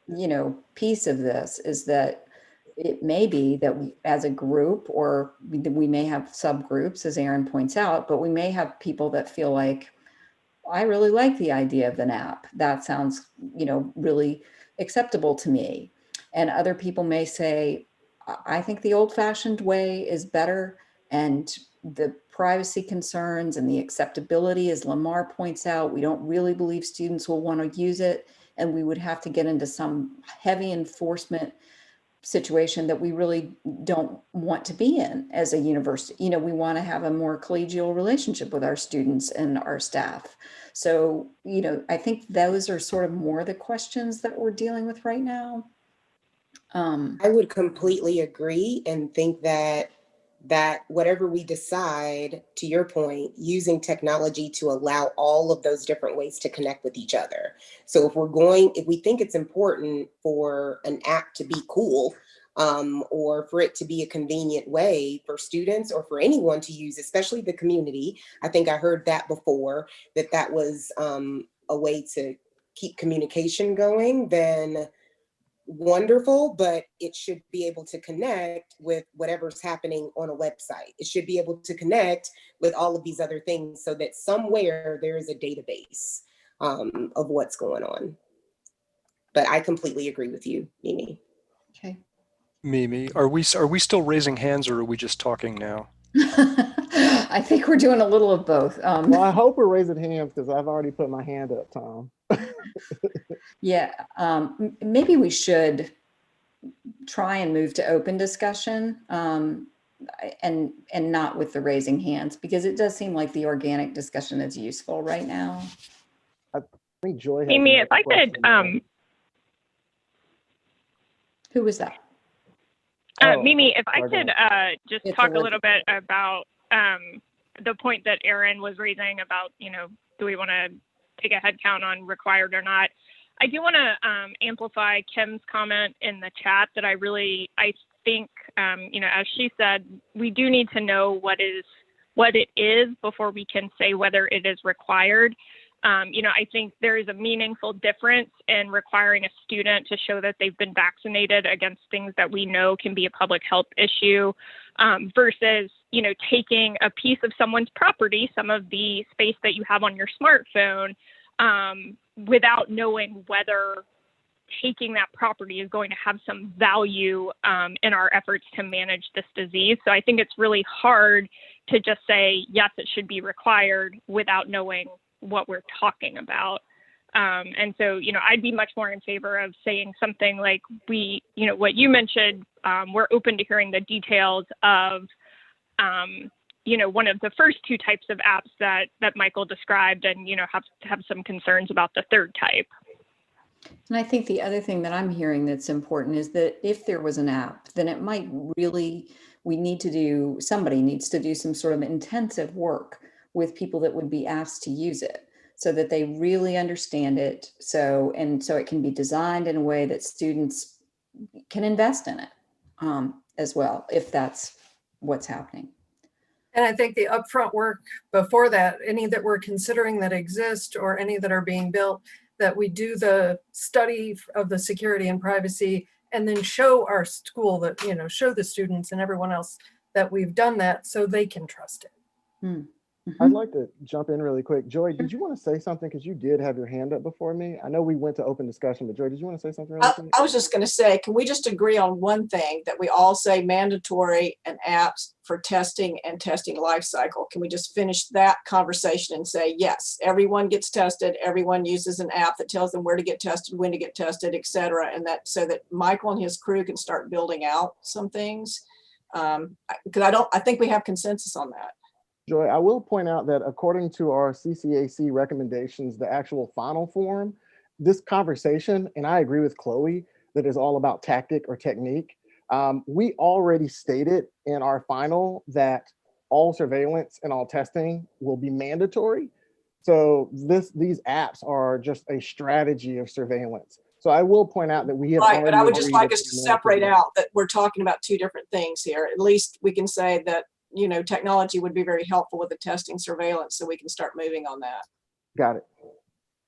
other, you know, piece of this is that it may be that we, as a group, or we may have subgroups, as Aaron points out, but we may have people that feel like, I really like the idea of an app. That sounds, you know, really acceptable to me. And other people may say, I think the old-fashioned way is better, and the privacy concerns and the acceptability, as Lamar points out, we don't really believe students will want to use it, and we would have to get into some heavy enforcement situation that we really don't want to be in as a university. You know, we want to have a more collegial relationship with our students and our staff. So, you know, I think those are sort of more the questions that we're dealing with right now. I would completely agree and think that whatever we decide, to your point, using technology to allow all of those different ways to connect with each other. So if we think it's important for an app to be cool, or for it to be a convenient way for students or for anyone to use, especially the community, I think I heard that before, that was a way to keep communication going, then wonderful, but it should be able to connect with whatever's happening on a website. It should be able to connect with all of these other things so that somewhere there is a database of what's going on. But I completely agree with you, Mimi. Okay. Mimi, are we still raising hands, or are we just talking now? I think we're doing a little of both. Well, I hope we're raising hands because I've already put my hand up, Tom. Yeah, maybe we should try and move to open discussion, and not with the raising hands, because it does seem like the organic discussion is useful right now. I think Joy has Mimi, another if I could, question. Who was that? Mimi, if I sorry, could just It's talk a Elizabeth. little bit about the point that Aaron was raising about, you know, do we want to take a head count on required or not? I do want to amplify Kim's comment in the chat that I think, as she said, we do need to know what it is before we can say whether it is required. I think there is a meaningful difference in requiring a student to show that they've been vaccinated against things that we know can be a public health issue versus, taking a piece of someone's property, some of the space that you have on your smartphone, without knowing whether taking that property is going to have some value in our efforts to manage this disease. So I think it's really hard to just say, yes, it should be required without knowing what we're talking about. And so, I'd be much more in favor of saying something like what you mentioned, we're open to hearing the details of, one of the first two types of apps that Michael described and, have some concerns about the third type. And I think the other thing that I'm hearing that's important is that if there was an app, then it might really, somebody needs to do some sort of intensive work with people that would be asked to use it so that they really understand it. So it can be designed in a way that students can invest in it as well, if that's what's happening. And I think the upfront work before that, any that we're considering that exist or any that are being built, that we do the study of the security and privacy and then show our school that, show the students and everyone else that we've done that so they can trust it. I'd like to jump in really quick. Joy, did you want to say something? Because you did have your hand up before me. I know we went to open discussion, but Joy, did you want to say something really quick? I was just going to say, can we just agree on one thing, that we all say mandatory and apps for testing and testing life cycle? Can we just finish that conversation and say, yes, everyone gets tested, everyone uses an app that tells them where to get tested, when to get tested, et cetera, and that so that Michael and his crew can start building out some things? Because I think we have consensus on that. Joy, I will point out that according to our CCAC recommendations, the actual final form, this conversation, and I agree with Chloe, that is all about tactic or technique. We already stated in our final that all surveillance and all testing will be mandatory. So these apps are just a strategy of surveillance. So I will point out that we have right, but I would just agreed like us to separate out that we're talking about two different things here. At least we can say that technology would be very helpful with the testing surveillance, so we can start moving on that. Got it.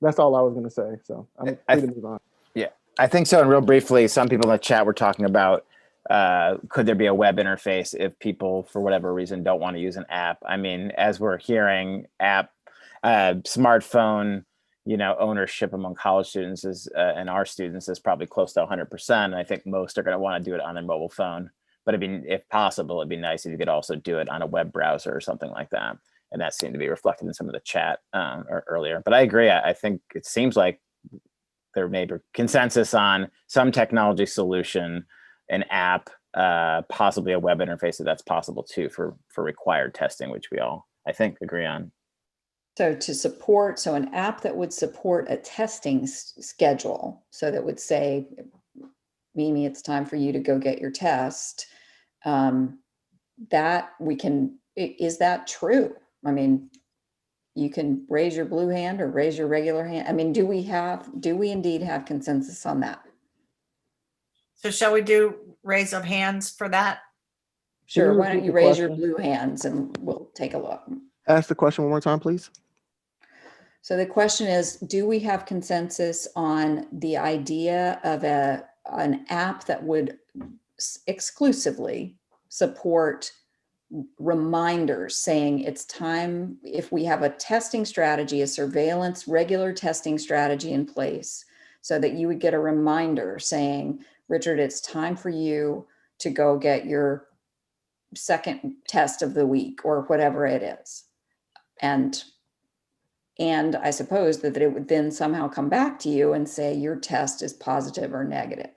That's all I was going to say. So I'm free to move on. Yeah, I think so. And real briefly, some people in the chat were talking about could there be a web interface if people, for whatever reason, don't want to use an app? I mean, as we're hearing, smartphone, ownership among college students and our students is probably close to 100%. And I think most are going to want to do it on their mobile phone. But if possible, it'd be nice if you could also do it on a web browser or something like that. And that seemed to be reflected in some of the chat earlier. But I agree. I think it seems like there may be consensus on some technology solution, an app, possibly a web interface that's possible too for required testing, which we all, I think, agree on. So an app that would support a testing schedule, so that would say, Mimi, it's time for you to go get your test. That we can, is that true? I mean, you can raise your blue hand or raise your regular hand. I mean, do we indeed have consensus on that? So shall we do raise of hands for that? Sure, why don't you raise your blue hands and we'll take a look. Ask the question one more time, please. So the question is, do we have consensus on the idea of an app that would exclusively support reminders saying it's time, if we have a testing strategy, a surveillance, regular testing strategy in place, so that you would get a reminder saying, Richard, it's time for you to go get your second test of the week or whatever it is. And I suppose that it would then somehow come back to you and say your test is positive or negative.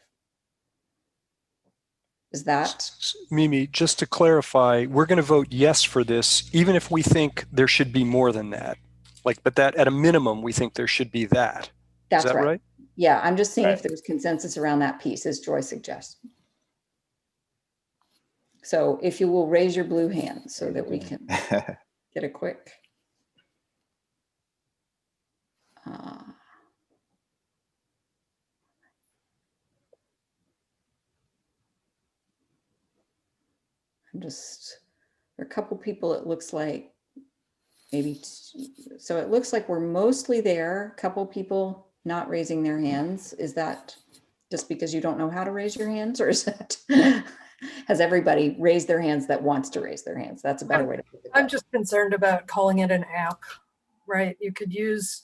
Is that? Mimi, just to clarify, we're going to vote yes for this, even if we think there should be more than that. But that at a minimum, we think there should be that. That's Is that right? Yeah, I'm just seeing if there's consensus around that piece, as Joy suggests. So if you will raise your blue hand so that we can get a quick. I'm just, there are a couple people, it looks like, maybe, so it looks like we're mostly there. A couple people not raising their hands. Is that just because you don't know how to raise your hands, or is that, has everybody raised their hands that wants to raise their hands? That's a better way to put it. I'm just concerned about calling it an app, right? You could use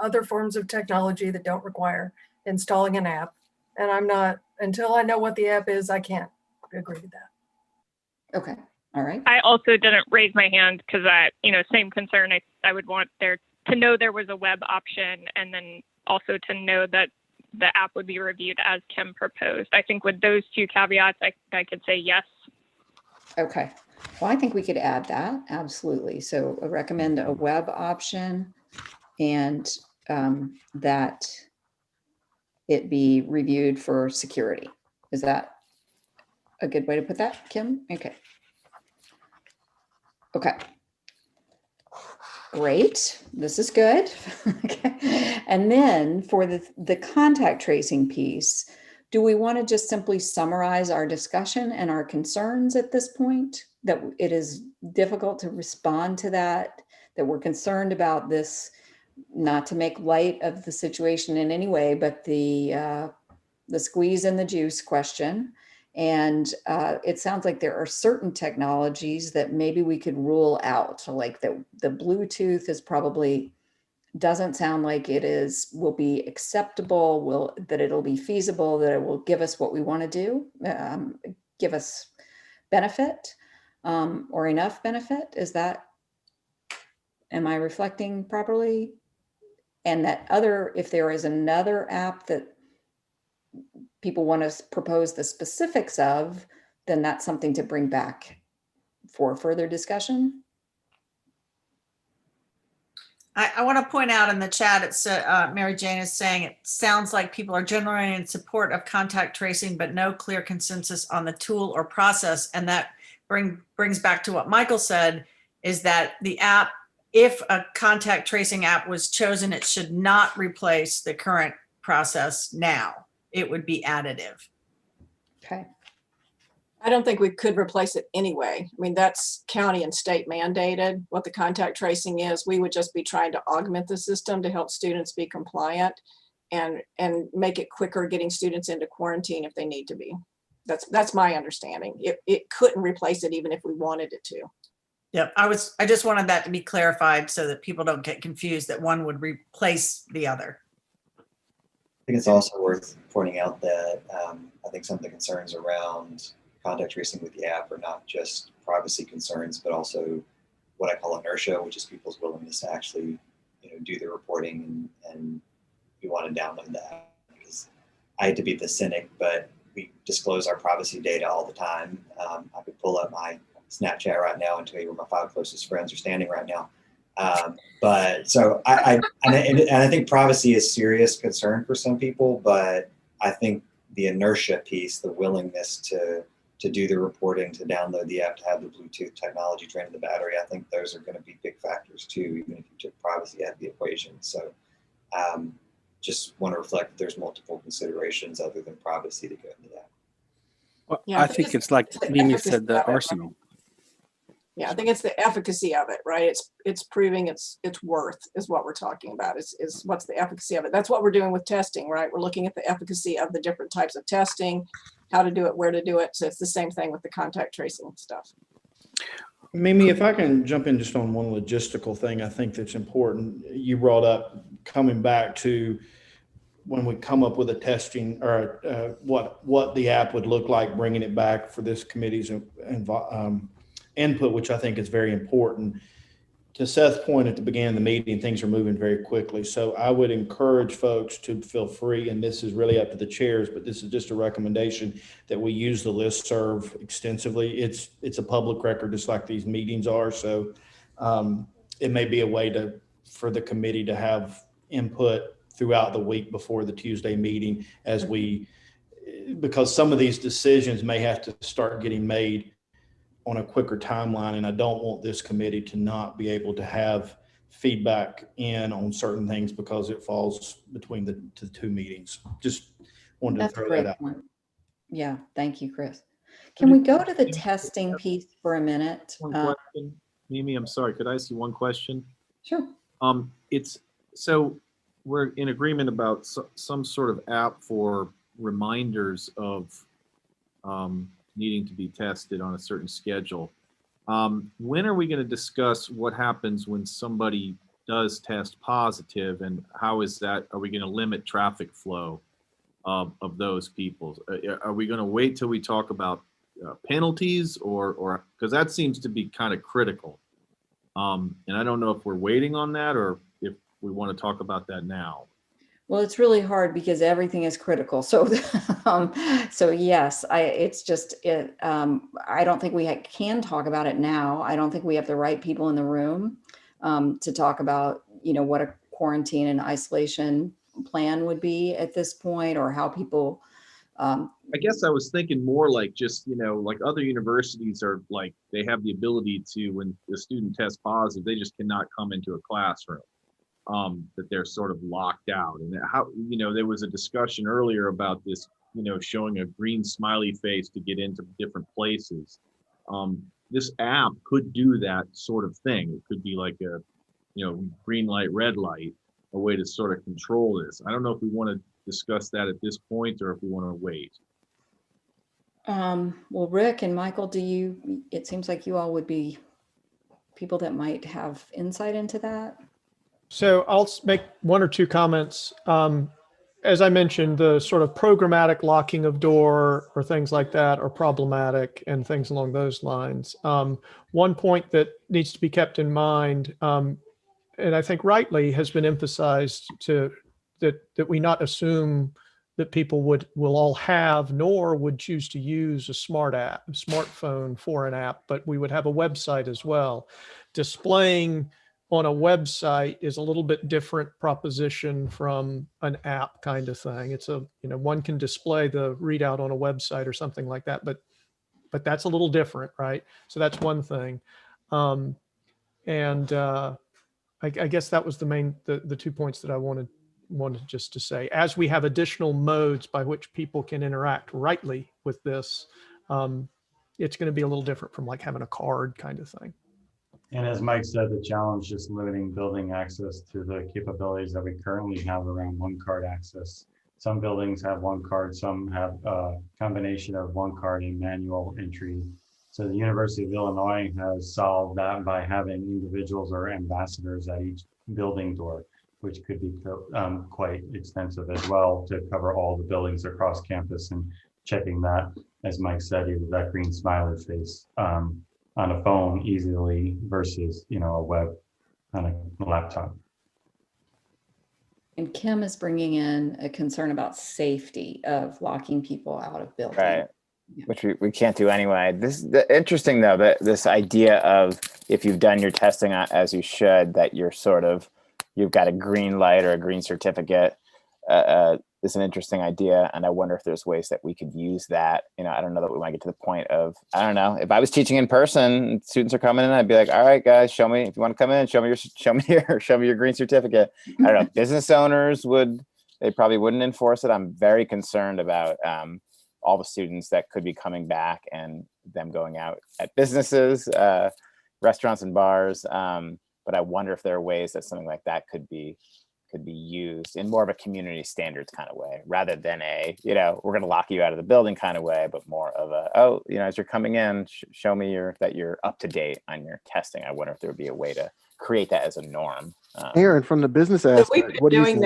other forms of technology that don't require installing an app. And I'm not, until I know what the app is, I can't agree to that. Okay. All right. I also didn't raise my hand because same concern. I would want there to know there was a web option, and then also to know that the app would be reviewed as Kim proposed. I think with those two caveats, I could say yes. Okay. Well, I think we could add that. Absolutely. So I recommend a web option, and that it be reviewed for security. Is that a good way to put that, Kim? Okay. Okay. Great. This is good. Okay. And then for the contact tracing piece, do we want to just simply summarize our discussion and our concerns at this point? That it is difficult to respond to that we're concerned about this, not to make light of the situation in any way, but the squeeze and the juice question. And it sounds like there are certain technologies that maybe we could rule out, like the Bluetooth is probably, doesn't sound like will be acceptable, that it'll be feasible, that it will give us what we want to do, give us benefit, or enough benefit. Am I reflecting properly? And that if there is another app that people want to propose the specifics of, then that's something to bring back for further discussion. I want to point out in the chat, it's Mary Jane is saying it sounds like people are generally in support of contact tracing, but no clear consensus on the tool or process. And that brings back to what Michael said, is that the app, if a contact tracing app was chosen, it should not replace the current process now. It would be additive. Okay. I don't think we could replace it anyway. I mean, that's county and state mandated what the contact tracing is. We would just be trying to augment the system to help students be compliant and make it quicker getting students into quarantine if they need to be. That's my understanding. It couldn't replace it even if we wanted it to. Yep, I just wanted that to be clarified so that people don't get confused that one would replace the other. I think it's also worth pointing out that I think some of the concerns around contact tracing with the app are not just privacy concerns, but also what I call inertia, which is people's willingness to actually, do the reporting and we want to download the app. Because I hate to be the cynic, but we disclose our privacy data all the time. I could pull up my Snapchat right now and tell you where my 5 closest friends are standing right now. But so I think privacy is a serious concern for some people, but I think the inertia piece, the willingness to do the reporting, to download the app, to have the Bluetooth technology trained to the battery, I think those are going to be big factors too, even if you took privacy out of the equation. So just want to reflect that there's multiple considerations other than privacy to go into that. Well, Yeah, I think it's like Mimi said, the efficacy. arsenal. Yeah, I think it's the efficacy of it, right? It's proving its worth is what we're talking about. Is what's the efficacy of it? That's what we're doing with testing, right? We're looking at the efficacy of the different types of testing, how to do it, where to do it. So it's the same thing with the contact tracing stuff. Mimi, if I can jump in just on one logistical thing, I think that's important. You brought up coming back to when we come up with a testing or what the app would look like, bringing it back for this committee's input, which I think is very important. To Seth's point at the beginning of the meeting, things are moving very quickly. So I would encourage folks to feel free, and this is really up to the chairs, but this is just a recommendation that we use the listserv extensively. It's a public record, just like these meetings are. So it may be a way for the committee to have input throughout the week before the Tuesday meeting because some of these decisions may have to start getting made on a quicker timeline, and I don't want this committee to not be able to have feedback in on certain things because it falls between the two meetings. Just wanted to throw that out. Point. Yeah, thank you, Chris. Can we go to the testing piece for a minute? One question, Mimi, I'm sorry, could I ask you one question? Sure. It's, so we're in agreement about some sort of app for reminders of needing to be tested on a certain schedule. When are we going to discuss what happens when somebody does test positive, and how is that, are we going to limit traffic flow of those people? Are we going to wait till we talk about penalties, or because that seems to be kind of critical? And I don't know if we're waiting on that or if we want to talk about that now. Well, it's really hard because everything is critical. So, so yes, it's just, I don't think we can talk about it now. I don't think we have the right people in the room to talk about, what a quarantine and isolation plan would be at this point, or how people. I guess I was thinking more like just, like other universities are like, they have the ability to, when the student tests positive, they just cannot come into a classroom. That they're sort of locked out. And how, there was a discussion earlier about this, showing a green smiley face to get into different places. This app could do that sort of thing. It could be like a, green light, red light, a way to sort of control this. I don't know if we want to discuss that at this point or if we want to wait. Well, Rick and Michael, it seems like you all would be people that might have insight into that. So I'll make one or two comments. As I mentioned, the sort of programmatic locking of door or things like that are problematic, and things along those lines. One point that needs to be kept in mind, and I think rightly has been emphasized, that we not assume that people will all have, nor would choose to use a smartphone for an app, but we would have a website as well. Displaying on a website is a little bit different proposition from an app kind of thing. It's one can display the readout on a website or something like that, but that's a little different, right? So that's one thing. I guess that was the 2 points that I wanted just to say. As we have additional modes by which people can interact rightly with this, it's going to be a little different from like having a card kind of thing. And as Mike said, the challenge is limiting building access to the capabilities that we currently have around one card access. Some buildings have one card, some have a combination of one card and manual entry. So the University of Illinois has solved that by having individuals or ambassadors at each building door, which could be quite extensive as well to cover all the buildings across campus, and checking that, as Mike said, either that green smiley face on a phone easily versus, a web on a laptop. And Kim is bringing in a concern about safety of locking people out of buildings. Right. Which we can't do anyway. Interesting though, that this idea of if you've done your testing as you should, that you've got a green light or a green certificate is an interesting idea. And I wonder if there's ways that we could use that. I don't know that we want to get to the point of, I don't know, if I was teaching in person, students are coming in, I'd be like, all right, guys, show me, if you want to come in, show me your green certificate. I don't know, business owners they probably wouldn't enforce it. I'm very concerned about all the students that could be coming back and them going out at businesses, restaurants and bars. But I wonder if there are ways that something like that could be used in more of a community standards kind of way, rather than we're going to lock you out of the building kind of way, but more of as you're coming in, show me that you're up to date on your testing. I wonder if there would be a way to create that as a norm. Aaron, from the business aspect, what do you think?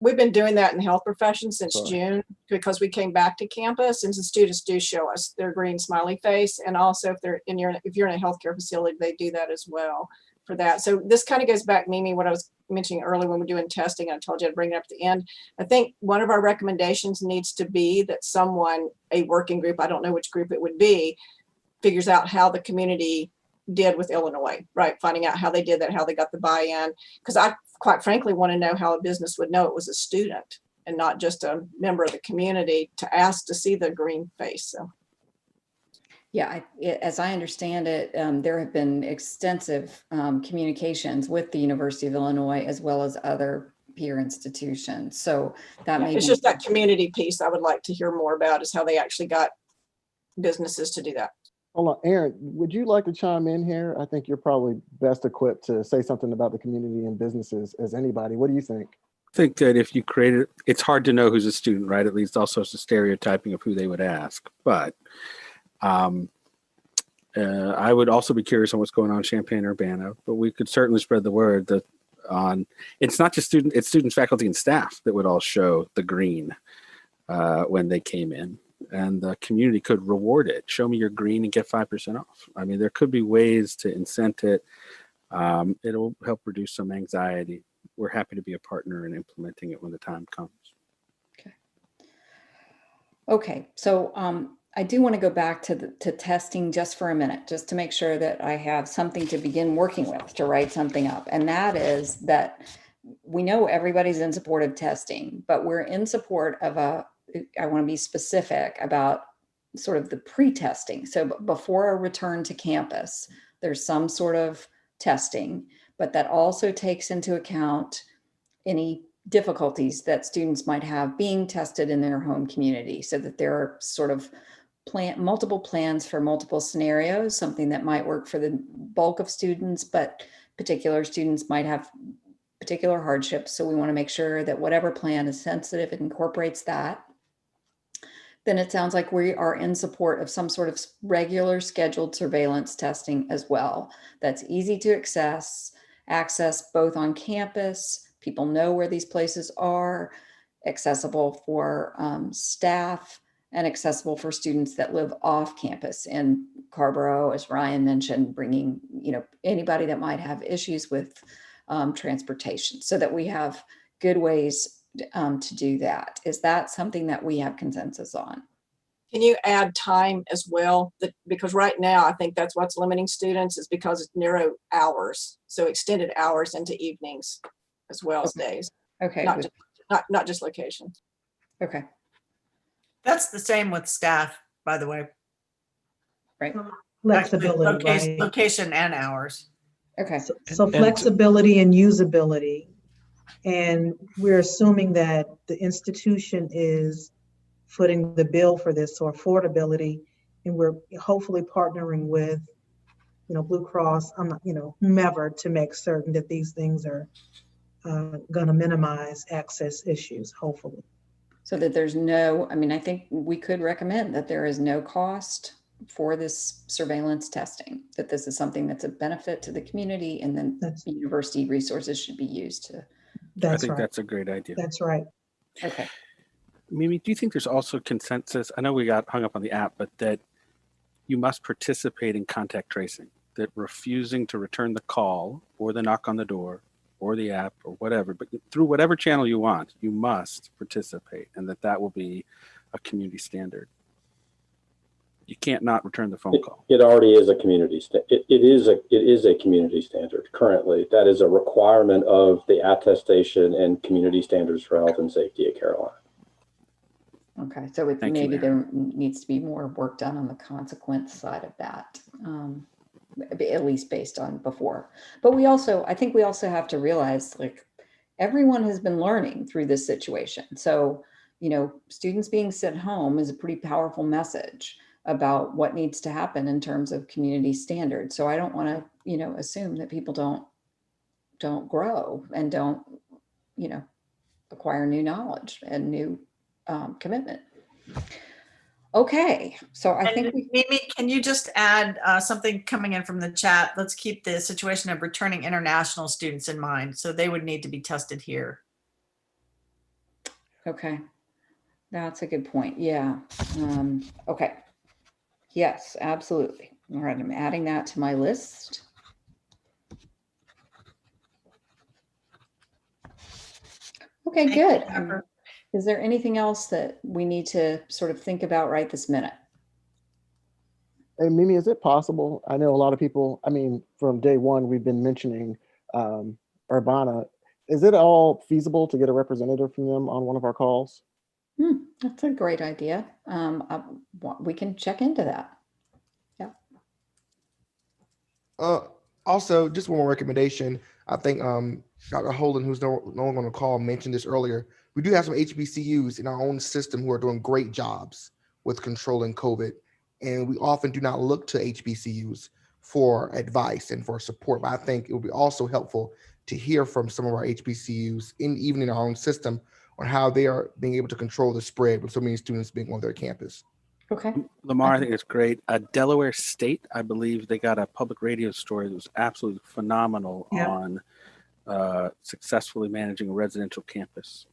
We've been doing that in health professions since June, because we came back to campus, and the students do show us their green smiley face. And also if you're in a healthcare facility, they do that as well for that. So this kind of goes back, Mimi, what I was mentioning earlier when we're doing testing. I told you I'd bring it up at the end. I think one of our recommendations needs to be that a working group, I don't know which group it would be, figures out how the community did with Illinois, right? Finding out how they did that, how they got the buy-in. Because I quite frankly want to know how a business would know it was a student and not just a member of the community to ask to see the green face. So. Yeah, as I understand it, there have been extensive communications with the University of Illinois as well as other peer institutions. So that It's just that community piece I would like to hear more about, is how they actually got businesses to do that. Hold on, Aaron, would you like to chime in here? I think you're probably best equipped to say something about the community and businesses as anybody. What do you think? I think that if you create it, it's hard to know who's a student, right? It leads to all sorts of stereotyping of who they would ask. But I would also be curious on what's going on in Champaign-Urbana, but we could certainly spread the word that it's not just students, it's students, faculty, and staff that would all show the green when they came in. And the community could reward it. Show me your green and get 5% off. I mean, there could be ways to incent it. It'll help reduce some anxiety. We're happy to be a partner in implementing it when the time comes. Okay, so I do want to go back to testing just for a minute, just to make sure that I have something to begin working with to write something up. And that is that we know everybody's in support of testing, but we're in support of I want to be specific about sort of the pre-testing. So before a return to campus, there's some sort of testing, but that also takes into account any difficulties that students might have being tested in their home community, so that there are sort of multiple plans for multiple scenarios, something that might work for the bulk of students, but particular students might have particular hardships. So we want to make sure that whatever plan is sensitive, it incorporates that. Then it sounds like we are in support of some sort of regular scheduled surveillance testing as well. That's easy to access both on campus. People know where these places are, accessible for staff, and accessible for students that live off campus in Carrboro, as Ryan mentioned, bringing anybody that might have issues with transportation, so that we have good ways to do that. Is that something that we have consensus on? Can you add time as well? Because right now, I think that's what's limiting students, is because it's narrow hours. So extended hours into evenings as well as days. Okay. Not just location. Okay. That's the same with staff, by the way. Right. Flexibility, right? Location and hours. Okay. So flexibility and usability. And we're assuming that the institution is footing the bill for this, or affordability, and we're hopefully partnering with, Blue Cross, whomever, to make certain that these things are going to minimize access issues, hopefully. So that there's I think we could recommend that there is no cost for this surveillance testing, that this is something that's a benefit to the community, and then university resources should be used to. I think that's a great idea. That's right. Okay. Mimi, do you think there's also consensus? I know we got hung up on the app, but that you must participate in contact tracing, that refusing to return the call or the knock on the door or the app or whatever, but through whatever channel you want, you must participate, and that will be a community standard. You can't not return the phone call. It already is a community it is a community standard currently. That is a requirement of the attestation and community standards for health and safety at Carolina. Okay, so maybe there needs to be more work done on the consequence side of that, at least based on before. But I think we also have to realize, everyone has been learning through this situation. So, students being sent home is a pretty powerful message about what needs to happen in terms of community standards. So I don't want to, assume that people don't grow and don't, acquire new knowledge and new commitment. Okay, so I think Mimi, can you just add something coming in from the chat? Let's keep the situation of returning international students in mind. So they would need to be tested here. Okay, that's a good point. Yeah. Okay. Yes, absolutely. All right, I'm adding that to my list. Okay, good. Is there anything else that we need to sort of think about right this minute? Hey, Mimi, is it possible? I know a lot of people, from day one, we've been mentioning Urbana. Is it all feasible to get a representative from them on one of our calls? That's a great idea. We can check into that. Yeah. Also, just one more recommendation. I think Dr. Holden, who's no longer on the call, mentioned this earlier. We do have some HBCUs in our own system who are doing great jobs with controlling COVID. And we often do not look to HBCUs for advice and for support. But I think it would be also helpful to hear from some of our HBCUs, even in our own system, on how they are being able to control the spread with so many students being on their campus. Okay. Lamar, I think it's great. Delaware State, I believe they got a public radio story that was absolutely phenomenal on successfully managing a residential campus.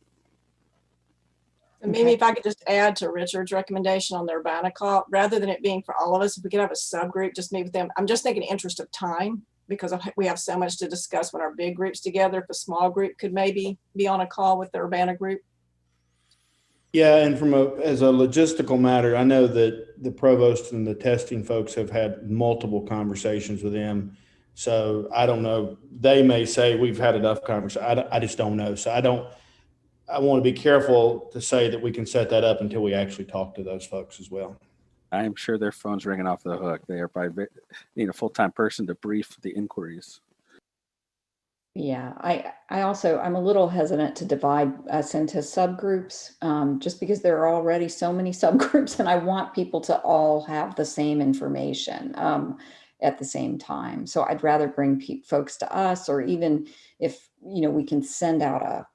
And Mimi, if I could just add to Richard's recommendation on the Urbana call, rather than it being for all of us, if we could have a subgroup, just meet with them. I'm just thinking interest of time, because we have so much to discuss when our big group's together. If a small group could maybe be on a call with the Urbana group. Yeah, and as a logistical matter, I know that the provost and the testing folks have had multiple conversations with them. So I don't know. They may say we've had enough conversation. I just don't know. So I want to be careful to say that we can set that up until we actually talk to those folks as well. I am sure their phone's ringing off the hook. They are probably need a full-time person to brief the inquiries. Yeah, I'm a little hesitant to divide us into subgroups, just because there are already so many subgroups, and I want people to all have the same information at the same time. So I'd rather bring folks to us, or even if we can send out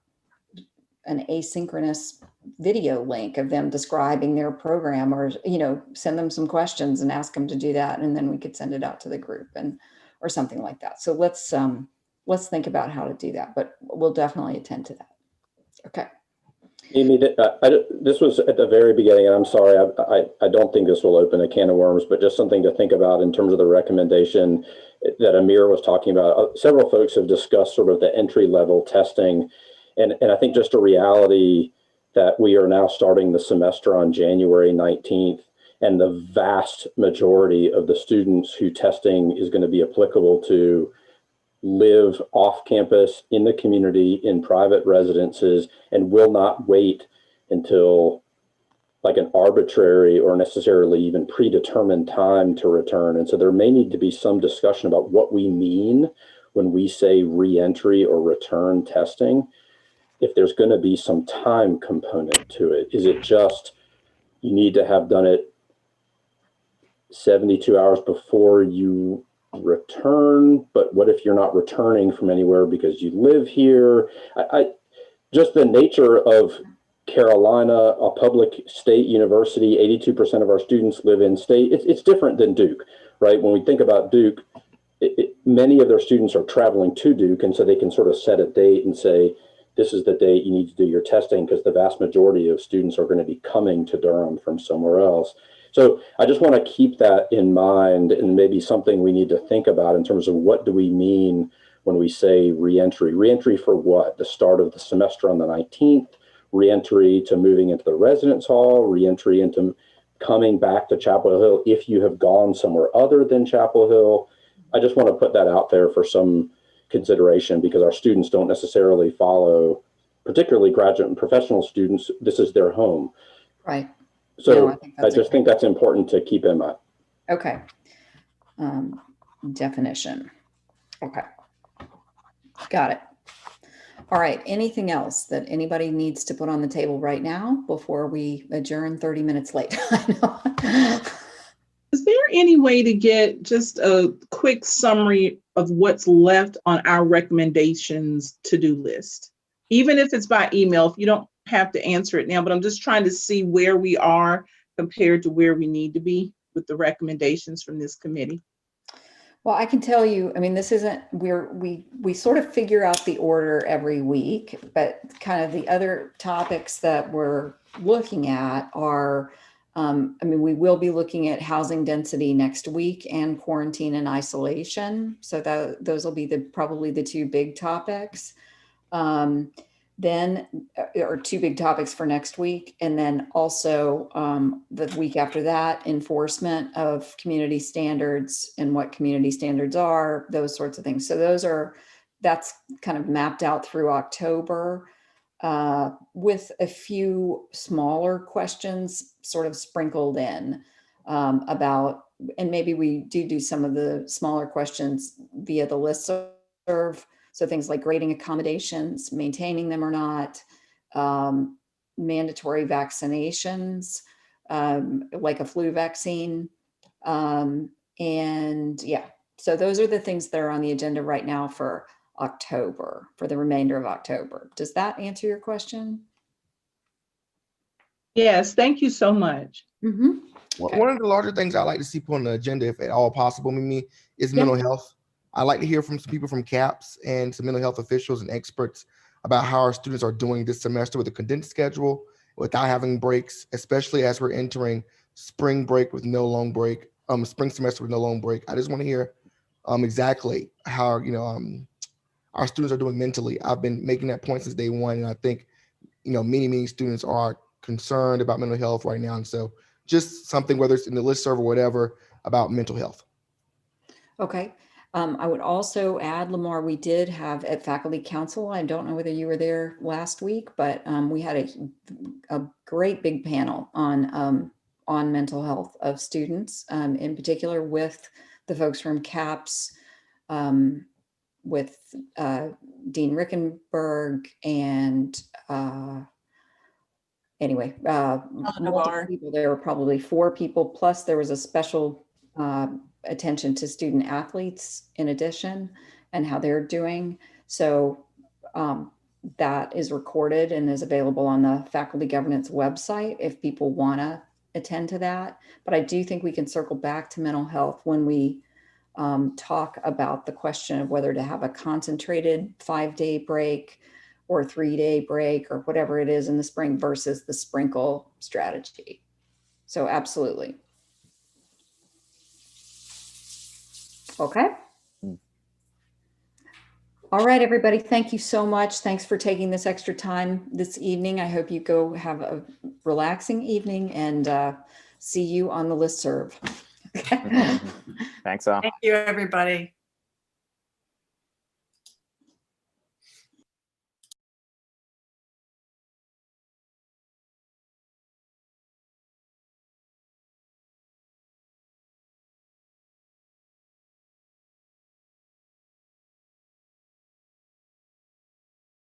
an asynchronous video link of them describing their program, or send them some questions and ask them to do that, and then we could send it out to the group or something like that. So let's think about how to do that, but we'll definitely attend to that. Okay. Amy, this was at the very beginning, and I'm sorry, I don't think this will open a can of worms, but just something to think about in terms of the recommendation that Amir was talking about. Several folks have discussed sort of the entry-level testing, and I think just a reality that we are now starting the semester on January 19th, and the vast majority of the students who testing is going to be applicable to live off campus in the community in private residences, and will not wait until like an arbitrary or necessarily even predetermined time to return. And so there may need to be some discussion about what we mean when we say re-entry or return testing. If there's going to be some time component to it, is it just you need to have done it 72 hours before you return, but what if you're not returning from anywhere because you live here? Just the nature of Carolina, a public state university, 82% of our students live in state. It's different than Duke, right? When we think about Duke, many of their students are traveling to Duke, and so they can sort of set a date and say, this is the date you need to do your testing, because the vast majority of students are going to be coming to Durham from somewhere else. So I just want to keep that in mind, and maybe something we need to think about in terms of what do we mean when we say reentry. Reentry for what? The start of the semester on the 19th, reentry to moving into the residence hall, reentry into coming back to Chapel Hill if you have gone somewhere other than Chapel Hill. I just want to put that out there for some consideration, because our students don't necessarily follow, particularly graduate and professional students, this is their home. Right. So no, I just think that's important to keep in mind. Okay. Definition. Okay. Got it. All right. Anything else that anybody needs to put on the table right now before we adjourn 30 minutes late? Is there any way to get just a quick summary of what's left on our recommendations to-do list? Even if it's by email, if you don't have to answer it now, but I'm just trying to see where we are compared to where we need to be with the recommendations from this committee. Well, I can tell you, I mean, this isn't, we sort of figure out the order every week, but kind of the other topics that we're looking at are, I mean, we will be looking at housing density next week and quarantine and isolation. So those will be probably the two big topics. Then, or two big topics for next week. And then also the week after that, enforcement of community standards and what community standards are, those sorts of things. So that's kind of mapped out through October with a few smaller questions sort of sprinkled in about, and maybe we do some of the smaller questions via the listserv. So things like grading accommodations, maintaining them or not, mandatory vaccinations, like a flu vaccine, And yeah, so those are the things that are on the agenda right now for October, for the remainder of October. Does that answer your question? Yes, thank you so much. One of the larger things I like to see put on the agenda, if at all possible, Mimi, is Yeah. mental health. I like to hear from some people from CAPS and some mental health officials and experts about how our students are doing this semester with a condensed schedule, without having breaks, especially as we're entering spring break with no long break, spring semester with no long break. I just want to hear exactly how our students are doing mentally. I've been making that point since day one, and I think many students are concerned about mental health right now, and so just something, whether it's in the listserv or whatever, about mental health. Okay. I would also add, Lamar, we did have at Faculty Council, I don't know whether you were there last week, but we had a great big panel on mental health of students, in particular with the folks from CAPS, with Dean Rickenberg and anyway, multiple people. There were probably 4 people, plus there was a special attention to student athletes in addition, and how they're doing. So that is recorded and is available on the faculty governance website if people want to attend to that. But I do think we can circle back to mental health when we talk about the question of whether to have a concentrated 5-day break or 3-day break or whatever it is in the spring versus the sprinkle strategy. So absolutely. Okay. All right, everybody. Thank you so much. Thanks for taking this extra time this evening. I hope you go have a relaxing evening and see you on the listserv. Thanks all. Thank you, everybody.